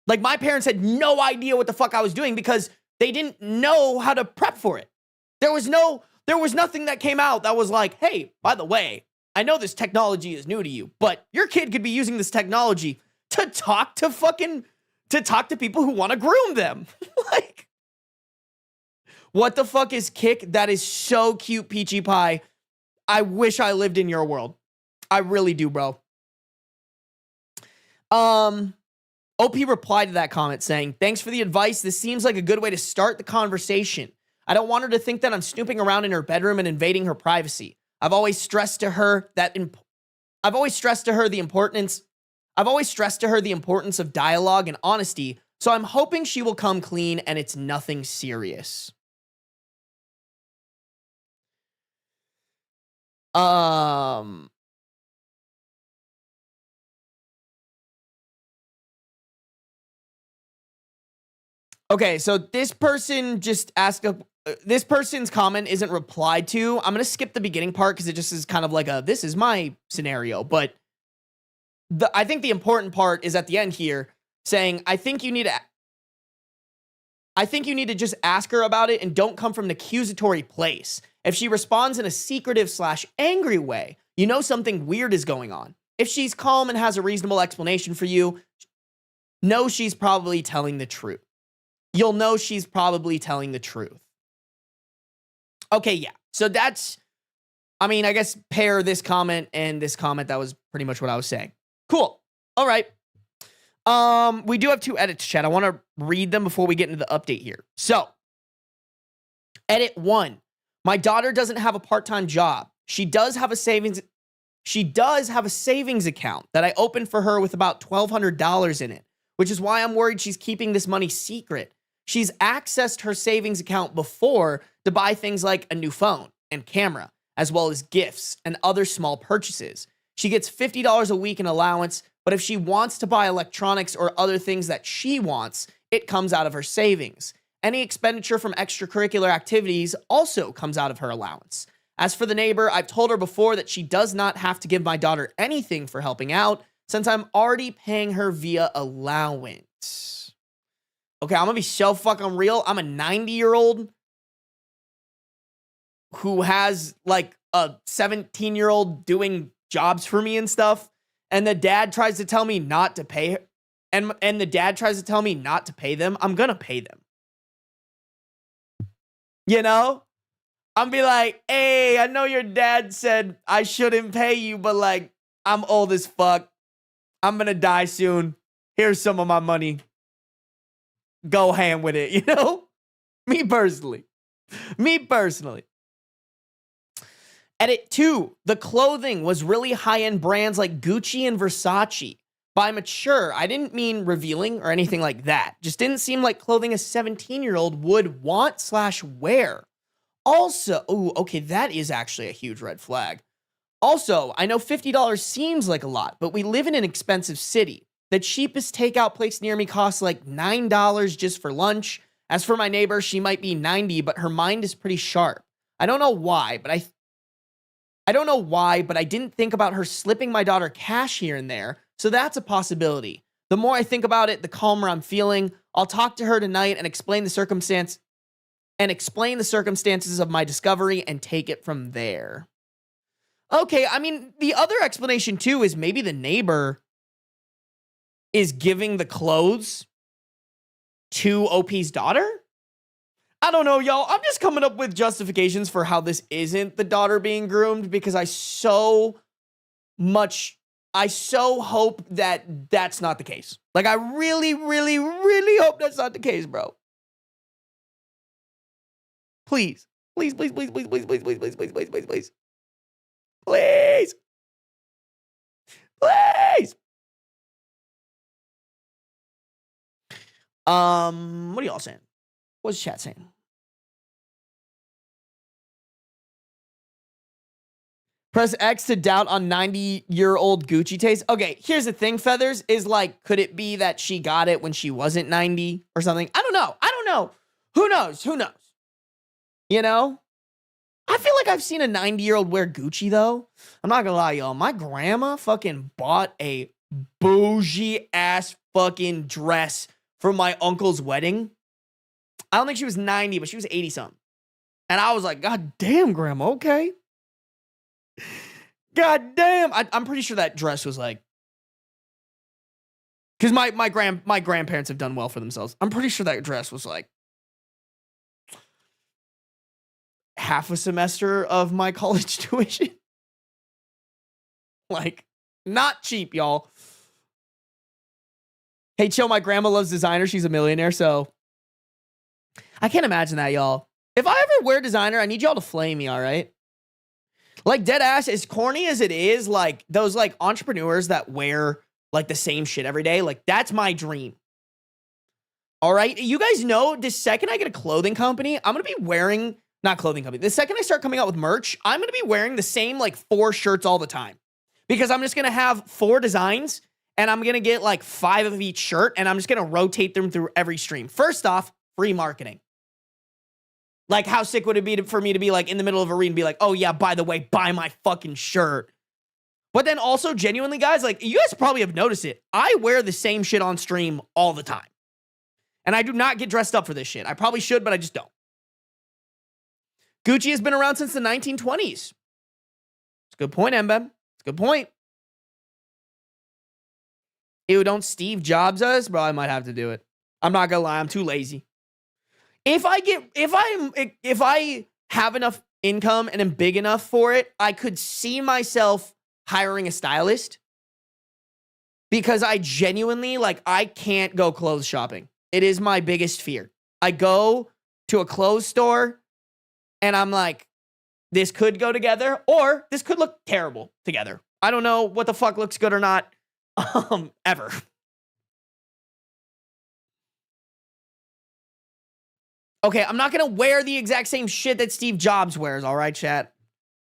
Like, my parents had no idea what the fuck I was doing because they didn't know how to prep for it. There was nothing that came out that was like, hey, by the way, I know this technology is new to you, but your kid could be using this technology to talk to people who want to groom them. Like, what the fuck is kick? That is so cute, Peachy Pie. I wish I lived in your world. I really do, bro. OP replied to that comment saying, thanks for the advice. This seems like a good way to start the conversation. I don't want her to think that I'm snooping around in her bedroom and invading her privacy. I've always stressed to her the importance of dialogue and honesty, so I'm hoping she will come clean and it's nothing serious. Okay, so this person just asked this person's comment isn't replied to. I'm going to skip the beginning part because it just is kind of like this is my scenario. But I think the important part is at the end here saying, I think you need to just ask her about it and don't come from an accusatory place. If she responds in a secretive/angry way, you know something weird is going on. If she's calm and has a reasonable explanation for you, know she's probably telling the truth. You'll know she's probably telling the truth. Okay, yeah. So that's, I mean, I guess pair this comment and this comment. That was pretty much what I was saying. Cool. All right. We do have 2 edits, chat. I want to read them before we get into the update here. So, edit 1. My daughter doesn't have a part-time job. She does have a savings account that I opened for her with about $1,200 in it, which is why I'm worried she's keeping this money secret. She's accessed her savings account before to buy things like a new phone and camera, as well as gifts and other small purchases. She gets $50 a week in allowance, but if she wants to buy electronics or other things that she wants, it comes out of her savings. Any expenditure from extracurricular activities also comes out of her allowance. As for the neighbor, I've told her before that she does not have to give my daughter anything for helping out, since I'm already paying her via allowance. Okay, I'm gonna be so fucking real. I'm a 90-year-old who has like a 17-year-old doing jobs for me and stuff, and the dad tries to tell me not to pay her, and the dad tries to tell me not to pay them. I'm gonna pay them. You know? I'm be like, hey, I know your dad said I shouldn't pay you, but like, I'm old as fuck. I'm gonna die soon. Here's some of my money. Go ham with it, you know? Me personally. Edit 2. The clothing was really high-end brands like Gucci and Versace. By mature, I didn't mean revealing or anything like that. Just didn't seem like clothing a 17-year-old would want/wear. Also, okay, that is actually a huge red flag. Also, I know $50 seems like a lot, but we live in an expensive city. The cheapest takeout place near me costs like $9 just for lunch. As for my neighbor, she might be 90, but her mind is pretty sharp. I don't know why, but I didn't think about her slipping my daughter cash here and there, so that's a possibility. The more I think about it, the calmer I'm feeling. I'll talk to her tonight and explain the circumstances of my discovery and take it from there. Okay, I mean, the other explanation too is maybe the neighbor is giving the clothes to OP's daughter? I don't know, y'all. I'm just coming up with justifications for how this isn't the daughter being groomed because I so hope that that's not the case. Like, I really, really, really hope that's not the case, bro. Please. Please, please, please, please, please, please, please, please, please, please, please, please. Please. Please. What are y'all saying? What's chat saying? Press X to doubt on 90-year-old Gucci taste. Okay, here's the thing, Feathers, is like, could it be that she got it when she wasn't 90 or something? I don't know. Who knows? You know? I feel like I've seen a 90-year-old wear Gucci, though. I'm not gonna lie, y'all. My grandma fucking bought a bougie-ass fucking dress for my uncle's wedding. I don't think she was 90, but she was 80-something. And I was like, God damn, Grandma, okay. God damn. I'm pretty sure that dress was like... Because my grandparents have done well for themselves. I'm pretty sure that dress was like... half a semester of my college tuition. Like, not cheap, y'all. Hey, chill, my grandma loves designer. She's a millionaire, so... I can't imagine that, y'all. If I ever wear designer, I need y'all to flame me, all right? Like, dead ass, as corny as it is, like, those, like, entrepreneurs that wear, like, the same shit every day, like, that's my dream. All right? You guys know, the second I get a clothing company, I'm gonna be wearing... Not clothing company. The second I start coming out with merch, I'm going to be wearing the same, like, 4 shirts all the time. Because I'm just going to have 4 designs, and I'm going to get, like, 5 of each shirt, and I'm just going to rotate them through every stream. First off, free marketing. Like, how sick would it be for me to be, like, in the middle of a read and be like, oh, yeah, by the way, buy my fucking shirt. But then also, genuinely, guys, like, you guys probably have noticed it. I wear the same shit on stream all the time. And I do not get dressed up for this shit. I probably should, but I just don't. Gucci has been around since the 1920s. It's a good point, Mbem. It's a good point. Ew, don't Steve Jobs us? Bro, I might have to do it. I'm not gonna lie, I'm too lazy. If I have enough income and am big enough for it, I could see myself hiring a stylist. Because I genuinely, like, I can't go clothes shopping. It is my biggest fear. I go to a clothes store and I'm like, this could go together, or this could look terrible together. I don't know what the fuck looks good or not, ever. Okay, I'm not gonna wear the exact same shit that Steve Jobs wears, all right, chat?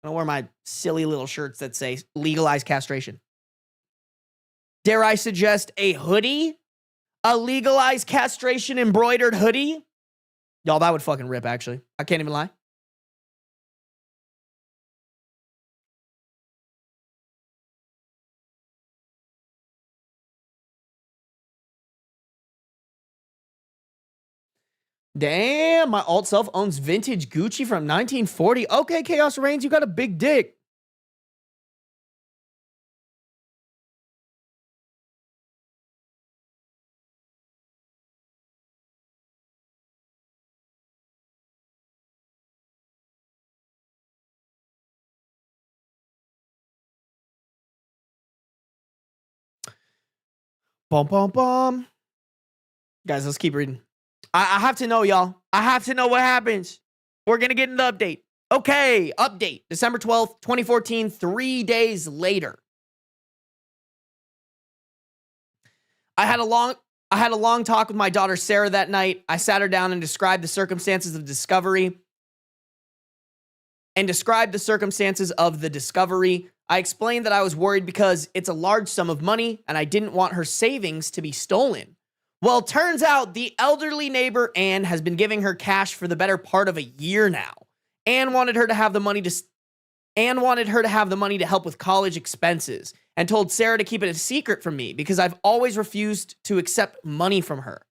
I'm gonna wear my silly little shirts that say legalize castration. Dare I suggest a hoodie? A legalized castration embroidered hoodie? Y'all, that would fucking rip, actually. I can't even lie. Damn, my alt self owns vintage Gucci from 1940. Okay, Chaos Reigns, you got a big dick. Bum, bum, bum. Guys, let's keep reading. I have to know, y'all. I have to know what happens. We're going to get in the update. Okay, update. December 12th, 2014, 3 days later. I had a long talk with my daughter Sarah that night. I sat her down and described the circumstances of discovery. I explained that I was worried because it's a large sum of money and I didn't want her savings to be stolen. Well, turns out the elderly neighbor Anne has been giving her cash for the better part of a year now. Anne wanted her to have the money to help with college expenses and told Sarah to keep it a secret from me because I've always refused to accept money from her.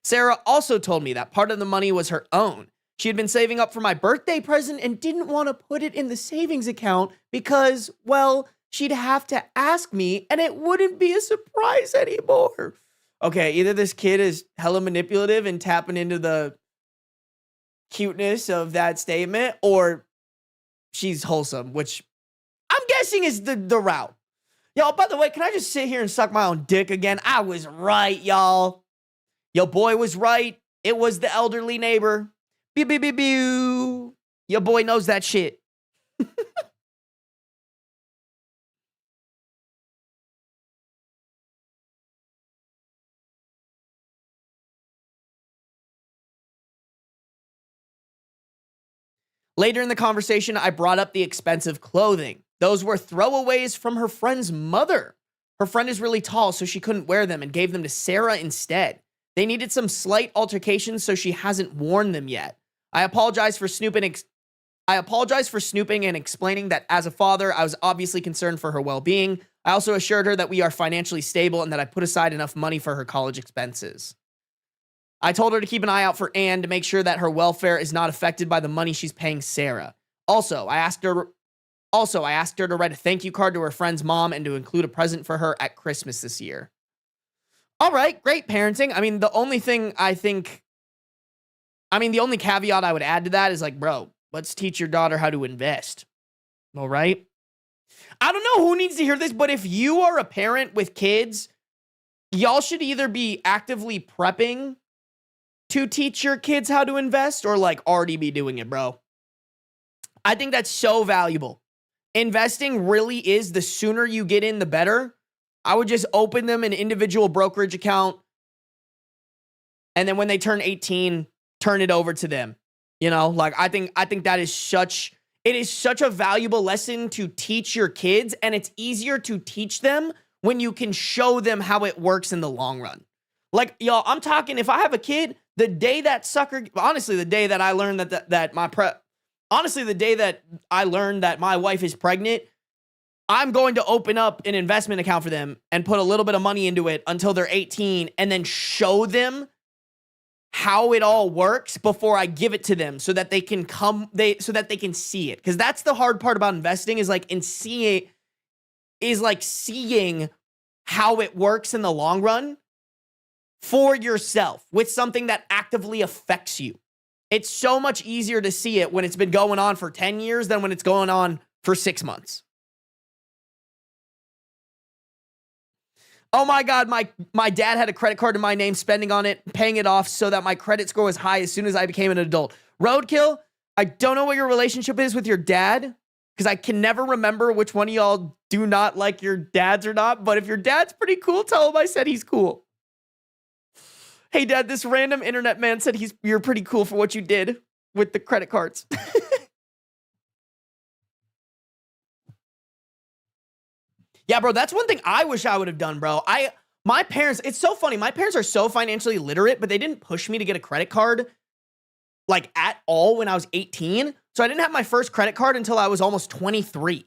Sarah also told me that part of the money was her own. She had been saving up for my birthday present and didn't want to put it in the savings account because, well, she'd have to ask me and it wouldn't be a surprise anymore. Okay, either this kid is hella manipulative and tapping into the cuteness of that statement, or she's wholesome, which I'm guessing is the route. Y'all, by the way, can I just sit here and suck my own dick again? I was right, y'all. Your boy was right. It was the elderly neighbor. Pew, pew, pew, pew. Your boy knows that shit. Later in the conversation, I brought up the expensive clothing. Those were throwaways from her friend's mother. Her friend is really tall, so she couldn't wear them and gave them to Sarah instead. They needed some slight altercations, so she hasn't worn them yet. I apologize for snooping and explaining that as a father, I was obviously concerned for her well-being. I also assured her that we are financially stable and that I put aside enough money for her college expenses. I told her to keep an eye out for Anne to make sure that her welfare is not affected by the money she's paying Sarah. Also, I asked her to write a thank you card to her friend's mom and to include a present for her at Christmas this year. All right, great parenting. I mean, the only caveat I would add to that is like, bro, let's teach your daughter how to invest. All right? I don't know who needs to hear this, but if you are a parent with kids, y'all should either be actively prepping to teach your kids how to invest or like already be doing it, bro. I think that's so valuable. Investing really is, the sooner you get in, the better. I would just open them an individual brokerage account. And then when they turn 18, turn it over to them. You know, like I think that is such a valuable lesson to teach your kids. And it's easier to teach them when you can show them how it works in the long run. Like, y'all, I'm talking, if I have a kid, the day that I learned the day that I learned that my wife is pregnant, I'm going to open up an investment account for them and put a little bit of money into it until they're 18 and then show them how it all works before I give it to them so that they can see it. Because that's the hard part about investing is seeing how it works in the long run for yourself with something that actively affects you. It's so much easier to see it when it's been going on for 10 years than when it's going on for 6 months. Oh my God, my dad had a credit card in my name, spending on it, paying it off so that my credit score was high as soon as I became an adult. Roadkill, I don't know what your relationship is with your dad, because I can never remember which one of y'all do not like your dads or not, but if your dad's pretty cool, tell him I said he's cool. Hey, Dad, this random internet man said you're pretty cool for what you did with the credit cards. Yeah, bro, that's one thing I wish I would have done, bro. My parents, it's so funny. My parents are so financially literate, but they didn't push me to get a credit card like at all when I was 18. So I didn't have my first credit card until I was almost 23.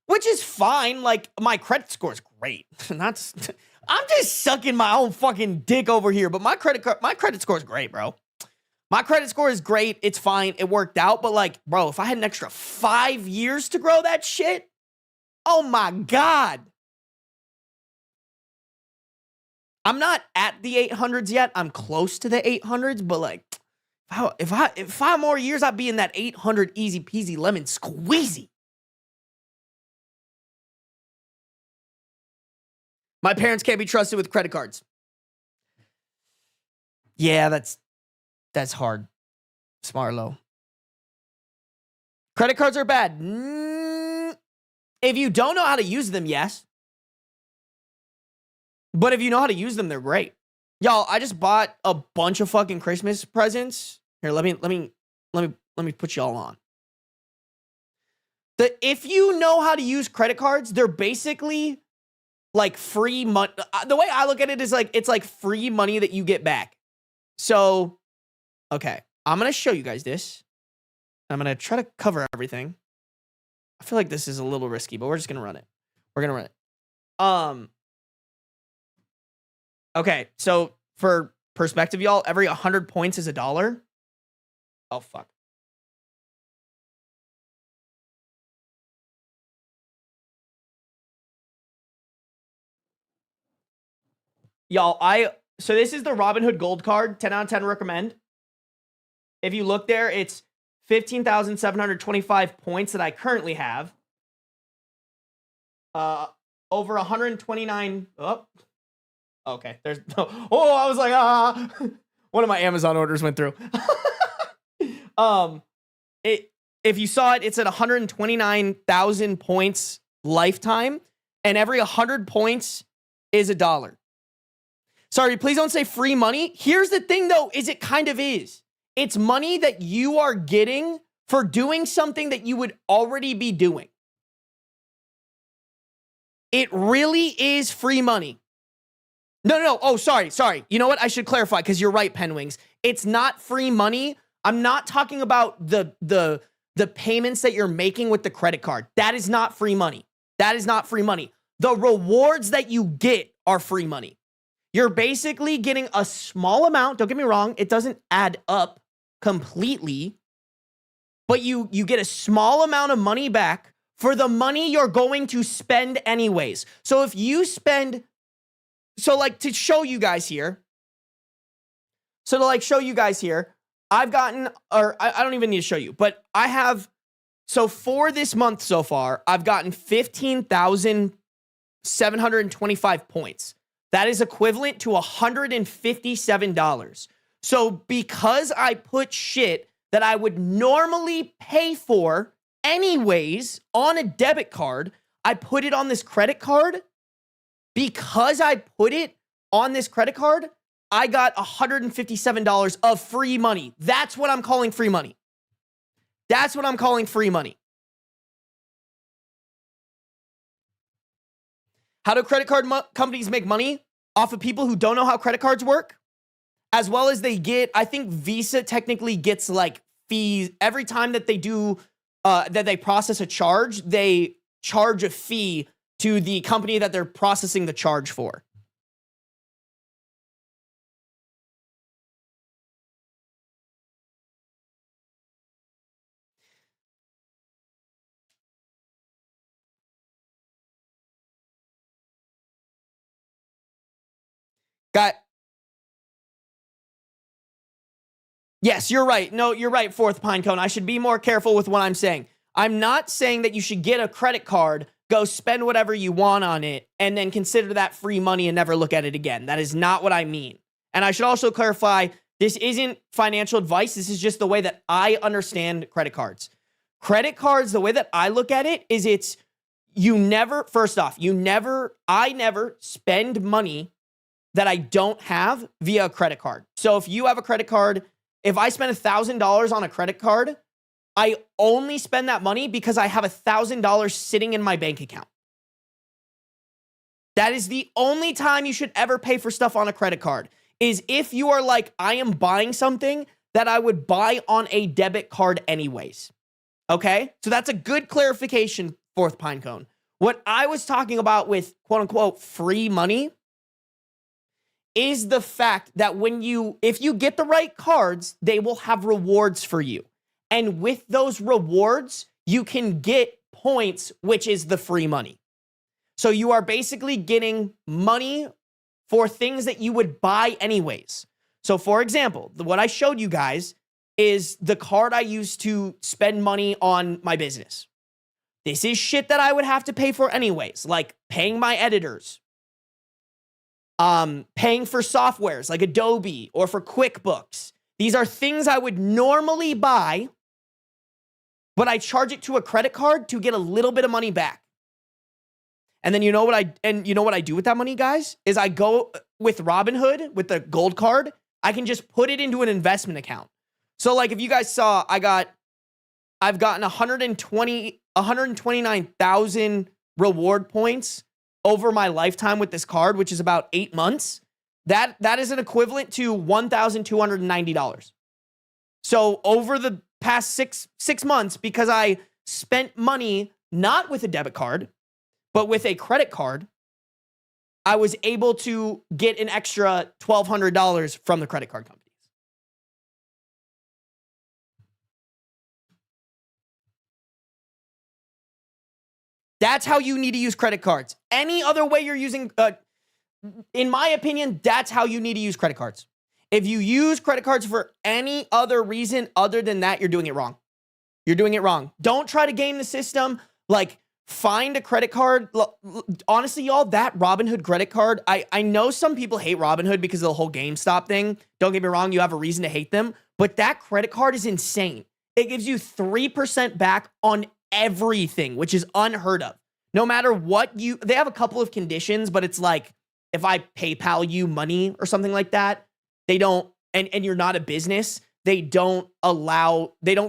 Which is fine. Like, my credit score is great. I'm just sucking my own fucking dick over here, but my credit score is great, bro. My credit score is great. It's fine. It worked out. But like, bro, if I had an extra 5 years to grow that shit, oh my God. I'm not at the 800s yet. I'm close to the 800s, but like, if 5 more years, I'd be in that 800 easy peasy lemon squeezy. My parents can't be trusted with credit cards. Yeah, that's hard. Smarlo. Credit cards are bad. If you don't know how to use them, yes. But if you know how to use them, they're great. Y'all, I just bought a bunch of fucking Christmas presents. Here, let me put y'all on. If you know how to use credit cards, they're basically like free money. The way I look at it is like, it's like free money that you get back. So, okay, I'm going to show you guys this. I'm going to try to cover everything. I feel like this is a little risky, but we're just going to run it. We're going to run it. Okay, so for perspective, y'all, every 100 points is $1. Oh, fuck. Y'all, so this is the Robinhood Gold card, 10 out of 10 recommend. If you look there, it's 15,725 points that I currently have. Over 129. Oh, okay. There's oh, I was like, one of my Amazon orders went through. If you saw it, it's at 129,000 points lifetime, and every 100 points is $1. Sorry, please don't say free money. Here's the thing, though, is it kind of is. It's money that you are getting for doing something that you would already be doing. It really is free money. No. Oh, sorry. You know what? I should clarify because you're right, Penwings. It's not free money. I'm not talking about the payments that you're making with the credit card. That is not free money. That is not free money. The rewards that you get are free money. You're basically getting a small amount. Don't get me wrong. It doesn't add up completely, but you get a small amount of money back for the money you're going to spend anyways. So if you spend, to show you guys here, I've gotten, or I don't even need to show you, but I have, so for this month so far, I've gotten 15,725 points. That is equivalent to $157. So because I put shit that I would normally pay for anyways on a debit card, I put it on this credit card. Because I put it on this credit card, I got $157 of free money. That's what I'm calling free money. That's what I'm calling free money. How do credit card companies make money? Off of people who don't know how credit cards work? As well as they get, I think Visa technically gets like fees. Every time that they do, that they process a charge, they charge a fee to the company that they're processing the charge for. Yes, you're right. No, you're right, Fourth Pinecone. I should be more careful with what I'm saying. I'm not saying that you should get a credit card, go spend whatever you want on it, and then consider that free money and never look at it again. That is not what I mean. And I should also clarify, this isn't financial advice. This is just the way that I understand credit cards. Credit cards, the way that I look at it is I never spend money that I don't have via a credit card. So if you have a credit card, if I spend $1,000 on a credit card, I only spend that money because I have $1,000 sitting in my bank account. That is the only time you should ever pay for stuff on a credit card, is if you are like, I am buying something that I would buy on a debit card anyways. Okay? So that's a good clarification, Fourth Pinecone. What I was talking about with quote unquote free money is the fact that if you get the right cards, they will have rewards for you. And with those rewards, you can get points, which is the free money. So you are basically getting money for things that you would buy anyways. So for example, what I showed you guys is the card I use to spend money on my business. This is shit that I would have to pay for anyways, like paying my editors, paying for softwares like Adobe or for QuickBooks. These are things I would normally buy, but I charge it to a credit card to get a little bit of money back. And then you know what I do with that money, guys? Is I go with Robinhood with the gold card. I can just put it into an investment account. So like if you guys saw, I've gotten 129,000 reward points over my lifetime with this card, which is about 8 months. That is an equivalent to $1,290. So over the past six months, because I spent money not with a debit card, but with a credit card, I was able to get an extra $1,200 from the credit card companies. That's how you need to use credit cards. Any other way you're using, in my opinion, that's how you need to use credit cards. If you use credit cards for any other reason other than that, you're doing it wrong. You're doing it wrong. Don't try to game the system. Like, find a credit card. Honestly, y'all, that Robinhood credit card, I know some people hate Robinhood because of the whole GameStop thing. Don't get me wrong, you have a reason to hate them, but that credit card is insane. It gives you 3% back on everything, which is unheard of. No matter what they have a couple of conditions, but it's like, if I PayPal you money or something like that, they don't, and you're not a business, they don't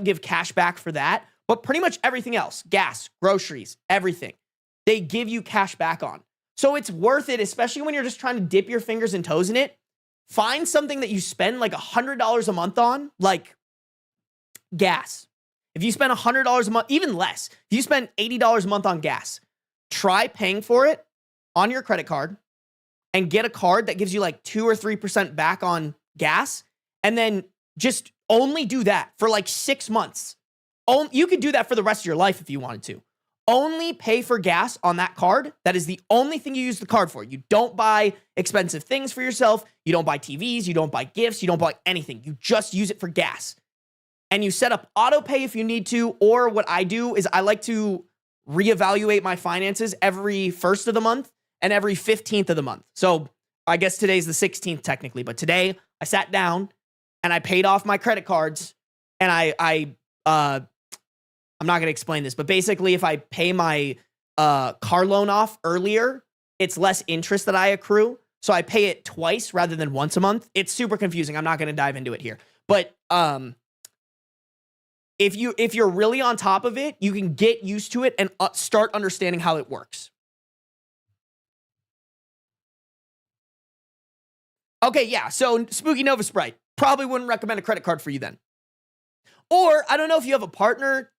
give cash back for that. But pretty much everything else, gas, groceries, everything, they give you cash back on. So it's worth it, especially when you're just trying to dip your fingers and toes in it. Find something that you spend like $100 a month on, like gas. If you spend $100 a month, even less, if you spend $80 a month on gas, try paying for it on your credit card and get a card that gives you like 2 or 3% back on gas. And then just only do that for like 6 months. You could do that for the rest of your life if you wanted to. Only pay for gas on that card. That is the only thing you use the card for. You don't buy expensive things for yourself. You don't buy TVs. You don't buy gifts. You don't buy anything. You just use it for gas. And you set up auto pay if you need to. Or what I do is I like to reevaluate my finances every 1st of the month and every 15th of the month. So I guess today's the 16th technically. But today I sat down and I paid off my credit cards. And I'm not going to explain this, but basically if I pay my car loan off earlier, it's less interest that I accrue. So I pay it twice rather than once a month. It's super confusing. I'm not going to dive into it here. But if you're really on top of it, you can get used to it and start understanding how it works. Okay, yeah. So Spooky Nova Sprite, probably wouldn't recommend a credit card for you then. Or I don't know if you have a partner.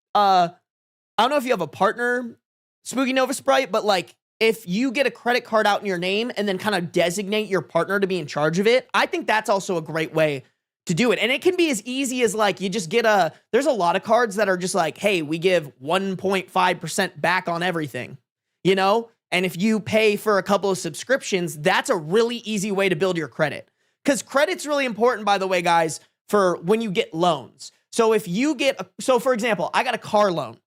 Spooky Nova Sprite, but like if you get a credit card out in your name and then kind of designate your partner to be in charge of it, I think that's also a great way to do it. And it can be as easy as like you just there's a lot of cards that are just like, hey, we give 1.5% back on everything, you know? And if you pay for a couple of subscriptions, that's a really easy way to build your credit. Because credit's really important, by the way, guys, for when you get loans. So if you so for example, I got a car loan,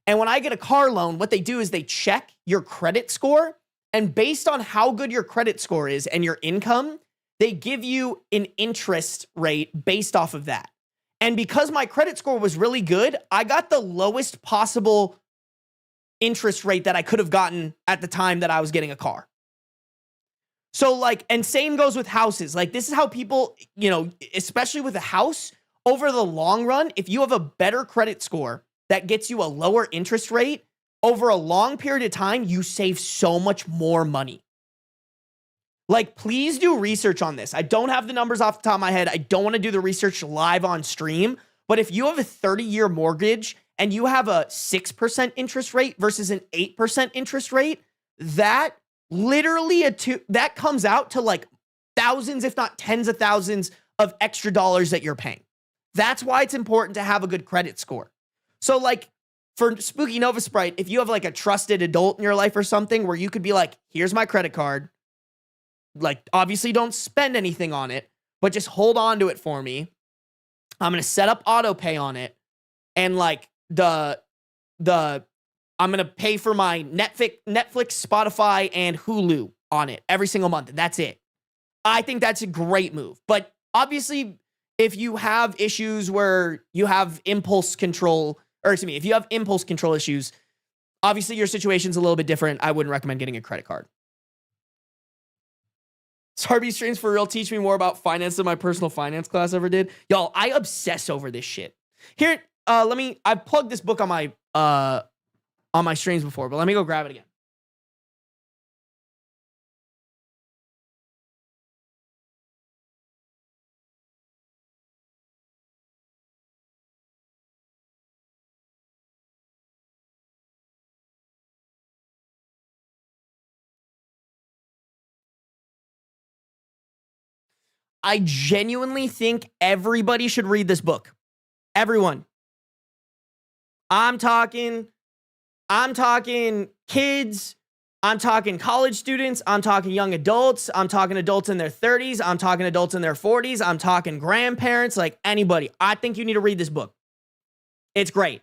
and when I get a car loan, what they do is they check your credit score, and based on how good your credit score is and your income, they give you an interest rate based off of that. And because my credit score was really good, I got the lowest possible interest rate that I could have gotten at the time that I was getting a car. So like, and same goes with houses. Like this is how people, you know, especially with a house, over the long run, if you have a better credit score that gets you a lower interest rate, over a long period of time, you save so much more money. Like, please do research on this. I don't have the numbers off the top of my head. I don't want to do the research live on stream. But if you have a 30-year mortgage and you have a 6% interest rate versus an 8% interest rate, that literally that comes out to like thousands, if not tens of thousands of extra dollars that you're paying. That's why it's important to have a good credit score. So like for Spooky Nova Sprite, if you have like a trusted adult in your life or something where you could be like, here's my credit card. Like obviously don't spend anything on it, but just hold on to it for me. I'm going to set up auto pay on it. And like I'm going to pay for my Netflix, Spotify, and Hulu on it every single month. And that's it. I think that's a great move. But obviously, if you have issues where you have impulse control, if you have impulse control issues, obviously your situation's a little bit different. I wouldn't recommend getting a credit card. Sarby streams for real teach me more about finance than my personal finance class ever did. Y'all, I obsess over this shit. Here, I've plugged this book on my streams before, but let me go grab it again. I genuinely think everybody should read this book. Everyone. I'm talking I'm talking kids. I'm talking college students. I'm talking young adults. I'm talking adults in their 30s. I'm talking adults in their 40s. I'm talking grandparents, like anybody. I think you need to read this book. It's great.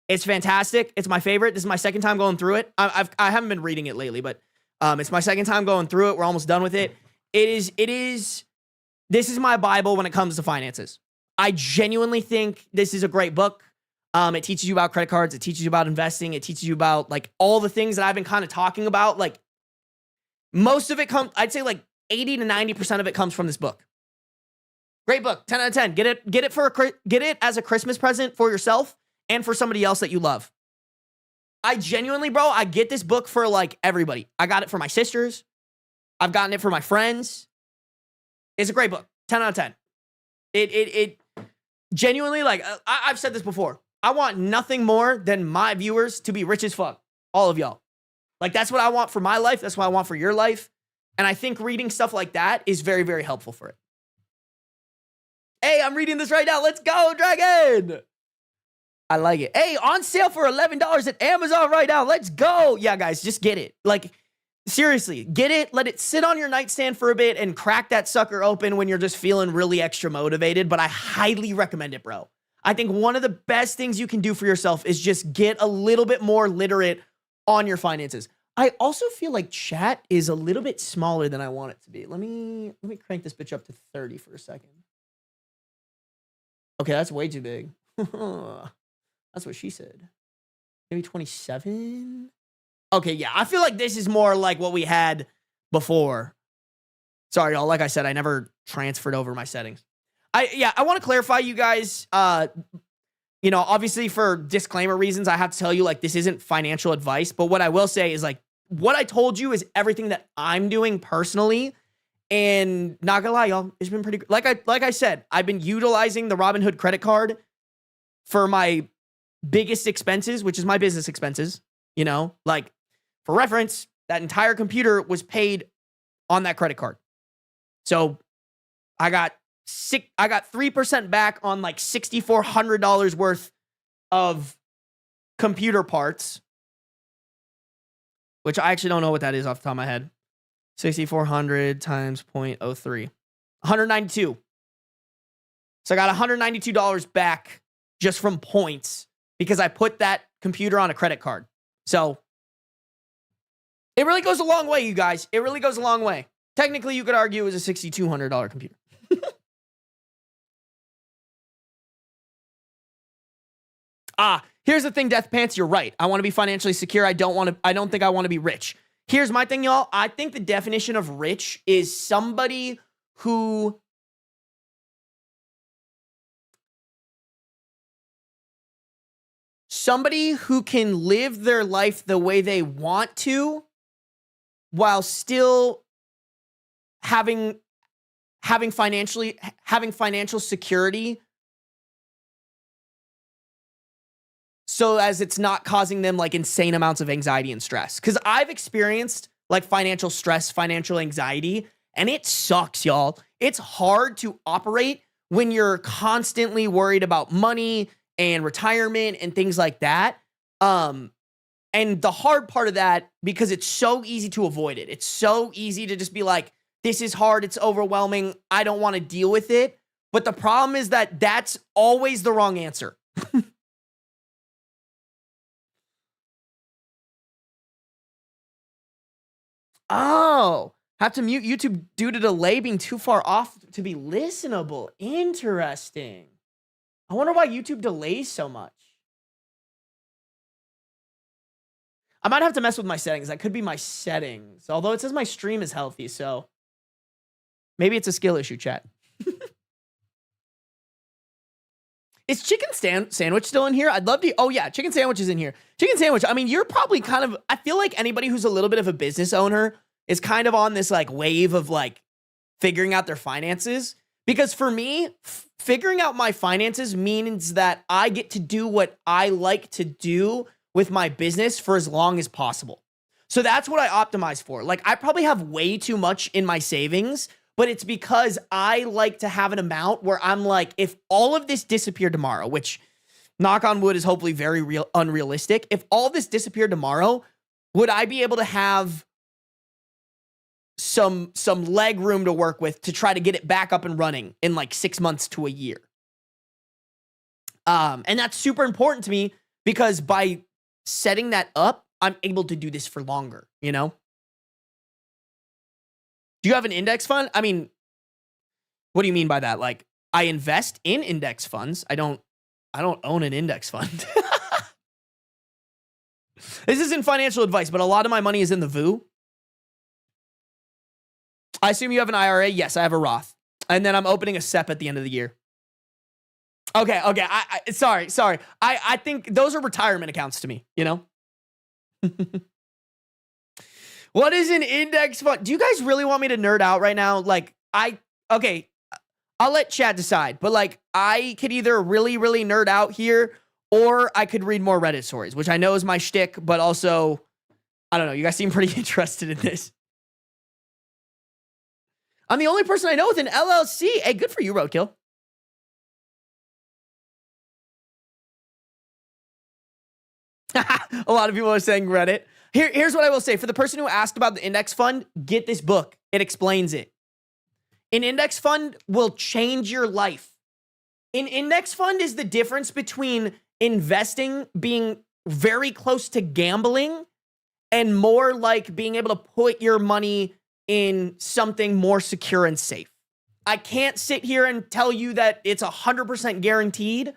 It's fantastic. It's my favorite. This is my second time going through it. I haven't been reading it lately, but it's my second time going through it. We're almost done with it. This is my Bible when it comes to finances. I genuinely think this is a great book. It teaches you about credit cards. It teaches you about investing. It teaches you about like all the things that I've been kind of talking about. Like most of it I'd say like 80 to 90% of it comes from this book. Great book, 10 out of 10. Get it as a Christmas present for yourself and for somebody else that you love. I genuinely, bro, I get this book for like everybody. I got it for my sisters. I've gotten it for my friends. It's a great book, 10 out of 10. It genuinely, like, I've said this before. I want nothing more than my viewers to be rich as fuck. All of y'all. Like, that's what I want for my life. That's what I want for your life. And I think reading stuff like that is very, very helpful for it. Hey, I'm reading this right now. Let's go, Dragon. I like it. Hey, on sale for $11 at Amazon right now. Let's go. Yeah, guys, just get it. Like, seriously, get it. Let it sit on your nightstand for a bit and crack that sucker open when you're just feeling really extra motivated. But I highly recommend it, bro. I think one of the best things you can do for yourself is just get a little bit more literate on your finances. I also feel like chat is a little bit smaller than I want it to be. Let me crank this bitch up to 30 for a second. Okay, that's way too big. That's what she said. Maybe 27? Okay, yeah. I feel like this is more like what we had before. Sorry, y'all. Like I said, I never transferred over my settings. I want to clarify, you guys. Obviously for disclaimer reasons, I have to tell you, like, this isn't financial advice. But what I will say is, like, what I told you is everything that I'm doing personally. And not gonna lie, y'all, it's been pretty good. Like I said, I've been utilizing the Robinhood credit card for my biggest expenses, which is my business expenses. You know, like, for reference, that entire computer was paid on that credit card. So I got 3% back on like $6,400 worth of computer parts, which I actually don't know what that is off the top of my head. 6,400 times 0.03. 192. So I got $192 back just from points because I put that computer on a credit card. So it really goes a long way, you guys. It really goes a long way. Technically, you could argue it was a $6,200 computer. Here's the thing, Death Pants, you're right. I want to be financially secure. I don't think I want to be rich. Here's my thing, y'all. I think the definition of rich is somebody who can live their life the way they want to while still having financial security, so as it's not causing them like insane amounts of anxiety and stress. Because I've experienced like financial stress, financial anxiety, and it sucks, y'all. It's hard to operate when you're constantly worried about money and retirement and things like that. And the hard part of that, because it's so easy to avoid it. It's so easy to just be like, this is hard. It's overwhelming. I don't want to deal with it. But the problem is that that's always the wrong answer. Oh, have to mute YouTube due to delay being too far off to be listenable. Interesting. I wonder why YouTube delays so much. I might have to mess with my settings. That could be my settings. Although it says my stream is healthy, so maybe it's a skill issue, chat. Is Chicken Sandwich still in here? I'd love to. Oh, yeah. Chicken Sandwich is in here. Chicken Sandwich, I mean, you're probably kind of, I feel like anybody who's a little bit of a business owner is kind of on this like wave of like figuring out their finances. Because for me, figuring out my finances means that I get to do what I like to do with my business for as long as possible. So that's what I optimize for. Like, I probably have way too much in my savings, but it's because I like to have an amount where I'm like, if all of this disappeared tomorrow, which knock on wood, is hopefully very unrealistic. If all this disappeared tomorrow, would I be able to have some leg room to work with to try to get it back up and running in like 6 months to a year? And that's super important to me because by setting that up, I'm able to do this for longer, you know? Do you have an index fund? I mean, what do you mean by that? Like, I invest in index funds. I don't own an index fund. This isn't financial advice, but a lot of my money is in the VU. I assume you have an IRA. Yes, I have a Roth. And then I'm opening a SEP at the end of the year. Okay. Sorry. I think those are retirement accounts to me, you know? What is an index fund? Do you guys really want me to nerd out right now? Like, okay, I'll let chat decide, but like, I could either really, really nerd out here, or I could read more Reddit stories, which I know is my shtick, but also, I don't know, you guys seem pretty interested in this. I'm the only person I know with an LLC. Hey, good for you, Roadkill. A lot of people are saying Reddit. Here's what I will say. For the person who asked about the index fund, get this book. It explains it. An index fund will change your life. An index fund is the difference between investing being very close to gambling and more like being able to put your money in something more secure and safe. I can't sit here and tell you that it's 100% guaranteed,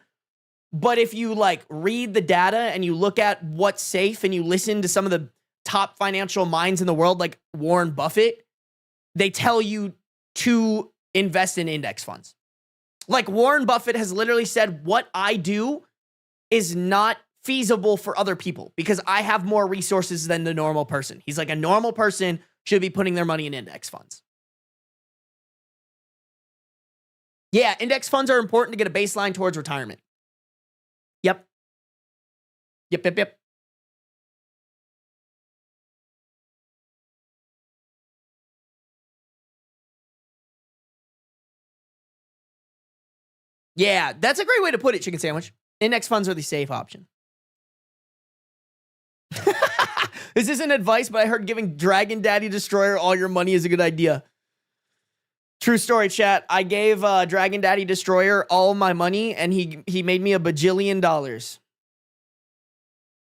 but if you like read the data and you look at what's safe and you listen to some of the top financial minds in the world, like Warren Buffett, they tell you to invest in index funds. Like Warren Buffett has literally said, what I do is not feasible for other people because I have more resources than the normal person. He's like, a normal person should be putting their money in index funds. Yeah, index funds are important to get a baseline towards retirement. Yep. Yeah, that's a great way to put it, Chicken Sandwich. Index funds are the safe option. This isn't advice, but I heard giving Dragon Daddy Destroyer all your money is a good idea. True story, chat. I gave Dragon Daddy Destroyer all my money, and he made me $1 bajillion. $1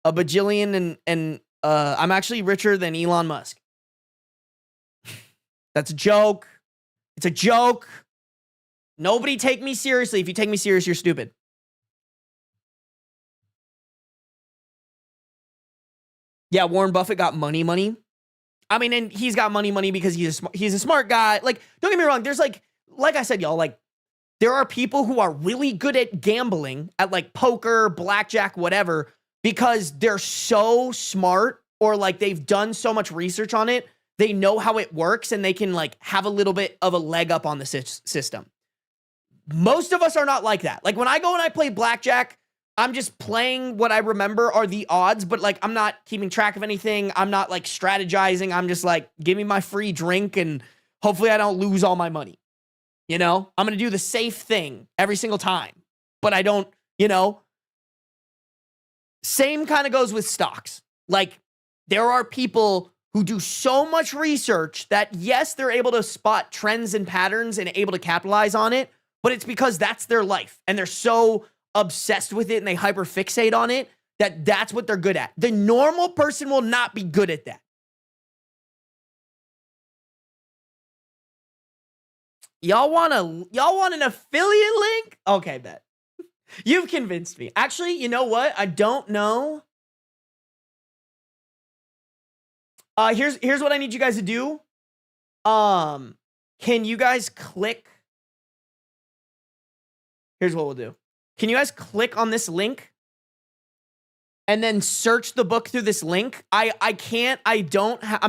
bajillion, and I'm actually richer than Elon Musk. That's a joke. It's a joke. Nobody take me seriously. If you take me serious, you're stupid. Yeah, Warren Buffett got money. I mean, and he's got money because he's a smart guy. Like, don't get me wrong. There's like I said, y'all, like, there are people who are really good at gambling, at like poker, blackjack, whatever, because they're so smart or like they've done so much research on it. They know how it works and they can like have a little bit of a leg up on the system. Most of us are not like that. Like when I go and I play blackjack, I'm just playing what I remember are the odds, but like I'm not keeping track of anything. I'm not like strategizing. I'm just like, give me my free drink and hopefully I don't lose all my money. You know, I'm going to do the safe thing every single time, but I don't, you know, same kind of goes with stocks. Like there are people who do so much research that yes, they're able to spot trends and patterns and able to capitalize on it, but it's because that's their life and they're so obsessed with it and they hyperfixate on it that's what they're good at. The normal person will not be good at that. Y'all want an affiliate link? Okay, bet. You've convinced me. Actually, you know what? I don't know. Here's what I need you guys to do. Can you guys click? Here's what we'll do. Can you guys click on this link and then search the book through this link? I'm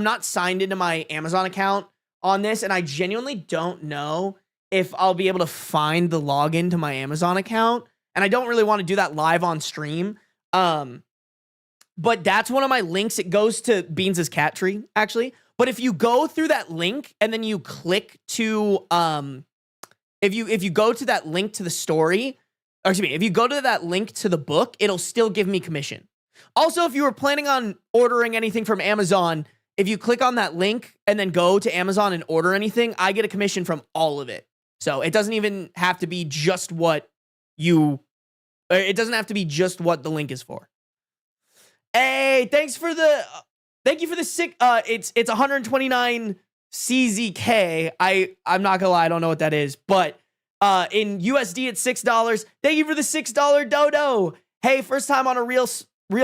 not signed into my Amazon account on this, and I genuinely don't know if I'll be able to find the login to my Amazon account, and I don't really want to do that live on stream. But that's one of my links. It goes to Beans' cat tree, actually. But if you go through that link and then you click to, if you go to that link to the story, or excuse me, if you go to that link to the book, it'll still give me commission. Also, if you were planning on ordering anything from Amazon, if you click on that link and then go to Amazon and order anything, I get a commission from all of it. So it doesn't even have to be just what it doesn't have to be just what the link is for. Hey, thank you for the sick, it's 129 CZK. I'm not gonna lie, I don't know what that is, but in USD it's $6. Thank you for the $6 dodo. Hey, first time on a real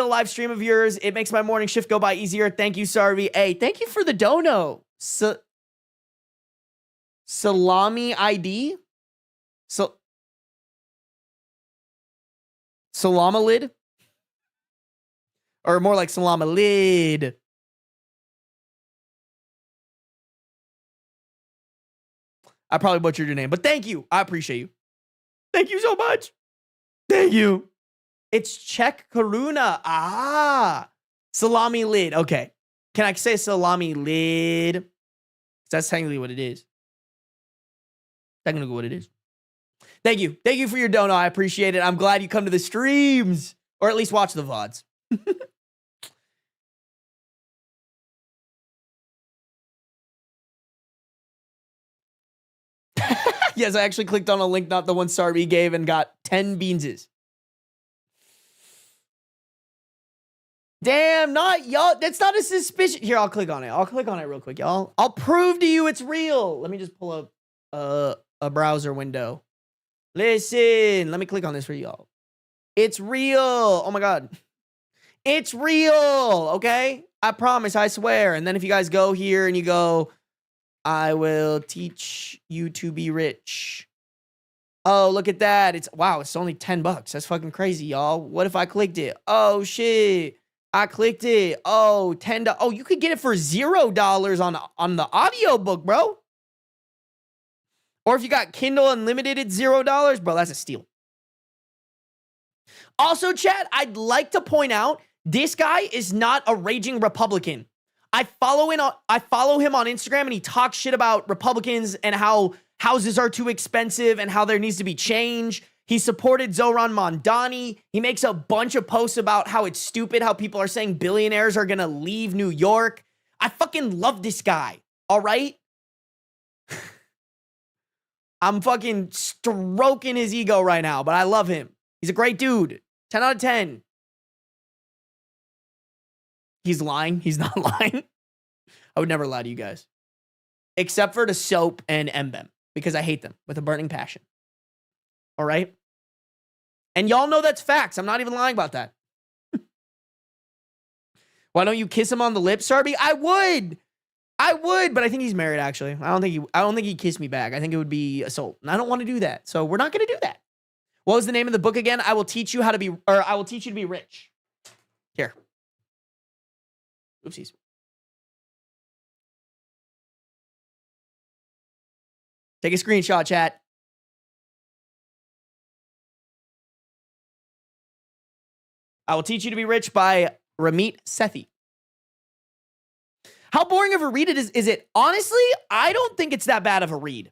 live stream of yours. It makes my morning shift go by easier. Thank you, Sarby. Hey, thank you for the dono. Salami ID? Salama lid? Or more like salama lid. I probably butchered your name, but thank you. I appreciate you. Thank you so much. Thank you. It's Czech Karuna. Ah, salami lid. Okay. Can I say salami lid? That's technically what it is. Technically what it is. Thank you. Thank you for your dono. I appreciate it. I'm glad you come to the streams, or at least watch the VODs. Yes, I actually clicked on a link, not the one Sarby gave, and got 10 beanses. Damn, not y'all. That's not a suspicion. Here, I'll click on it. I'll click on it real quick, y'all. I'll prove to you it's real. Let me just pull up a browser window. Listen, let me click on this for y'all. It's real. Oh my God. It's real. Okay. I promise. I swear. And then if you guys go here and you go, I will teach you to be rich. Oh, look at that. It's wow. It's only $10. That's fucking crazy, y'all. What if I clicked it? Oh shit. I clicked it. Oh, $10. Oh, you could get it for $0 on the audiobook, bro. Or if you got Kindle Unlimited, it's $0. Bro, that's a steal. Also, chat, I'd like to point out, this guy is not a raging Republican. I follow him on Instagram, and he talks shit about Republicans and how houses are too expensive and how there needs to be change. He supported Zoran Mondani. He makes a bunch of posts about how it's stupid, how people are saying billionaires are going to leave New York. I fucking love this guy, all right? I'm fucking stroking his ego right now, but I love him. He's a great dude. 10 out of 10. He's lying. He's not lying. I would never lie to you guys. Except for the soap and Mbem, because I hate them with a burning passion. All right? And y'all know that's facts. I'm not even lying about that. Why don't you kiss him on the lips, Sarby? I would, but I think he's married, actually. I don't think he'd kiss me back. I think it would be assault. And I don't want to do that. So we're not going to do that. What was the name of the book again? I will teach you to be rich. Here. Oopsies. Take a screenshot, chat. I Will Teach You to Be Rich by Ramit Sethi. How boring of a read is it? Honestly, I don't think it's that bad of a read.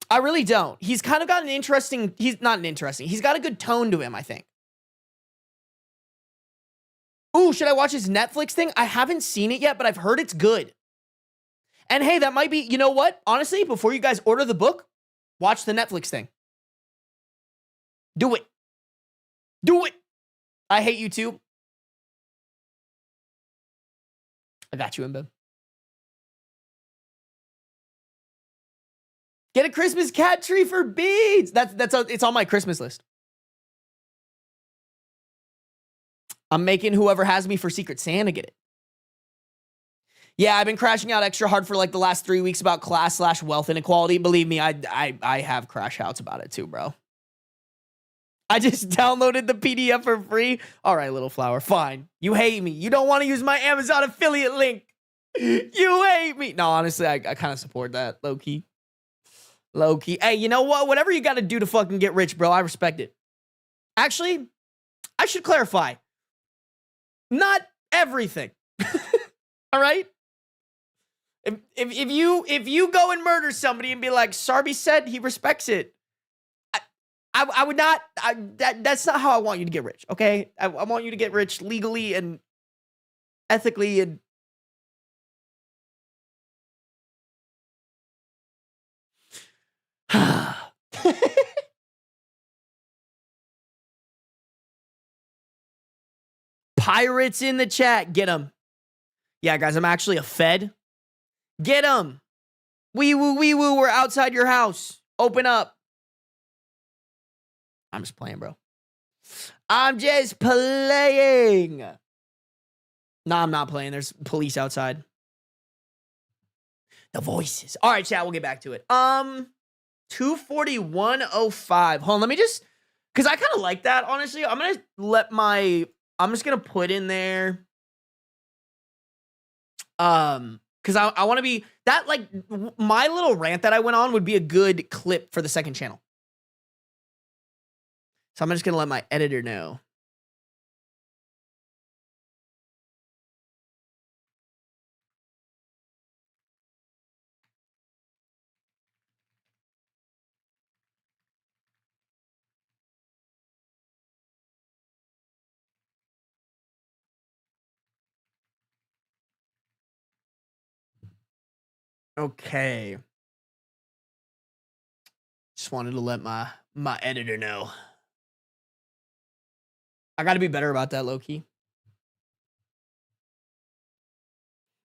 I really don't. He's kind of got an interesting, he's got a good tone to him, I think. Ooh, should I watch his Netflix thing? I haven't seen it yet, but I've heard it's good. And hey, that might be, you know what? Honestly, before you guys order the book, watch the Netflix thing. Do it. Do it. I hate YouTube. I got you, Mbeb. Get a Christmas cat tree for beads. It's on my Christmas list. I'm making whoever has me for Secret Santa get it. Yeah, I've been crashing out extra hard for like the last 3 weeks about class/wealth inequality. Believe me, I have crash outs about it too, bro. I just downloaded the PDF for free. All right, little flower, fine. You hate me. You don't want to use my Amazon affiliate link. You hate me. No, honestly, I kind of support that, low-key. Low-key. Hey, you know what? Whatever you got to do to fucking get rich, bro, I respect it. Actually, I should clarify. Not everything. All right? If you go and murder somebody and be like, Sarby said he respects it, I would not. That's not how I want you to get rich. Okay, I want you to get rich legally and ethically and. Pirates in the chat, get them. Yeah, guys, I'm actually a Fed. Get them. Wee woo, we're outside your house. Open up. I'm just playing, bro. I'm just playing. No, I'm not playing. There's police outside. The voices. All right, chat, we'll get back to it. 241.05. Hold on, let me just, because I kind of like that, honestly. I'm just going to put in there, because I want to be, that, like, my little rant that I went on would be a good clip for the second channel. So I'm just going to let my editor know. Okay. Just wanted to let my editor know. I got to be better about that, low-key.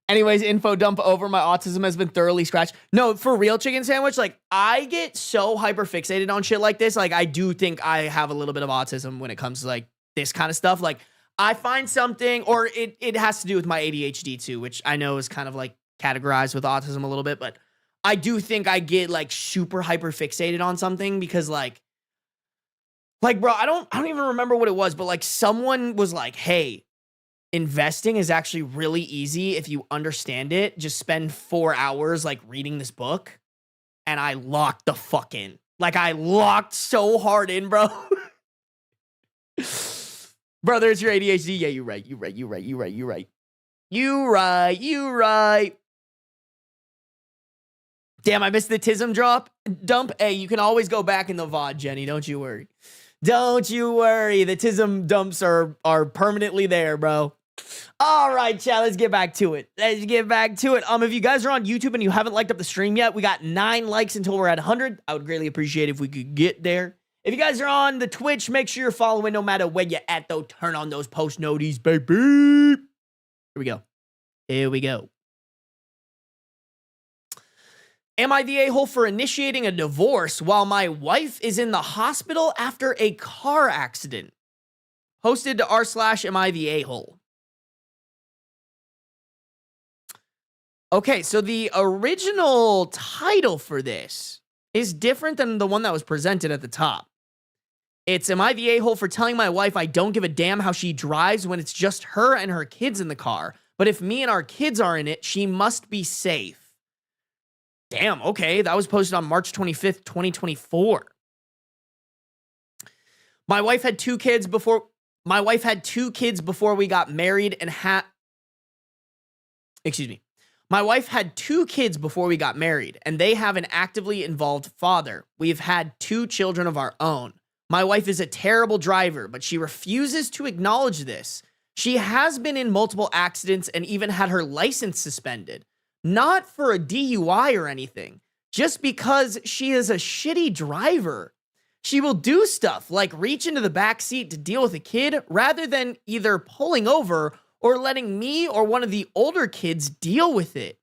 Anyways, info dump over. My autism has been thoroughly scratched. No, for real, chicken sandwich, like, I get so hyper fixated on shit like this. Like, I do think I have a little bit of autism when it comes to, like, this kind of stuff. Like, I find something, or it has to do with my ADHD too, which I know is kind of, like, categorized with autism a little bit, but I do think I get, like, super hyper fixated on something because, like, bro, I don't even remember what it was, but, like, someone was like, hey, investing is actually really easy if you understand it. Just spend 4 hours, like, reading this book. And I locked the fuck in. Like, I locked so hard in, bro. Brother, it's your ADHD. Yeah, you're right. You right. Damn, I missed the tism dump. Hey, you can always go back in the VOD, Jenny. Don't you worry. Don't you worry. The tism dumps are permanently there, bro. All right, chat, let's get back to it. If you guys are on YouTube and you haven't liked up the stream yet, we got 9 likes until we're at 100. I would greatly appreciate if we could get there. If you guys are on the Twitch, make sure you're following no matter where you're at, though. Turn on those post noties, baby. Here we go. Am I the a-hole for initiating a divorce while my wife is in the hospital after a car accident? Posted to r/am I the a-hole. Okay, so the original title for this is different than the one that was presented at the top. It's, am I the a-hole for telling my wife I don't give a damn how she drives when it's just her and her kids in the car, but if me and our kids are in it, she must be safe. Damn, okay, that was posted on March 25th, 2024. My wife had 2 kids before we got married and My wife had 2 kids before we got married, and they have an actively involved father. We've had 2 children of our own. My wife is a terrible driver, but she refuses to acknowledge this. She has been in multiple accidents and even had her license suspended. Not for a DUI or anything, just because she is a shitty driver. She will do stuff like reach into the back seat to deal with a kid rather than either pulling over or letting me or one of the older kids deal with it.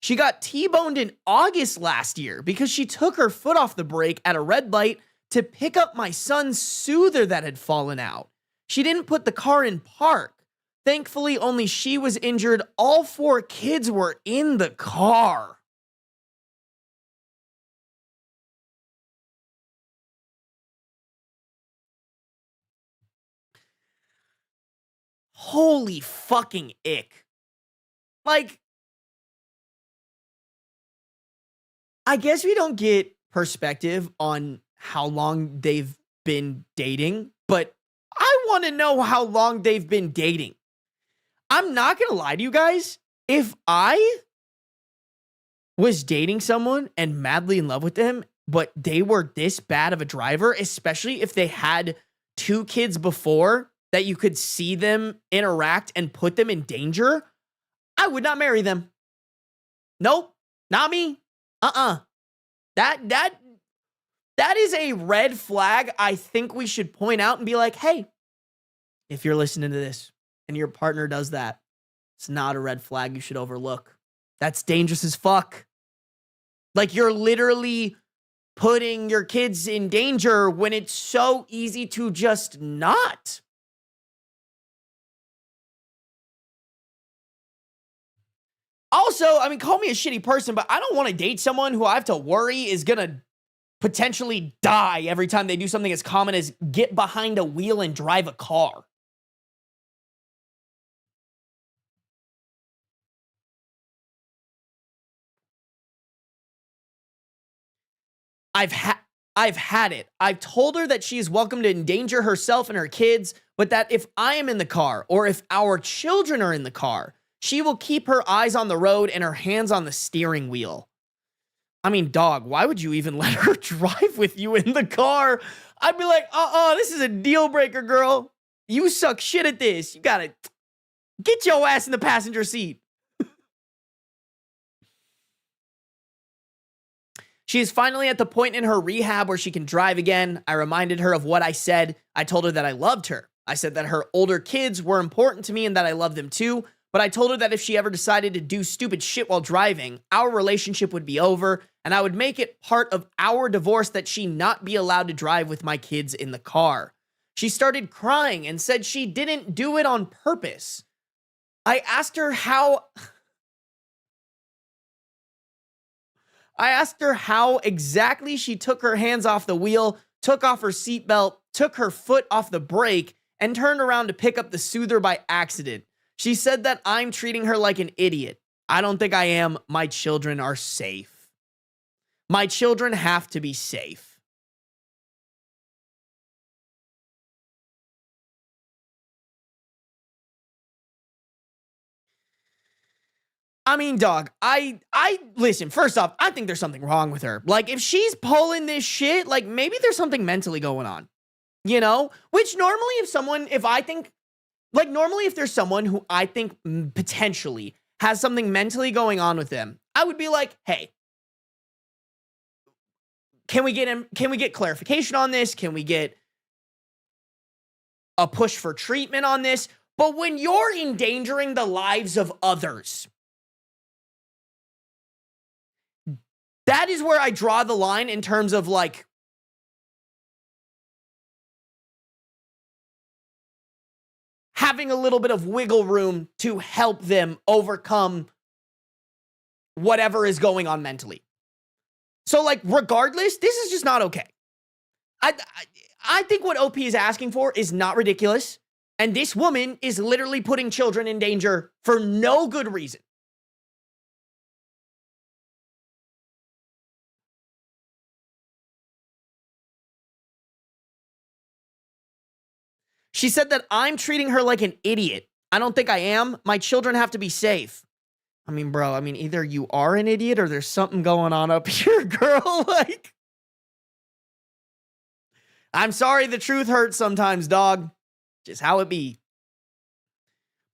She got T-boned in August last year because she took her foot off the brake at a red light to pick up my son's soother that had fallen out. She didn't put the car in park. Thankfully, only she was injured. All 4 kids were in the car. Holy fucking ick. Like, I guess we don't get perspective on how long they've been dating, but I want to know how long they've been dating. I'm not going to lie to you guys. If I was dating someone and madly in love with them but they were this bad of a driver, especially if they had 2 kids before that you could see them interact and put them in danger, I would not marry them. Nope, not me. That is a red flag I think we should point out and be like, hey, if you're listening to this and your partner does that, it's not a red flag you should overlook. That's dangerous as fuck. Like, you're literally putting your kids in danger when it's so easy to just not. Also, I mean, call me a shitty person, but I don't want to date someone who I have to worry is going to potentially die every time they do something as common as get behind a wheel and drive a car. I've had it. I've told her that she is welcome to endanger herself and her kids, but that if I am in the car or if our children are in the car, she will keep her eyes on the road and her hands on the steering wheel. I mean, dog, why would you even let her drive with you in the car? I'd be like, this is a deal breaker, girl. You suck shit at this. You gotta get your ass in the passenger seat. She is finally at the point in her rehab where she can drive again. I reminded her of what I said. I told her that I loved her. I said that her older kids were important to me and that I loved them too. But I told her that if she ever decided to do stupid shit while driving, our relationship would be over, and I would make it part of our divorce that she not be allowed to drive with my kids in the car. She started crying and said she didn't do it on purpose. I asked her how exactly she took her hands off the wheel, took off her seatbelt, took her foot off the brake, and turned around to pick up the soother by accident. She said that I'm treating her like an idiot. I don't think I am. My children are safe. My children have to be safe. I mean, dog, I listen, first off, I think there's something wrong with her. Like, if she's pulling this shit, like, maybe there's something mentally going on, you know? Which normally if there's someone who I think potentially has something mentally going on with them, I would be like, hey, can we get clarification on this? Can we get a push for treatment on this? But when you're endangering the lives of others, that is where I draw the line in terms of, like, having a little bit of wiggle room to help them overcome whatever is going on mentally. So, like, regardless, this is just not okay. I think what OP is asking for is not ridiculous, and this woman is literally putting children in danger for no good reason. She said that I'm treating her like an idiot. I don't think I am. My children have to be safe. I mean, bro, either you are an idiot or there's something going on up here, girl. Like, I'm sorry, the truth hurts sometimes, dog. Just how it be.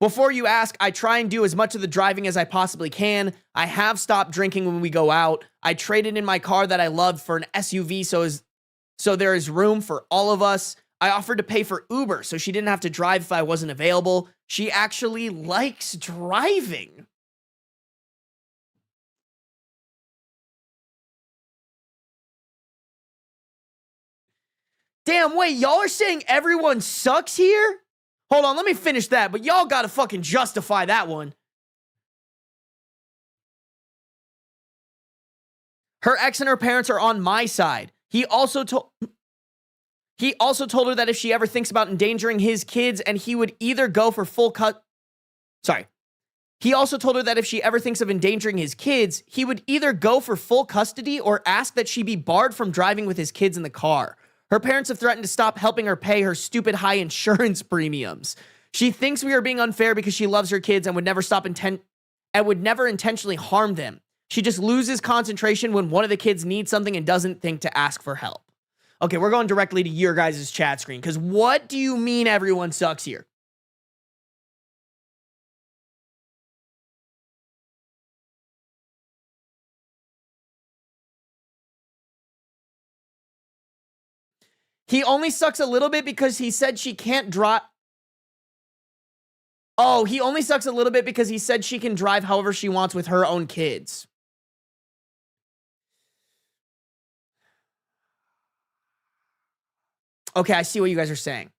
Before you ask, I try and do as much of the driving as I possibly can. I have stopped drinking when we go out. I traded in my car that I loved for an SUV so there is room for all of us. I offered to pay for Uber so she didn't have to drive if I wasn't available. She actually likes driving. Damn, wait, y'all are saying everyone sucks here? Hold on, let me finish that, but y'all gotta fucking justify that one. Her ex and her parents are on my side. He also told her that if she ever thinks about endangering his kids, and he would either go for He also told her that if she ever thinks of endangering his kids, he would either go for full custody or ask that she be barred from driving with his kids in the car. Her parents have threatened to stop helping her pay her stupid high insurance premiums. She thinks we are being unfair because she loves her kids and would never intentionally harm them. She just loses concentration when one of the kids needs something and doesn't think to ask for help. Okay, we're going directly to your guys' chat screen, because what do you mean everyone sucks here? He only sucks a little bit because he said she can't drive. Oh, he only sucks a little bit because he said she can drive however she wants with her own kids. Okay, I see what you guys are saying.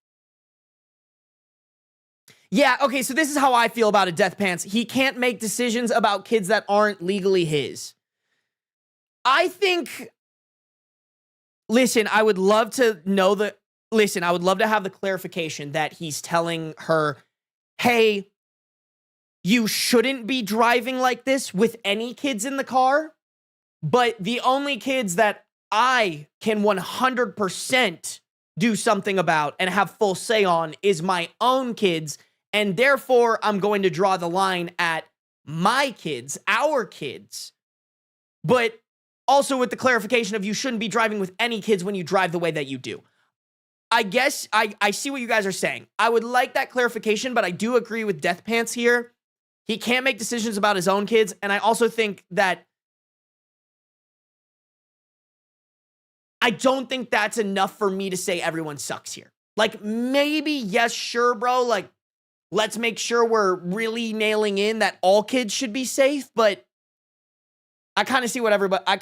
Yeah, okay, so this is how I feel about it, Death Pants. He can't make decisions about kids that aren't legally his. I think... Listen, I would love to know the... Listen, I would love to have the clarification that he's telling her, hey, you shouldn't be driving like this with any kids in the car, but the only kids that I can 100% do something about and have full say on is my own kids, and therefore I'm going to draw the line at my kids, our kids, but also with the clarification of you shouldn't be driving with any kids when you drive the way that you do. I guess I see what you guys are saying. I would like that clarification, but I do agree with Death Pants here. He can't make decisions about his own kids, and I also think that I don't think that's enough for me to say everyone sucks here. Like, maybe, yes, sure, bro, like, let's make sure we're really nailing in that all kids should be safe, but I kind of see what everybody, I'm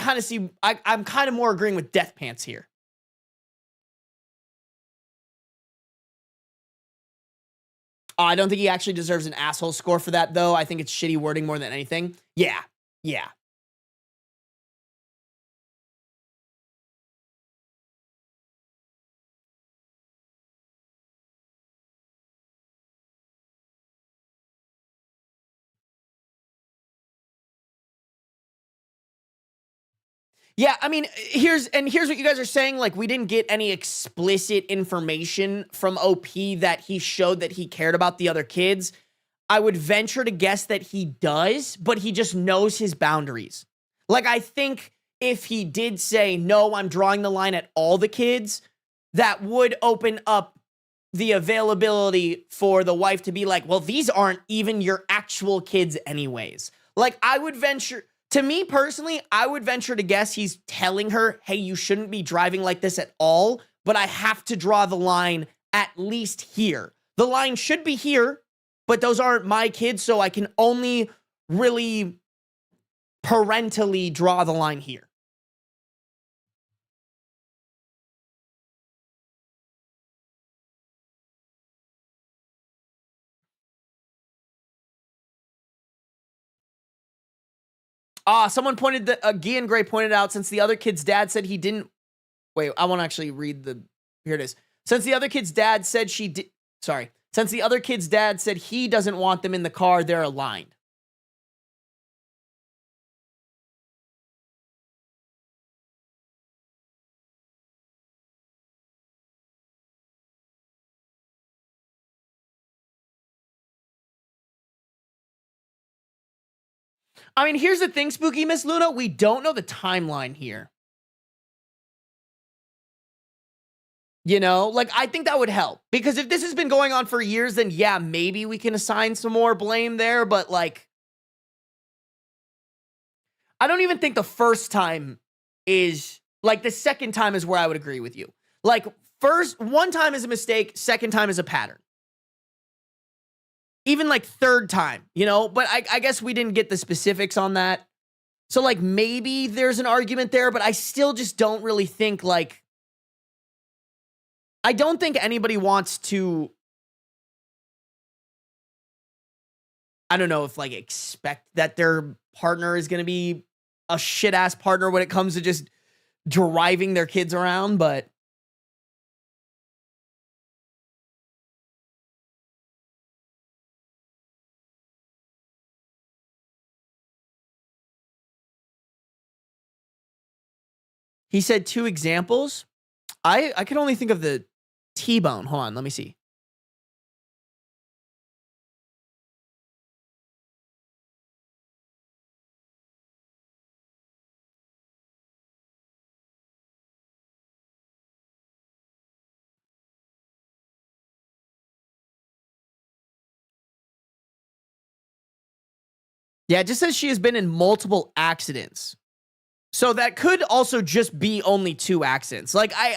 kind of more agreeing with Death Pants here. I don't think he actually deserves an asshole score for that, though. I think it's shitty wording more than anything. Yeah. Yeah, I mean, here's what you guys are saying. Like, we didn't get any explicit information from OP that he showed that he cared about the other kids. I would venture to guess that he does, but he just knows his boundaries. Like, I think if he did say, no, I'm drawing the line at all the kids, that would open up the availability for the wife to be like, well, these aren't even your actual kids anyways. Like, I would venture... To me personally, I would venture to guess he's telling her, hey, you shouldn't be driving like this at all, but I have to draw the line at least here. The line should be here, but those aren't my kids, so I can only really parentally draw the line here. Someone pointed Gian Gray pointed out, since the other kid's dad said he didn't... Wait, I want to actually read the... Here it is. Since the other kid's dad said she did... Sorry. Since the other kid's dad said he doesn't want them in the car, they're aligned. I mean, here's the thing, Spooky Miss Luna. We don't know the timeline here. You know, like, I think that would help. Because if this has been going on for years, then yeah, maybe we can assign some more blame there. But, like, I don't even think the first time is, like, the second time is where I would agree with you. Like, one time is a mistake, second time is a pattern. Even, like, third time, you know? But I guess we didn't get the specifics on that. So, like, maybe there's an argument there, but I still just don't really think, like... I don't think anybody wants to... I don't know if, like, expect that their partner is going to be a shit-ass partner when it comes to just driving their kids around, but... He said 2 examples. I can only think of the T-bone. Hold on, let me see. Yeah, it just says she has been in multiple accidents. So that could also just be only 2 accidents. Like, hold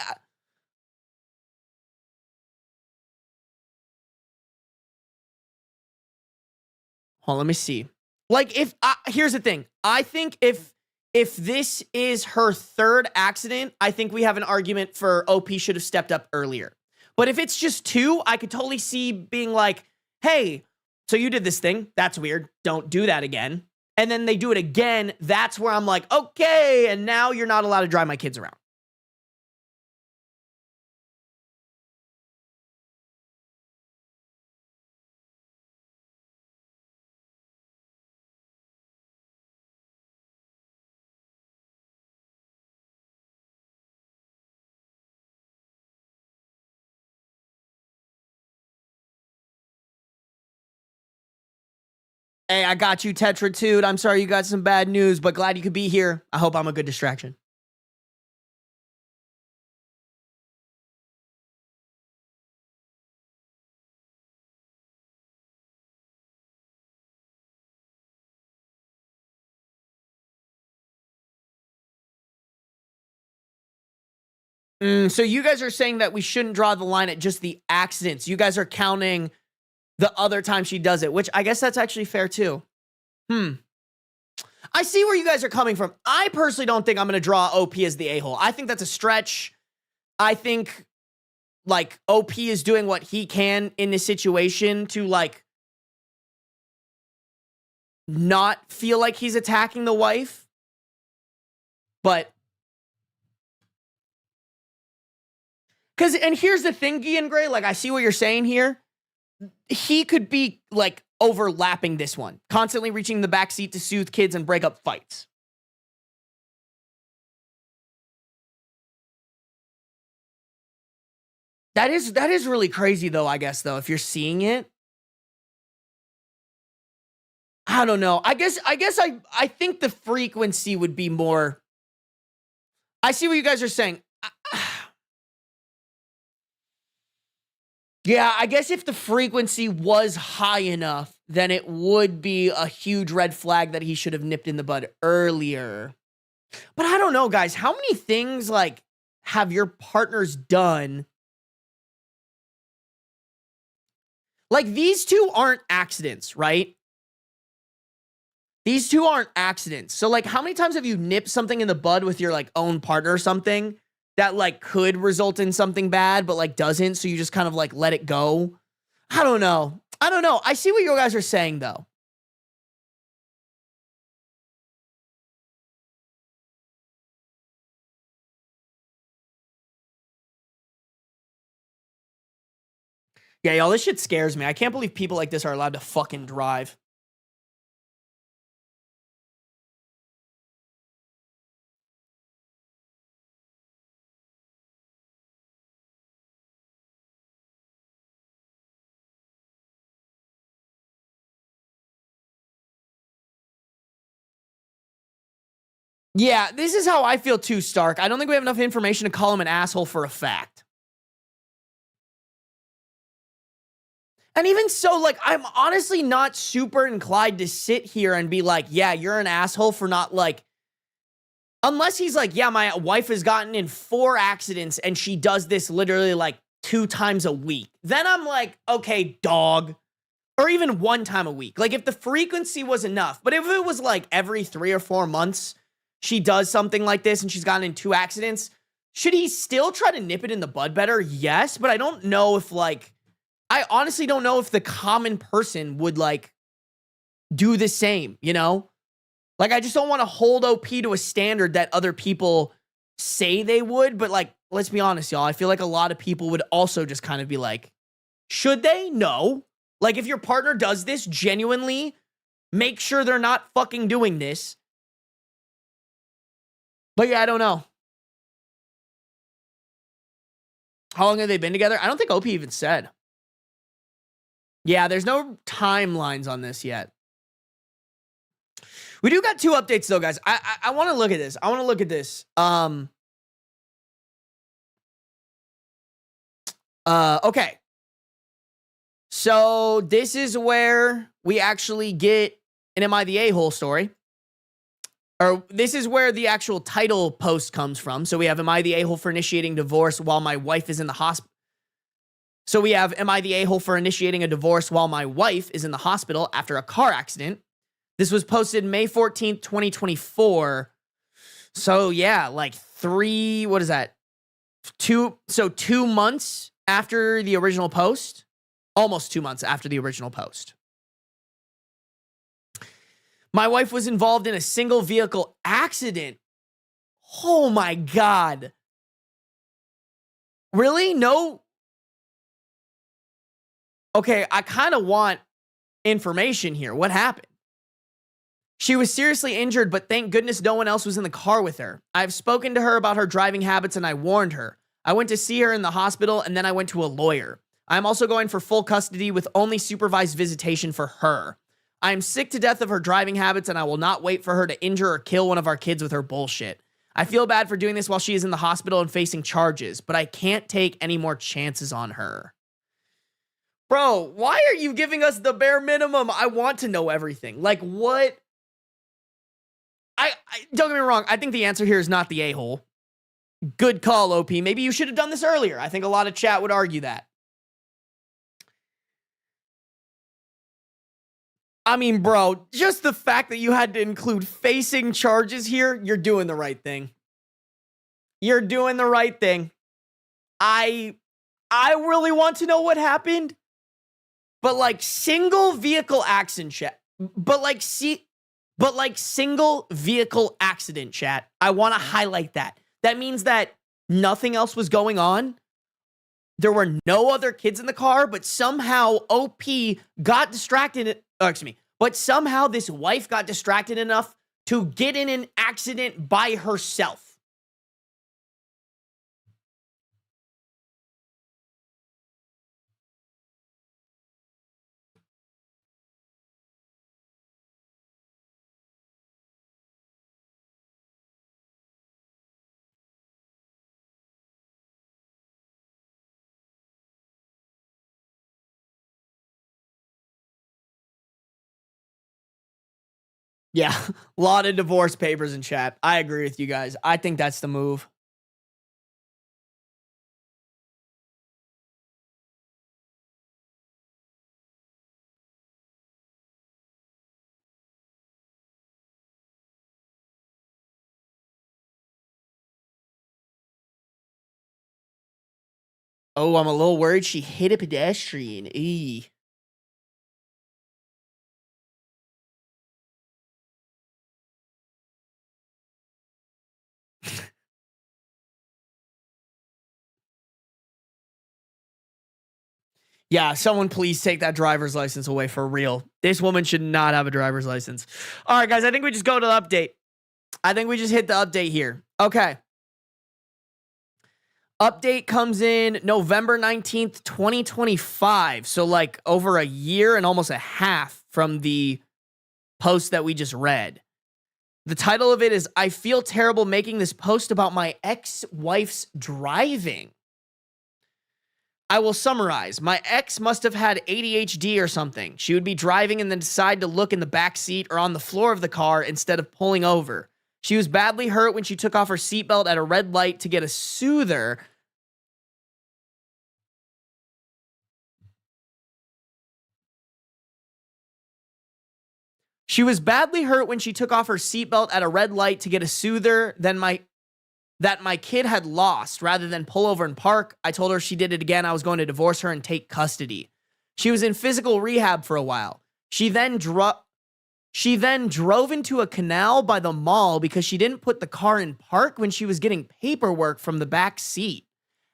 on, let me see. Like, if here's the thing. I think if this is her 3rd accident, I think we have an argument for OP should have stepped up earlier. But if it's just 2, I could totally see being like, hey, so you did this thing. That's weird. Don't do that again. And then they do it again. That's where I'm like, okay, and now you're not allowed to drive my kids around. Hey, I got you, Tetratude. I'm sorry you got some bad news, but glad you could be here. I hope I'm a good distraction. So you guys are saying that we shouldn't draw the line at just the accidents. You guys are counting the other time she does it, which I guess that's actually fair too. I see where you guys are coming from. I personally don't think I'm going to draw OP as the a-hole. I think that's a stretch. I think, like, OP is doing what he can in this situation to, like, not feel like he's attacking the wife. But, and here's the thing, Gian Gray, like, I see what you're saying here. He could be, like, overlapping this one, constantly reaching the backseat to soothe kids and break up fights. That is really crazy, though, I guess, though, if you're seeing it. I don't know. I guess I think the frequency would be more. I see what you guys are saying. Yeah, I guess if the frequency was high enough, then it would be a huge red flag that he should have nipped in the bud earlier. But I don't know, guys. How many things, like, have your partners done? Like, these 2 aren't accidents, right? These 2 aren't accidents. So, like, how many times have you nipped something in the bud with your, like, own partner or something that, like, could result in something bad, but, like, doesn't, so you just kind of, like, let it go? I don't know. I see what you guys are saying, though. Yeah, y'all, this shit scares me. I can't believe people like this are allowed to fucking drive. Yeah, this is how I feel too, Stark. I don't think we have enough information to call him an asshole for a fact. And even so, like, I'm honestly not super inclined to sit here and be like, yeah, you're an asshole for not, like, unless he's like, yeah, my wife has gotten in 4 accidents and she does this literally like 2 times a week. Then I'm like, okay, dog. Or even 1 time a week. Like, if the frequency was enough. But if it was like every 3 or 4 months, she does something like this and she's gotten in 2 accidents, should he still try to nip it in the bud better? Yes, but I don't know if, like, I honestly don't know if the common person would, like, do the same, you know? Like, I just don't want to hold OP to a standard that other people say they would, but, like, let's be honest, y'all. I feel like a lot of people would also just kind of be like, should they? No. Like, if your partner does this, genuinely, make sure they're not fucking doing this. But yeah, I don't know. How long have they been together? I don't think OP even said. Yeah, there's no timelines on this yet. We do got 2 updates though, guys. I want to look at this. Okay. So this is where we actually get an Am I the A-hole story. Or this is where the actual title post comes from. So we have, am I the a-hole for initiating divorce while my wife is in the hospital? So we have, am I the a-hole for initiating a divorce while my wife is in the hospital after a car accident? This was posted May 14th, 2024. So yeah, like 2 months after the original post. Almost 2 months after the original post. My wife was involved in a single vehicle accident. Oh my God. Really? No? Okay, I kind of want information here. What happened? She was seriously injured, but thank goodness no one else was in the car with her. I've spoken to her about her driving habits and I warned her. I went to see her in the hospital and then I went to a lawyer. I'm also going for full custody with only supervised visitation for her. I am sick to death of her driving habits and I will not wait for her to injure or kill one of our kids with her bullshit. I feel bad for doing this while she is in the hospital and facing charges, but I can't take any more chances on her. Bro, why are you giving us the bare minimum? I want to know everything. Like, what? I don't get me wrong. I think the answer here is not the a-hole. Good call, OP. Maybe you should have done this earlier. I think a lot of chat would argue that. I mean, bro, just the fact that you had to include facing charges here, you're doing the right thing. You're doing the right thing. I really want to know what happened. But like single vehicle accident chat. But like single vehicle accident chat. I want to highlight that. That means that nothing else was going on. There were no other kids in the car, but somehow OP got distracted. But somehow this wife got distracted enough to get in an accident by herself. Yeah, a lot of divorce papers in chat. I agree with you guys. I think that's the move. Oh, I'm a little worried she hit a pedestrian. Eee. Yeah, someone please take that driver's license away for real. This woman should not have a driver's license. All right, guys, I think we just go to the update. I think we just hit the update here. Okay. Update comes in November 19th, 2025. So like over a year and almost a half from the post that we just read. The title of it is, I feel terrible making this post about my ex-wife's driving. I will summarize. My ex must have had ADHD or something. She would be driving and then decide to look in the back seat or on the floor of the car instead of pulling over. She was badly hurt when she took off her seatbelt at a red light to get a soother. She was badly hurt when she took off her seatbelt at a red light to get a soother that my kid had lost. Rather than pull over and park, I told her if she did it again, I was going to divorce her and take custody. She was in physical rehab for a while. She then drove into a canal by the mall because she didn't put the car in park when she was getting paperwork from the back seat.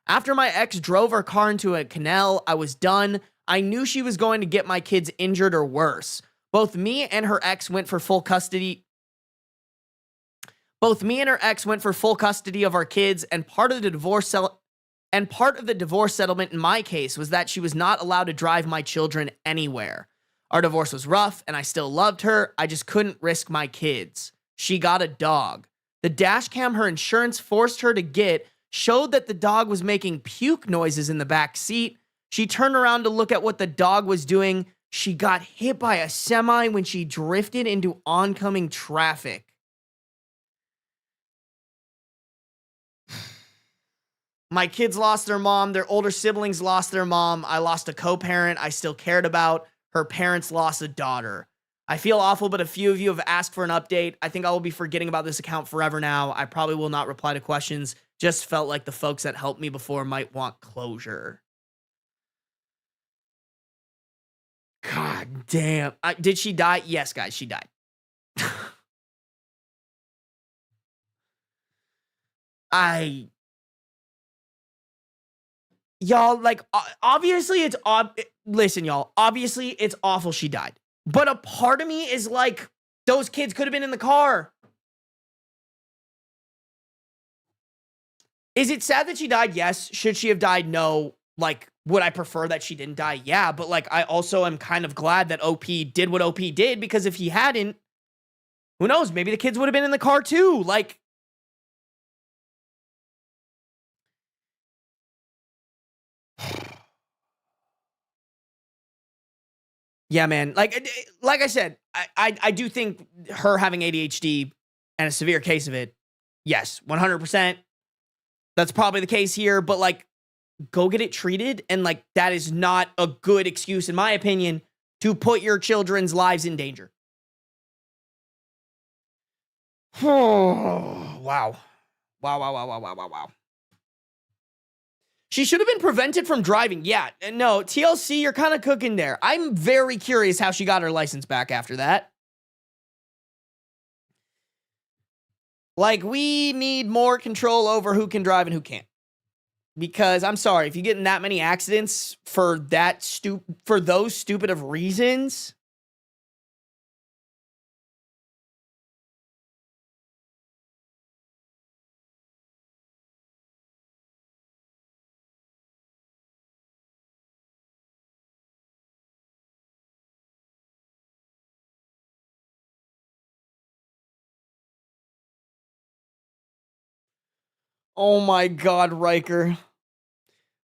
After my ex drove her car into a canal, I was done. I knew she was going to get my kids injured or worse. Both me and her ex went for full custody. Both me and her ex went for full custody of our kids, and part of the divorce settlement in my case was that she was not allowed to drive my children anywhere. Our divorce was rough, and I still loved her. I just couldn't risk my kids. She got a dog. The dash cam her insurance forced her to get showed that the dog was making puke noises in the back seat. She turned around to look at what the dog was doing. She got hit by a semi when she drifted into oncoming traffic. My kids lost their mom. Their older siblings lost their mom. I lost a co-parent I still cared about. Her parents lost a daughter. I feel awful, but a few of you have asked for an update. I think I will be forgetting about this account forever now. I probably will not reply to questions. Just felt like the folks that helped me before might want closure. God damn. Did she die? Yes, guys, she died. Y'all, like, obviously it's listen, y'all, obviously it's awful she died. But a part of me is like, those kids could have been in the car. Is it sad that she died? Yes. Should she have died? No. Like, would I prefer that she didn't die? Yeah. But like, I also am kind of glad that OP did what OP did, because if he hadn't, who knows? Maybe the kids would have been in the car too. Like, yeah, man. Like I said, I do think her having ADHD and a severe case of it, yes, 100%. That's probably the case here, but like, go get it treated. And like, that is not a good excuse, in my opinion, to put your children's lives in danger. Wow. Wow. She should have been prevented from driving. Yeah, no, TLC, you're kind of cooking there. I'm very curious how she got her license back after that. Like, we need more control over who can drive and who can't. Because I'm sorry, if you get in that many accidents for those stupid of reasons, oh my God, Riker.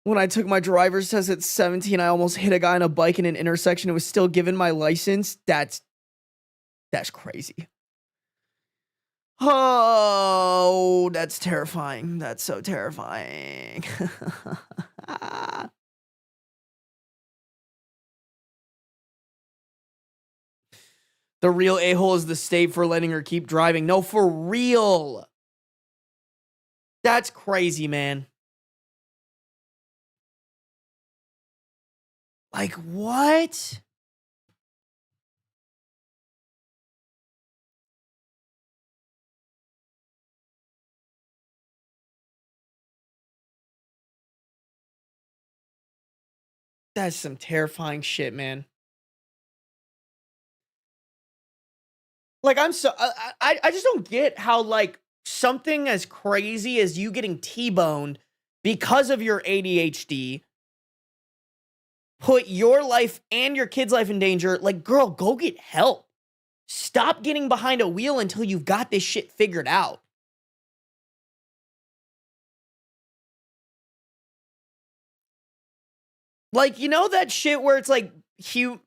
When I took my driver's test at 17, I almost hit a guy on a bike in an intersection and was still given my license. That's crazy. Oh, that's terrifying. That's so terrifying. The real a-hole is the state for letting her keep driving. No, for real. That's crazy, man. Like, what? That's some terrifying shit, man. Like, I'm so I just don't get how, like, something as crazy as you getting T-boned because of your ADHD put your life and your kid's life in danger. Like, girl, go get help. Stop getting behind a wheel until you've got this shit figured out. Like, you know that shit where it's like you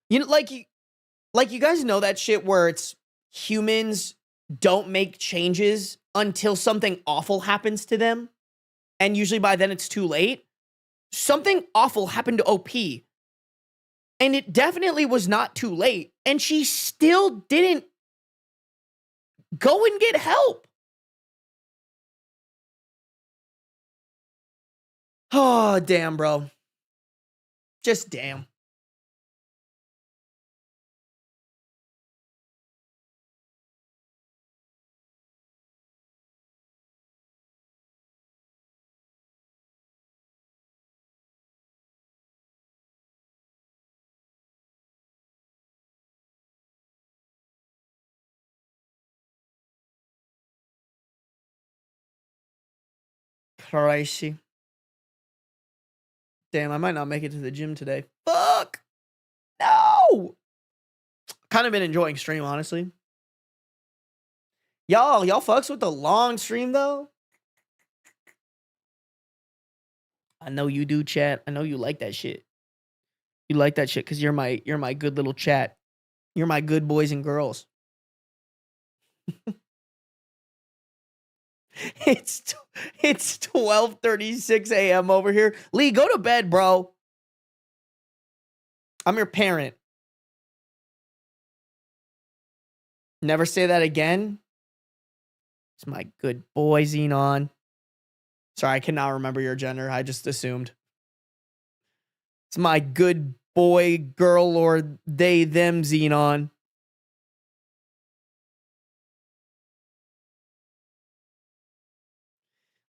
know, like you guys know that shit where it's humans don't make changes until something awful happens to them, and usually by then it's too late. Something awful happened to OP, and it definitely was not too late, and she still didn't go and get help. Oh, damn, bro. Just damn. Crazy. Damn, I might not make it to the gym today. Fuck. No. Kind of been enjoying stream, honestly. Y'all fucks with the long stream, though? I know you do, chat. I know you like that shit. You like that shit because you're my good little chat. You're my good boys and girls. It's 12:36 a.m. over here. Lee, go to bed, bro. I'm your parent. Never say that again. It's my good boy, Xenon. Sorry, I cannot remember your gender. I just assumed. It's my good boy, girl, or they, them, Xenon.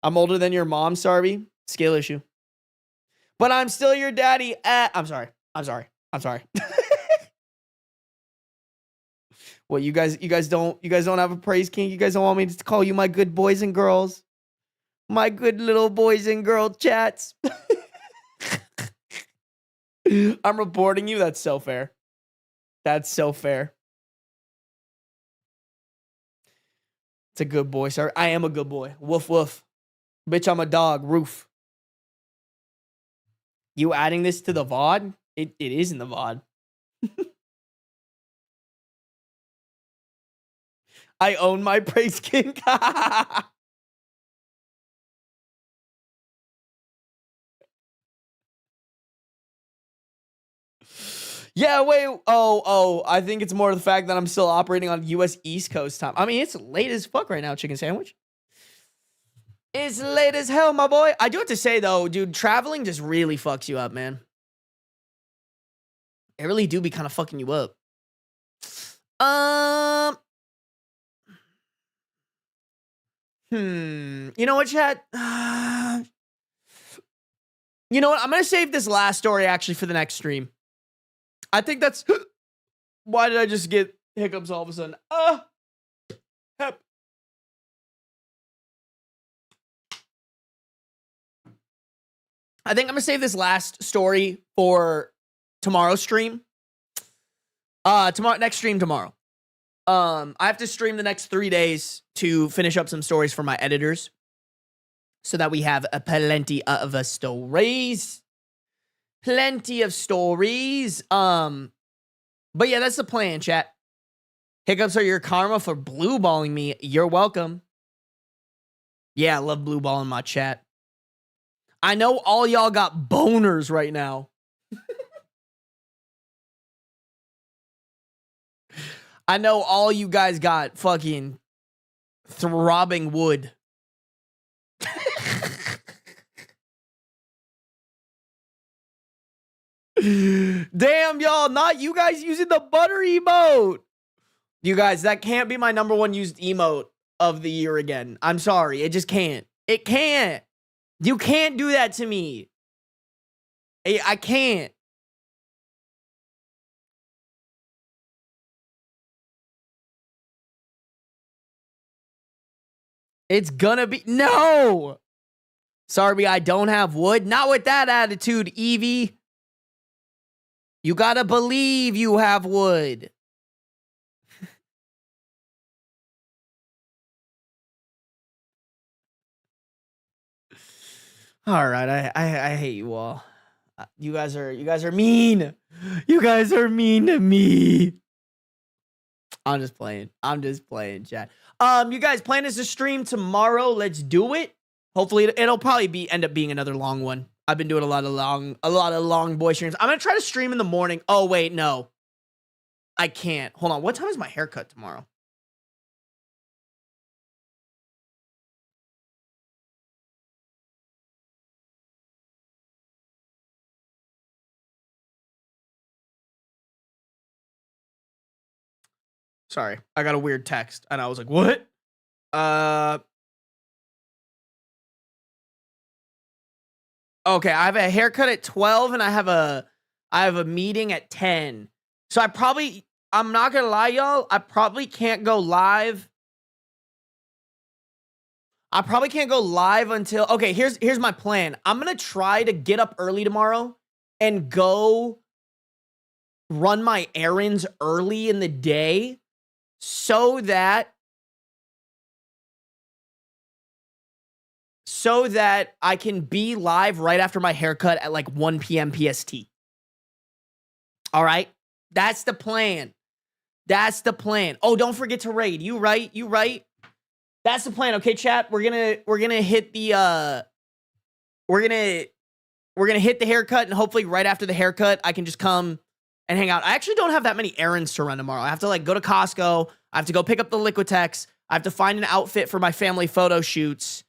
I'm older than your mom, Sarby. Scale issue. But I'm still your daddy. I'm sorry. What, you guys don't have a praise king? You guys don't want me to call you my good boys and girls? My good little boys and girl chats. I'm reporting you. That's so fair. That's so fair. It's a good boy, sir. I am a good boy. Woof, woof. Bitch, I'm a dog. Roof. You adding this to the VOD? It is in the VOD. I own my praise king. Yeah, wait. Oh, I think it's more the fact that I'm still operating on US East Coast time. I mean, it's late as fuck right now, chicken sandwich. It's late as hell, my boy. I do have to say, though, dude, traveling just really fucks you up, man. It really do be kind of fucking you up. You know what, chat? You know what? I'm going to save this last story, actually, for the next stream. I think that's... Why did I just get hiccups all of a sudden? Hep. I think I'm going to save this last story for tomorrow's stream. Next stream tomorrow. I have to stream the next 3 days to finish up some stories for my editors so that we have a plenty of stories. Plenty of stories. But yeah, that's the plan, chat. Hiccups are your karma for blue balling me. You're welcome. Yeah, I love blue balling my chat. I know all y'all got boners right now. I know all you guys got fucking throbbing wood. Damn, y'all, not you guys using the butter emote. You guys, that can't be my number one used emote of the year again. I'm sorry. It just can't. It can't. You can't do that to me. I can't. It's gonna be... No! Sarby, I don't have wood. Not with that attitude, Evie. You gotta believe you have wood. All right, I hate you all. You guys are mean. You guys are mean to me. I'm just playing, chat. You guys plan us to stream tomorrow? Let's do it. Hopefully, it'll probably end up being another long one. I've been doing a lot of long boy streams. I'm gonna try to stream in the morning. Oh wait, no, I can't. Hold on. What time is my haircut tomorrow? Sorry, I got a weird text, and I was like, "What?" Okay, I have a haircut at 12, and I have a meeting at 10. So I'm not gonna lie, y'all. I probably can't go live. I probably can't go live until... Okay, here's my plan. I'm gonna try to get up early tomorrow and go run my errands early in the day so that I can be live right after my haircut at like 1 p.m. PST. All right. That's the plan. That's the plan. Oh, don't forget to raid. You right? You right? That's the plan. Okay, chat. We're gonna hit the we're gonna hit the haircut, and hopefully right after the haircut, I can just come and hang out. I actually don't have that many errands to run tomorrow. I have to like go to Costco. I have to go pick up the Liquitex. I have to find an outfit for my family photo shoots.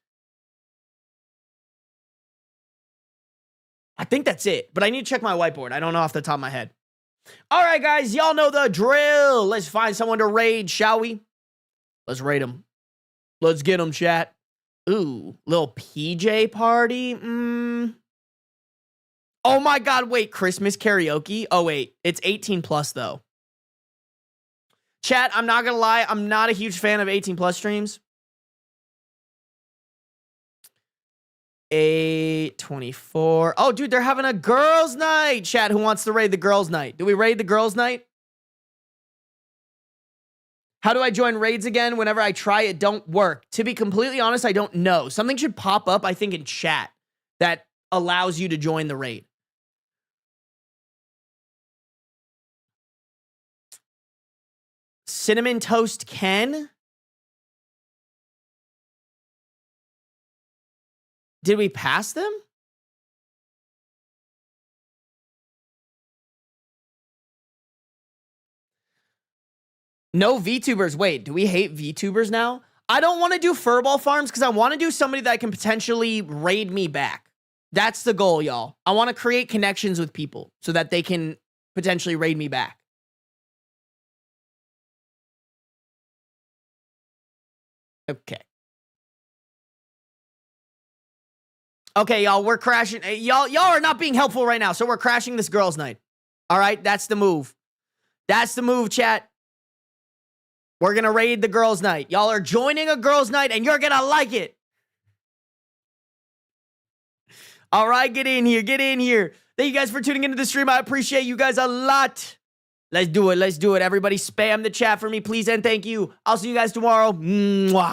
I think that's it, but I need to check my whiteboard. I don't know off the top of my head. All right, guys, y'all know the drill. Let's find someone to raid, shall we? Let's raid them. Let's get them, chat. Ooh, little PJ party. Oh my God, wait, Christmas karaoke? Oh wait, it's 18 plus though. Chat, I'm not gonna lie, I'm not a huge fan of 18 plus streams. 8:24. Oh, dude, they're having a girls' night. Chat, who wants to raid the girls' night? Do we raid the girls' night? How do I join raids again? Whenever I try, it don't work. To be completely honest, I don't know. Something should pop up, I think, in chat that allows you to join the raid. Cinnamon Toast Ken? Did we pass them? No VTubers. Wait, do we hate VTubers now? I don't want to do furball farms because I want to do somebody that can potentially raid me back. That's the goal, y'all. I want to create connections with people so that they can potentially raid me back. Okay. Okay, y'all, we're crashing. Y'all are not being helpful right now, so we're crashing this girls' night. All right, that's the move. That's the move, chat. We're going to raid the girls' night. Y'all are joining a girls' night, and you're going to like it. All right, get in here. Get in here. Thank you guys for tuning into the stream. I appreciate you guys a lot. Let's do it. Let's do it. Everybody spam the chat for me, please, and thank you. I'll see you guys tomorrow. Mwah.